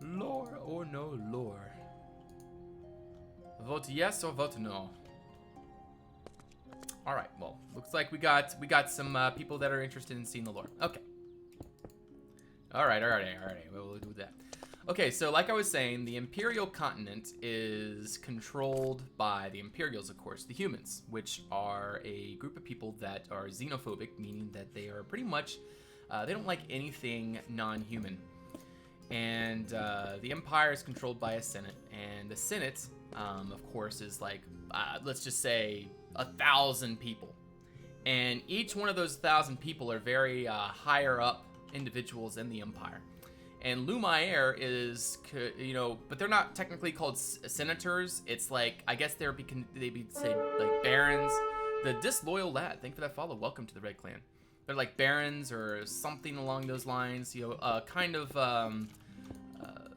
Lore or no lore? Vote yes or vote no? Alright, well, looks like we got some people that are interested in seeing the lore. Okay. Alright, we'll do that. Okay, so like I was saying, the Imperial continent is controlled by the Imperials, of course, the humans, which are a group of people that are xenophobic, meaning that they are pretty much, they don't like anything non-human. And the Empire is controlled by a Senate, and the Senate, of course, is like, let's just say 1,000 people. And each one of those 1,000 people are very higher up individuals in the Empire. And Lumiere is, you know, but they're not technically called senators. It's like, I guess they'd be say like barons. The disloyal lad, thank you for that follow. Welcome to the Red Clan. They're like barons or something along those lines. You know, kind of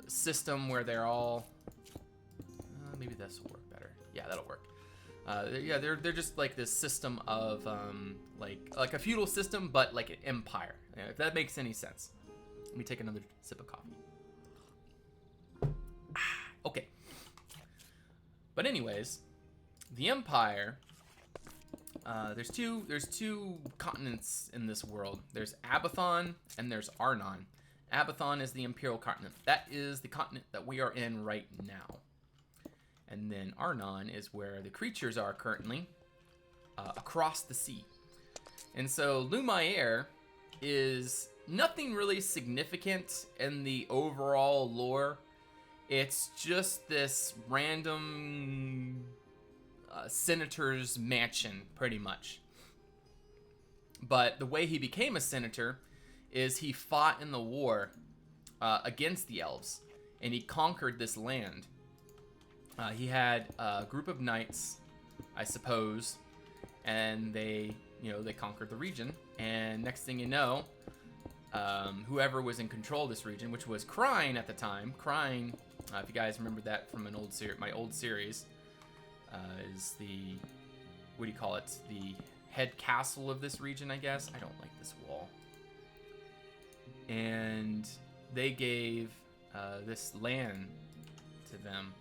system where they're all. Maybe this will work better. Yeah, that'll work. Yeah, they're just like this system of like a feudal system, but like an empire. Yeah, if that makes any sense. Let me take another sip of coffee. Okay. But anyways, the Empire. There's two continents in this world. There's Abathon and there's Arnon. Abathon is the Imperial continent. That is the continent that we are in right now. And then Arnon is where the creatures are currently, across the sea. And so Lumiere is nothing really significant in the overall lore. It's just this random senator's mansion, pretty much. But the way he became a senator is he fought in the war against the elves, and he conquered this land. He had a group of knights, I suppose, and they conquered the region. And next thing you know, whoever was in control of this region, which was Crine at the time. Crine, if you guys remember that from an my old series, is the, what do you call it? The head castle of this region, I guess. I don't like this wall. And they gave this land to them.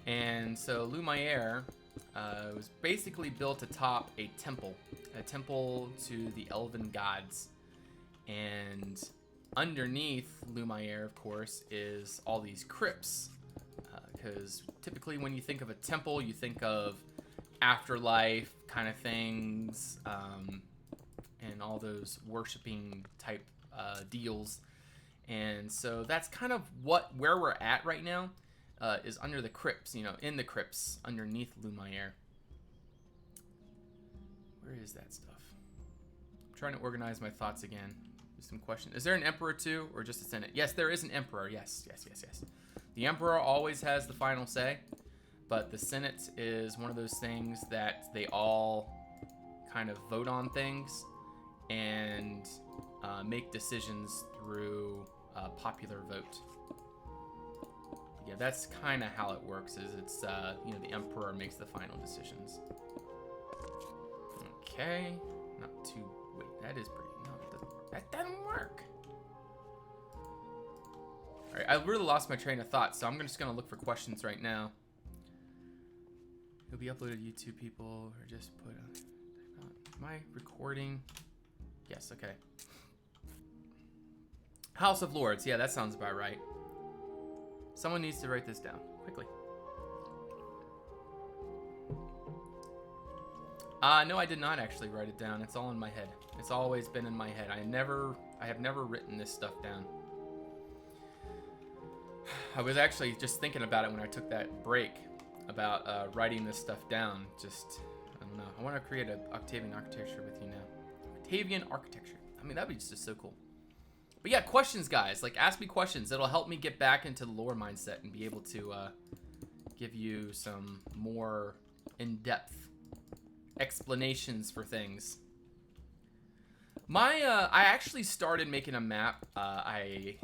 And so Lumiere was basically built atop a temple to the elven gods. And underneath Lumiere, of course, is all these crypts. Because typically when you think of a temple, you think of afterlife kind of things, and all those worshiping type deals. And so that's kind of where we're at right now, is under the crypts, in the crypts underneath Lumiere. Where is that stuff? I'm trying to organize my thoughts again. Just some questions. Is there an emperor too, or just a senate? Yes, there is an emperor. Yes. The emperor always has the final say, but the senate is one of those things that they all kind of vote on things and make decisions through popular vote. Yeah, that's kind of how it works. Is it's the emperor makes the final decisions. Okay, not too. Wait, that is pretty. No, that doesn't work. That doesn't work. All right, I really lost my train of thought, so I'm just gonna look for questions right now. It'll be uploaded to YouTube, people, or just put on. Am I recording? Yes. Okay. House of Lords. Yeah, that sounds about right. Someone needs to write this down quickly. No, I did not actually write it down. It's all in my head. It's always been in my head. I have never written this stuff down. I was actually just thinking about it when I took that break about writing this stuff down. Just, I don't know. I want to create an Octavian architecture with you now. Octavian architecture. I mean, that'd be just so cool. But yeah, questions, guys. Like, ask me questions. It'll help me get back into the lore mindset and be able to give you some more in-depth explanations for things. I actually started making a map. I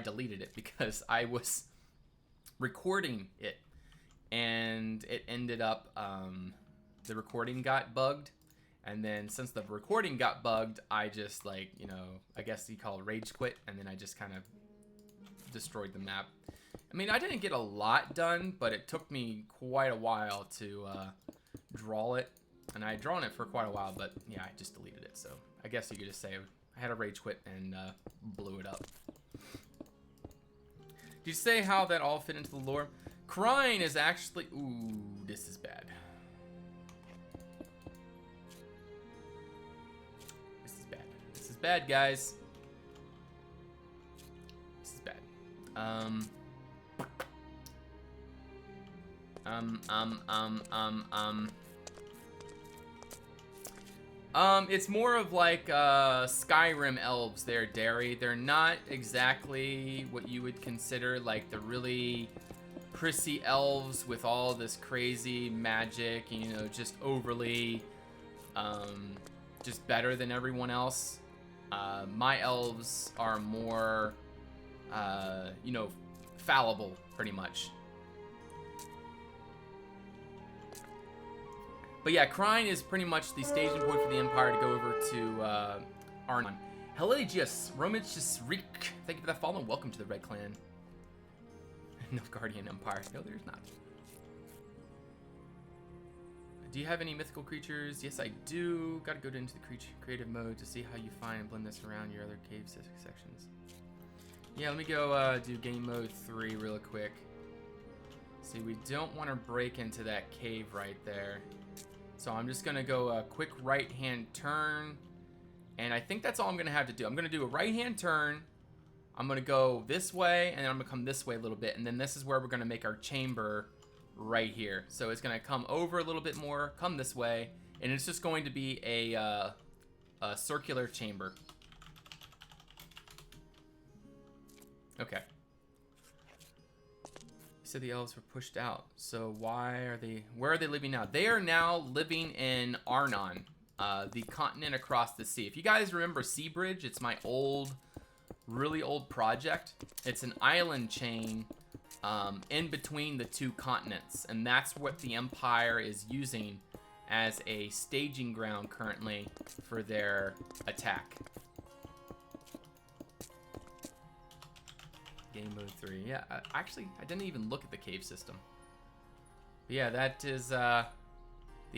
deleted it because I was recording it, and it ended up the recording got bugged. And then since the recording got bugged, I just I guess you call it rage quit, and then I just kind of destroyed the map. I mean, I didn't get a lot done, but it took me quite a while to draw it. And I had drawn it for quite a while, but yeah, I just deleted it. So I guess you could just say I had a rage quit and blew it up. Did you say how that all fit into the lore? Crying is actually... Ooh, this is bad. This is bad, guys. This is bad. It's more of like Skyrim elves there, Derry. They're not exactly what you would consider like the really prissy elves with all this crazy magic, just overly just better than everyone else. My elves are more fallible, pretty much. But yeah, Crine is pretty much the staging point for the Empire to go over to Arnon. Helagius, Romanius Reek, thank you for that follow. Welcome to the Red Clan. No Guardian Empire. No, there's not. Do you have any mythical creatures? Yes, I do. Gotta go into the creative mode to see how you find and blend this around your other cave sections. Yeah, let me go do game mode 3 real quick. See, we don't want to break into that cave right there. So I'm just going to go a quick right-hand turn. And I think that's all I'm going to have to do. I'm going to do a right-hand turn I'm going to go this way, and then I'm going to come this way a little bit. And then this is where we're going to make our chamber right here. So it's going to come over a little bit more, come this way, and it's just going to be a circular chamber. Okay. So the elves were pushed out. So where are they living now? They are now living in Arnon, the continent across the sea. If you guys remember Seabridge, it's my really old project. It's an island chain in between the two continents, and that's what the Empire is using as a staging ground currently for their attack. Game mode 3. Yeah, actually, I didn't even look at the cave system. But yeah, that is the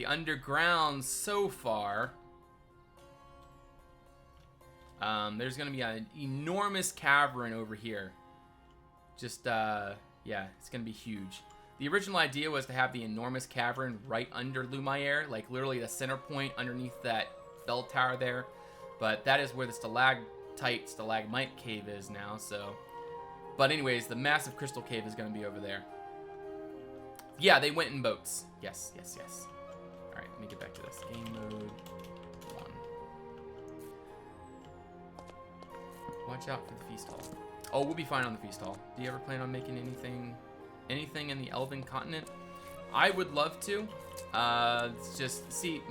underground so far. There's going to be an enormous cavern over here. Just, yeah, it's going to be huge. The original idea was to have the enormous cavern right under Lumiere, like literally the center point underneath that bell tower there. But that is where the Stalagmite cave is now, so... But anyways, the massive crystal cave is going to be over there. Yeah, they went in boats. Yes, yes, yes. Alright, let me get back to this. Game mode 1. Watch out for the feast hall. Oh, we'll be fine on the feast hall. Do you ever plan on making anything in the Elven continent? I would love to. It's just, see,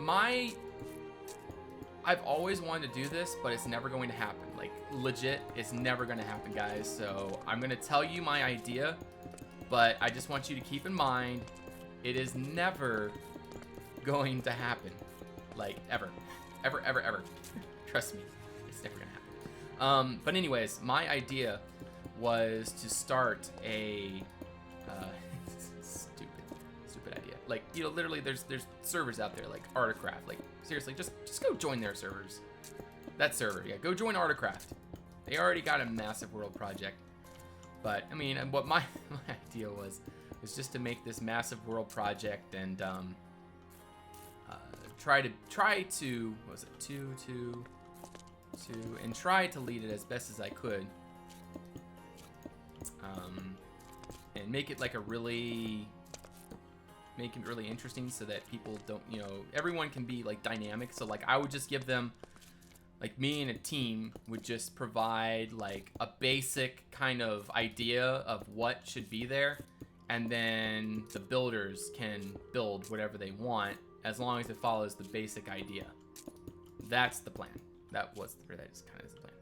I've always wanted to do this, but it's never going to happen. Like, legit, it's never going to happen, guys. So I'm going to tell you my idea, but I just want you to keep in mind, it is never going to happen. Like, ever. Ever, ever, ever. Trust me, it's never going to happen. But anyways, my idea was to start a stupid idea. Like, you know, literally there's servers out there like Artcraft. Like, seriously, just go join their servers. That server, yeah, go join Artcraft. They already got a massive world project. But I mean, what my idea was just to make this massive world project and try to what was it, and try to lead it as best as I could. And make it like really interesting so that people don't, you know, everyone can be like dynamic. So like I would just give them, like me and a team would just provide like a basic kind of idea of what should be there, and then the builders can build whatever they want as long as it follows the basic idea. That's the plan. That is kind of the plan.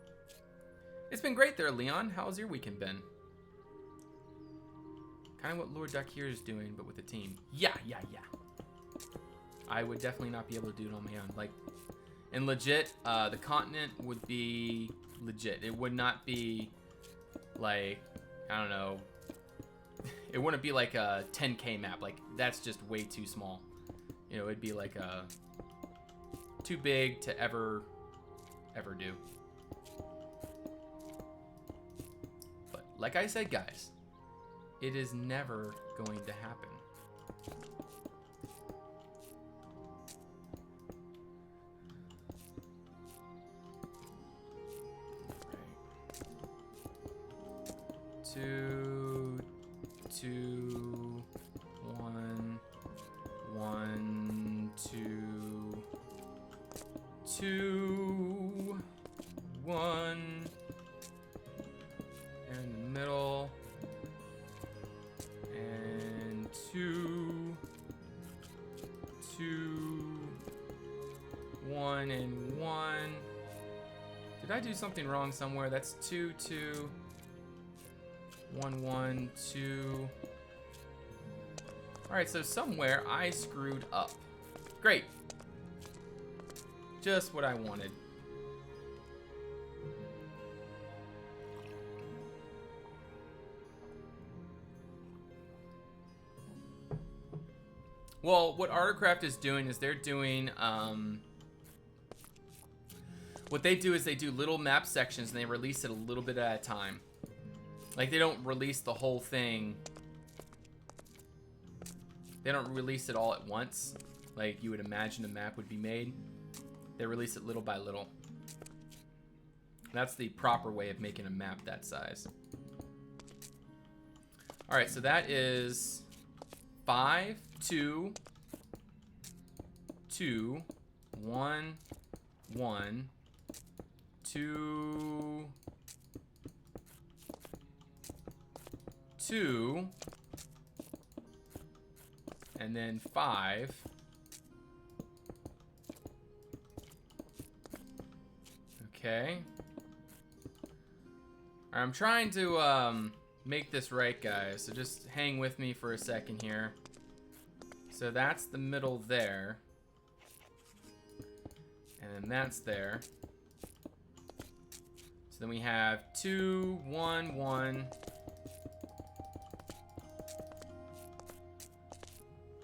It's been great there, Leon. How's your weekend been? Kind of what Lord Duck here is doing, but with a team. Yeah. I would definitely not be able to do it on my own. Like, and legit, the continent would be legit. It would not be like, I don't know. It wouldn't be like a 10K map. Like, that's just way too small. You know, it'd be like too big to ever do. But like I said, guys, it is never going to happen. Right. 2, 1, 1, 2, 2, 1, and in the middle. 2, 1, and 1. Did I do something wrong somewhere? That's 2, 2, 1, 1, 2. Alright, so somewhere I screwed up. Great. Just what I wanted. Well, what Artcraft is doing is they're doing, what they do is they do little map sections and they release it a little bit at a time. Like, they don't release the whole thing. They don't release it all at once, like you would imagine a map would be made. They release it little by little. That's the proper way of making a map that size. All right, so that is 5, 2, 2, 1, 1, 2, 2, and then 5. Okay. I'm trying to make this right, guys, so just hang with me for a second here. So that's the middle there. And then that's there. So then we have 2, 1, 1.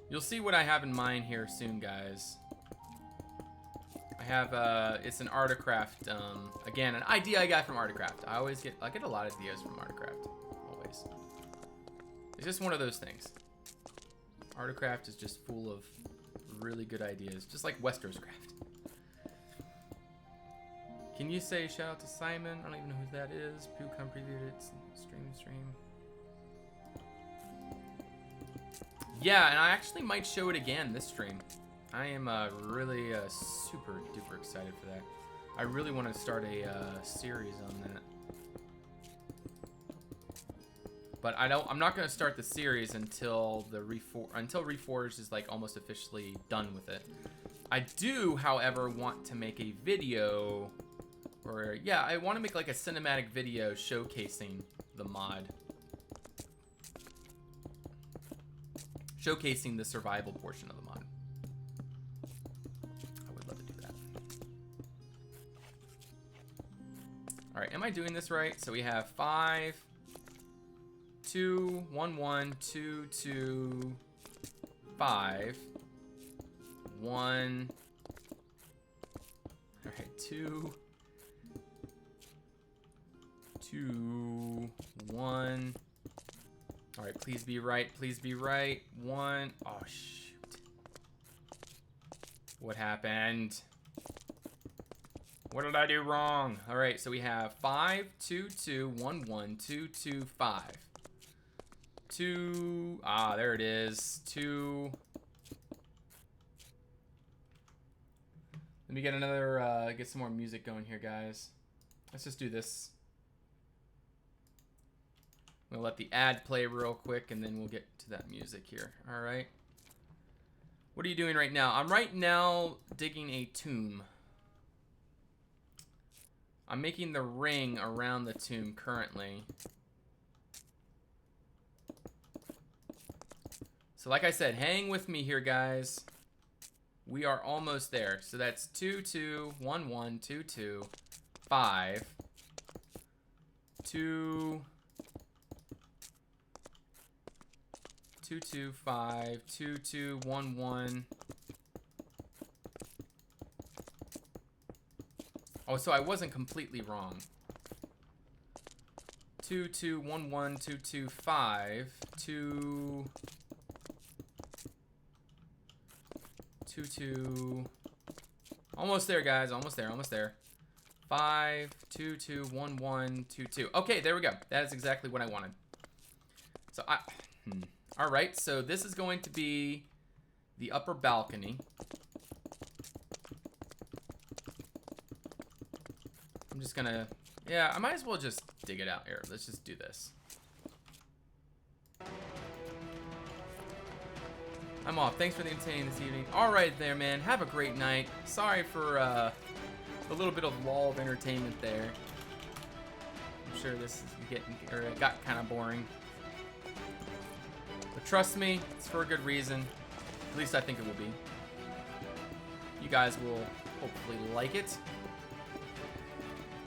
You'll see what I have in mind here soon, guys. I have, it's an Artcraft, again, an idea I got from Artcraft. I get a lot of ideas from Artcraft, always. It's just one of those things. Artcraft is just full of really good ideas, just like Westeroscraft. Can you say shout out to Simon? I don't even know who that is. Pooh, come preview it. Stream. Yeah, and I actually might show it again this stream. I am really super duper excited for that. I really want to start a series on that. But I'm not going to start the series until Reforged is like almost officially done with it. I do, however, want to make a video, or yeah, I want to make like a cinematic video showcasing the mod. Showcasing the survival portion of the mod. I would love to do that. All right, am I doing this right? So we have 5, 2, 1, 1, 2, 2, 5, 1. All right, 2, 2, 1. All right, please be right. Please be right. 1. Oh, shoot. What happened? What did I do wrong? All right, so we have 5, 2, 2, 1, 1, 2, 2, 5. 2. Ah, there it is. 2. Let me get another, get some more music going here, guys. Let's just do this. I'm gonna let the ad play real quick, and then we'll get to that music here. All right. What are you doing right now? I'm right now digging a tomb. I'm making the ring around the tomb currently. So like I said, hang with me here, guys. We are almost there. So that's 2, 2, 1, 1, 2, 2, 5, 2, 2, 2, 5, 2, 2, 1, 1. Oh, so I wasn't completely wrong. 2, 2, 1, 1, 2, 2, 5, 2, 2, 2. Almost there, guys. Almost there. Almost there. 5, 2, 2, 1, 1, 2, 2. Okay, there we go. That is exactly what I wanted. So all right, so this is going to be the upper balcony. I'm just gonna, yeah, I might as well just dig it out here. Let's just do this. I'm off. Thanks for the entertainment this evening. All right there, man. Have a great night. Sorry for a little bit of lull of entertainment there. I'm sure this is it got kind of boring. But trust me, it's for a good reason. At least I think it will be. You guys will hopefully like it.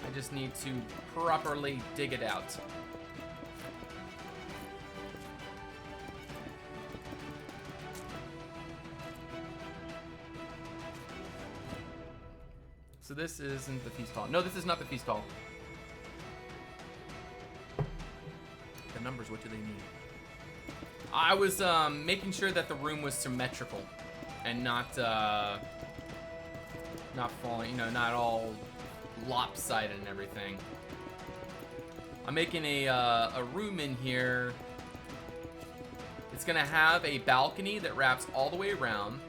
I just need to properly dig it out. So this isn't the feast hall. No, this is not the feast hall. The numbers, what do they mean? I was making sure that the room was symmetrical and not falling, you know, not all lopsided and everything. I'm making a room in here. It's gonna have a balcony that wraps all the way around,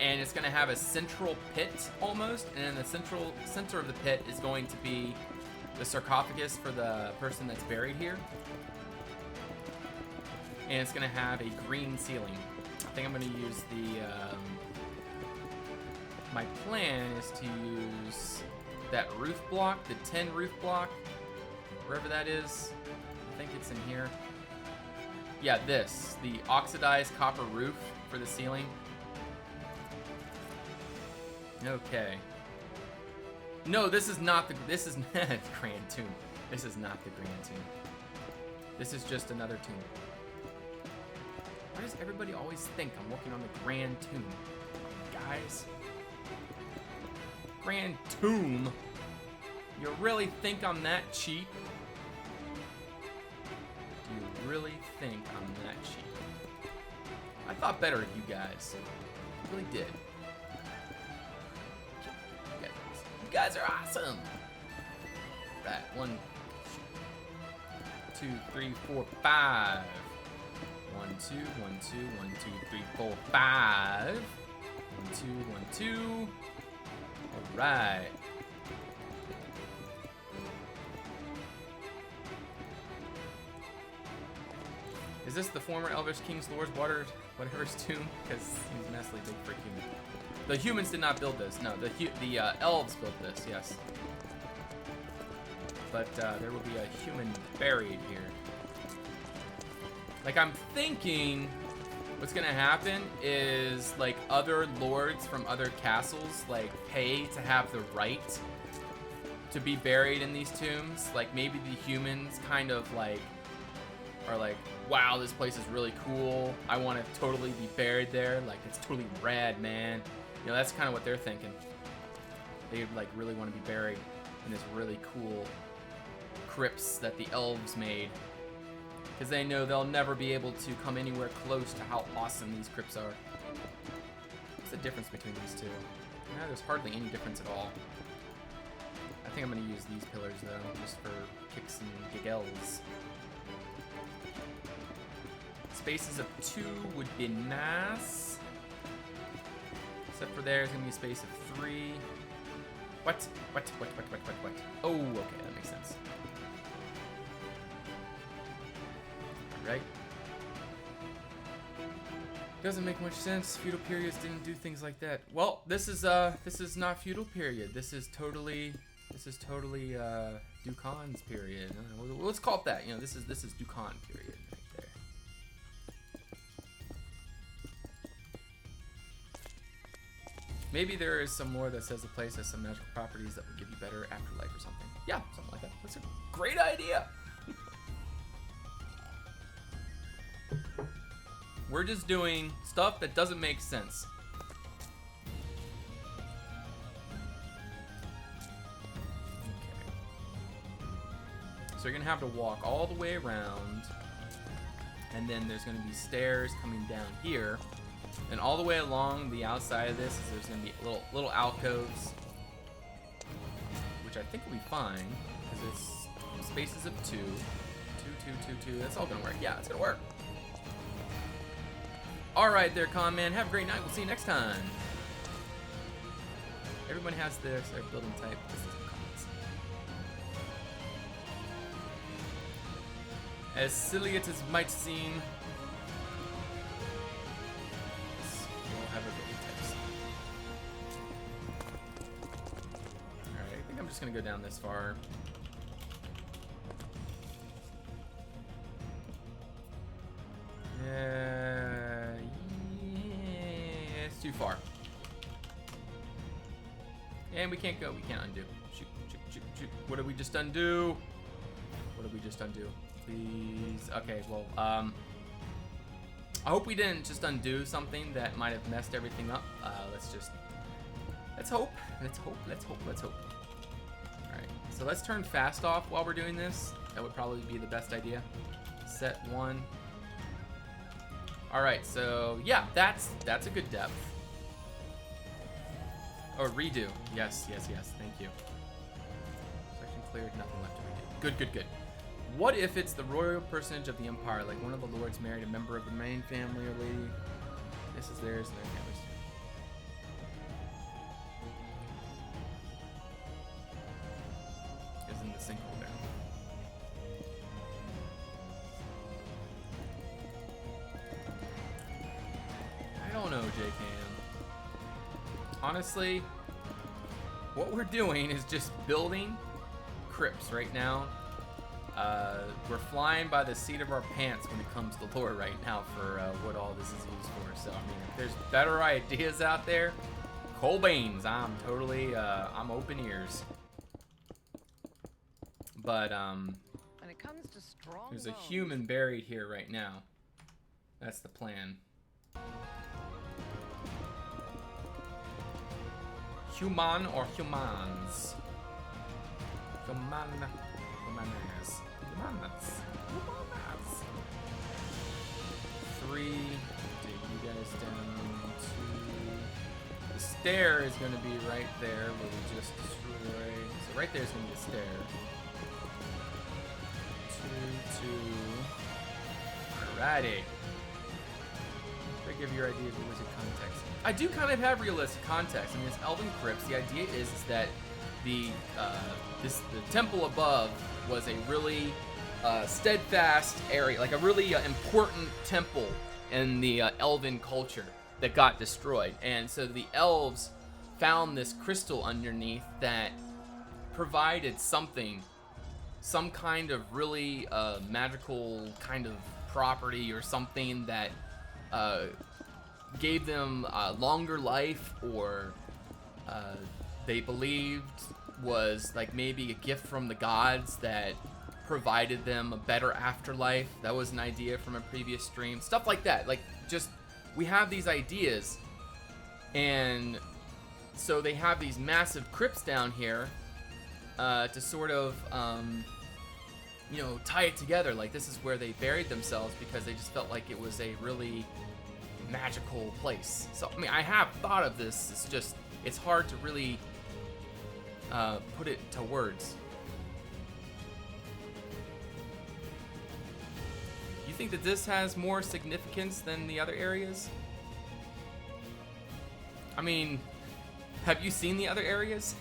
and it's gonna have a central pit almost, and in the center of the pit is going to be the sarcophagus for the person that's buried here. And it's gonna have a green ceiling. I think I'm gonna use the, my plan is to use that roof block, the 10 roof block, wherever that is. I think it's in here. Yeah, this, the oxidized copper roof for the ceiling. Okay. No, this is not the, this is not the Grand Tomb. This is not the Grand Tomb. This is just another tomb. Why does everybody always think I'm working on the Grand Tomb? Guys. Grand Tomb? You really think I'm that cheap? Do you really think I'm that cheap? I thought better of you guys. I really did. You guys are awesome. Right, 1, 2, 3, 4, 5. 1, 2, 1, 2, 1, 2, 3, 4, 5. 1, 2, 1, 2. All right. Is this the former Elvish King's Lord's whatever's tomb? Because he's massively big for a human. The humans did not build this. No, the elves built this. Yes. But there will be a human buried here. Like, I'm thinking what's gonna happen is, like, other lords from other castles, like, pay to have the right to be buried in these tombs. Like, maybe the humans kind of, like, are like, wow, this place is really cool. I want to totally be buried there. Like, it's totally rad, man. You know, that's kind of what they're thinking. They, like, really want to be buried in this really cool crypts that the elves made. Because they know they'll never be able to come anywhere close to how awesome these crypts are. What's the difference between these two? Yeah, there's hardly any difference at all. I think I'm going to use these pillars, though, just for kicks and giggles. Spaces of 2 would be nice. Except for there's going to be a space of 3. What? Oh, okay, that makes sense. Right? Doesn't make much sense. Feudal periods didn't do things like that. Well, this is not feudal period. This is totally Dukan's period. Let's call it that. You know, this is Dukan period right there. Maybe there is some more that says the place has some magical properties that will give you better afterlife or something. Yeah, something like that. That's a great idea. We're just doing stuff that doesn't make sense. Okay. So you're gonna have to walk all the way around, and then there's gonna be stairs coming down here, and all the way along the outside of this is there's gonna be little alcoves, which I think will be fine because it's spaces of 2. 2, 2, 2, 2. That's all gonna work. Yeah, it's gonna work. Alright there, Con Man. Have a great night. We'll see you next time. Everyone has their building type. This is comments. As silly as it might seem, we'll have our building types. Alright, I think I'm just going to go down this far. Yeah, it's too far. And we can't go. We can't undo. Shoot, shoot, shoot, shoot. What did we just undo? What did we just undo? Please. Okay, well, I hope we didn't just undo something that might have messed everything up. Let's hope. Let's hope. Alright, so let's turn fast off while we're doing this. That would probably be the best idea. Set 1. Alright, so yeah, that's a good depth. Or redo. Yes, thank you. cleared, nothing left to redo. Good, good, good. What if it's the royal personage of the empire, like one of the lords married a member of the main family or lady? This is theirs and their families. Is in the sinkhole there. I don't know, J-Cam. Honestly, what we're doing is just building crypts right now. We're flying by the seat of our pants when it comes to lore right now for what all this is used for. So, I mean, if there's better ideas out there, Cole Baines, I'm totally, I'm open ears. But, when it comes to strong there's a bones, human buried here right now. That's the plan. Human or humans? Humanas. Humanas. 3. Dig you guys down to... The stair is going to be right there where we just destroyed. So right there is going to be a stair. 2, 2. Alrighty. Try to give your ideas of realistic context. I do kind of have realistic context. I mean, it's Elven crypts. The idea is that the temple above was a really steadfast area, like a really important temple in the Elven culture that got destroyed. And so the elves found this crystal underneath that provided something, some kind of really magical kind of property or something that gave them longer life, or they believed was like maybe a gift from the gods that provided them a better afterlife. That was an idea from a previous stream. Stuff like that. Like, just, we have these ideas, and so they have these massive crypts down here to sort of, you know, tie it together. Like, this is where they buried themselves because they just felt like it was a really magical place. So, I mean, I have thought of this. It's just, it's hard to really put it to words. You think that this has more significance than the other areas? I mean, have you seen the other areas?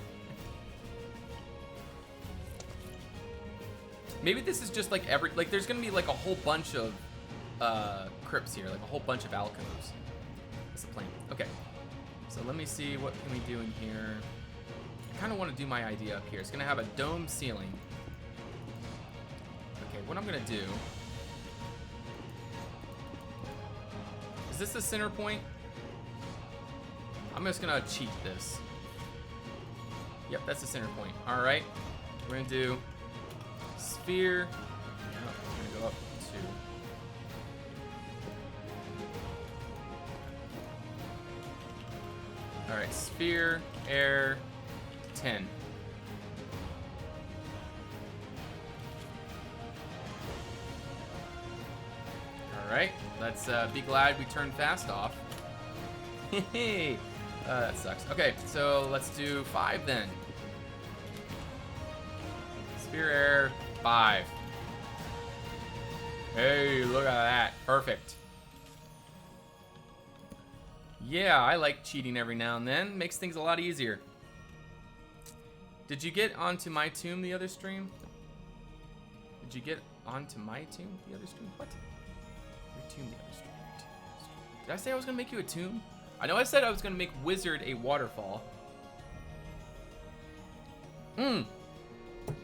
Maybe this is just like there's gonna be like a whole bunch of crypts here, like a whole bunch of alcoves. That's the plan. Okay, so let me see, what can we do in here? I kind of want to do my idea up here. It's gonna have a dome ceiling. Okay, what I'm gonna do, is this the center point? I'm just gonna cheat this. Yep, that's the center point. All right, we're gonna do sphere. Oh, we're gonna go up 2. All right, sphere, air, 10. All right, let's be glad we turned fast off. Hey, that sucks. Okay, so let's do 5 then. Sphere, air, 5. Hey, look at that. Perfect. Yeah, I like cheating every now and then. Makes things a lot easier. Did you get onto my tomb the other stream? Did you get onto my tomb the other stream? What? Your tomb the other stream. Did I say I was going to make you a tomb? I know I said I was going to make Wizard a waterfall.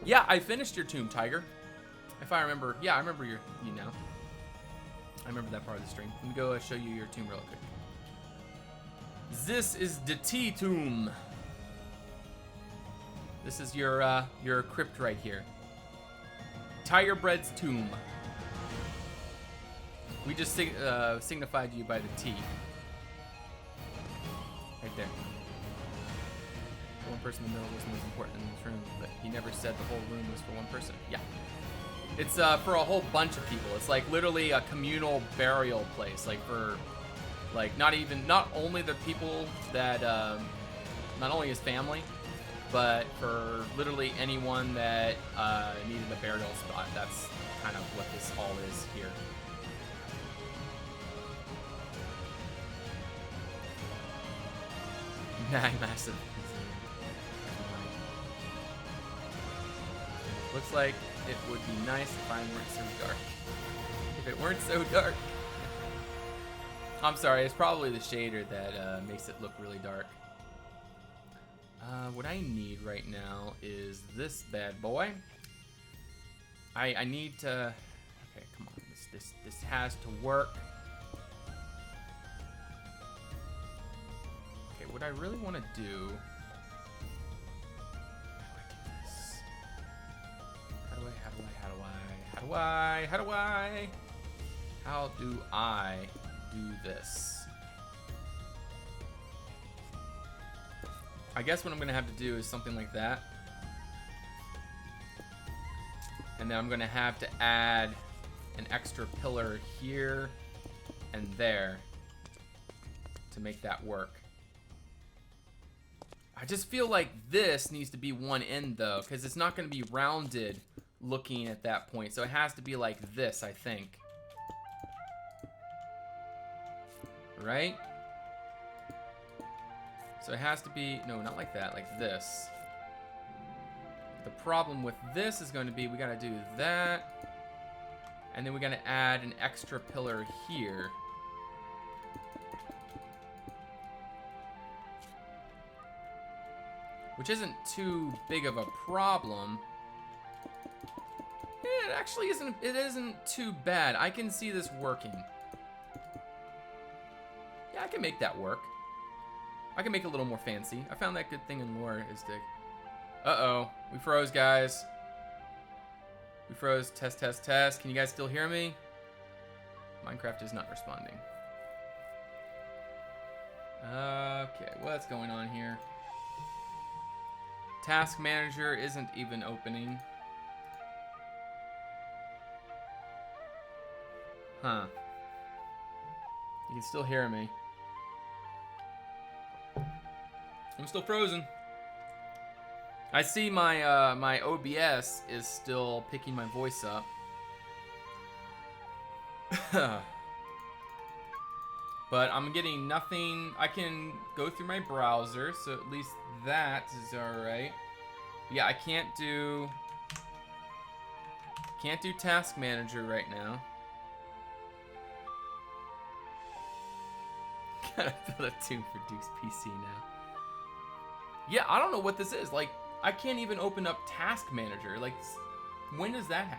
Yeah, I finished your tomb, Tiger. If I remember. Yeah, I remember you now. I remember that part of the stream. Let me go show you your tomb real quick. This is the T tomb. This is your crypt right here. Tirebread's tomb. We just signified you by the T. Right there. The one person in the middle was the most important in this room, but he never said the whole room was for one person. Yeah. It's for a whole bunch of people. It's like literally a communal burial place. Like for, like not only the people that, not only his family, but for literally anyone that needed a burial spot, that's kind of what this all is here. Massive. Looks like it would be nice if I weren't so dark. If it weren't so dark. I'm sorry, it's probably the shader that makes it look really dark. What I need right now is this bad boy. I need to. Okay, come on. This has to work. Okay, what I really want to do. How do I do this? I guess what I'm gonna have to do is something like that. And then I'm gonna have to add an extra pillar here and there to make that work. I just feel like this needs to be one end though, because it's not gonna be rounded looking at that point. So it has to be like this, I think. Right? So it has to be, no, not like that, like this. The problem with this is going to be we gotta do that. And then we gotta add an extra pillar here. Which isn't too big of a problem. It actually isn't, it isn't too bad. I can see this working. Yeah, I can make that work. I can make it a little more fancy. I found that good thing in lore is to... Uh-oh. We froze, guys. We froze. Test, test, test. Can you guys still hear me? Minecraft is not responding. Okay, what's going on here? Task Manager isn't even opening. Huh. You can still hear me. I'm still frozen. I see my my OBS is still picking my voice up. But I'm getting nothing. I can go through my browser, so at least that is alright. Yeah, I can't do Task Manager right now. Gotta build a tomb for Duke's PC now. Yeah, I don't know what this is. Like, I can't even open up Task Manager. Like, when does that happen?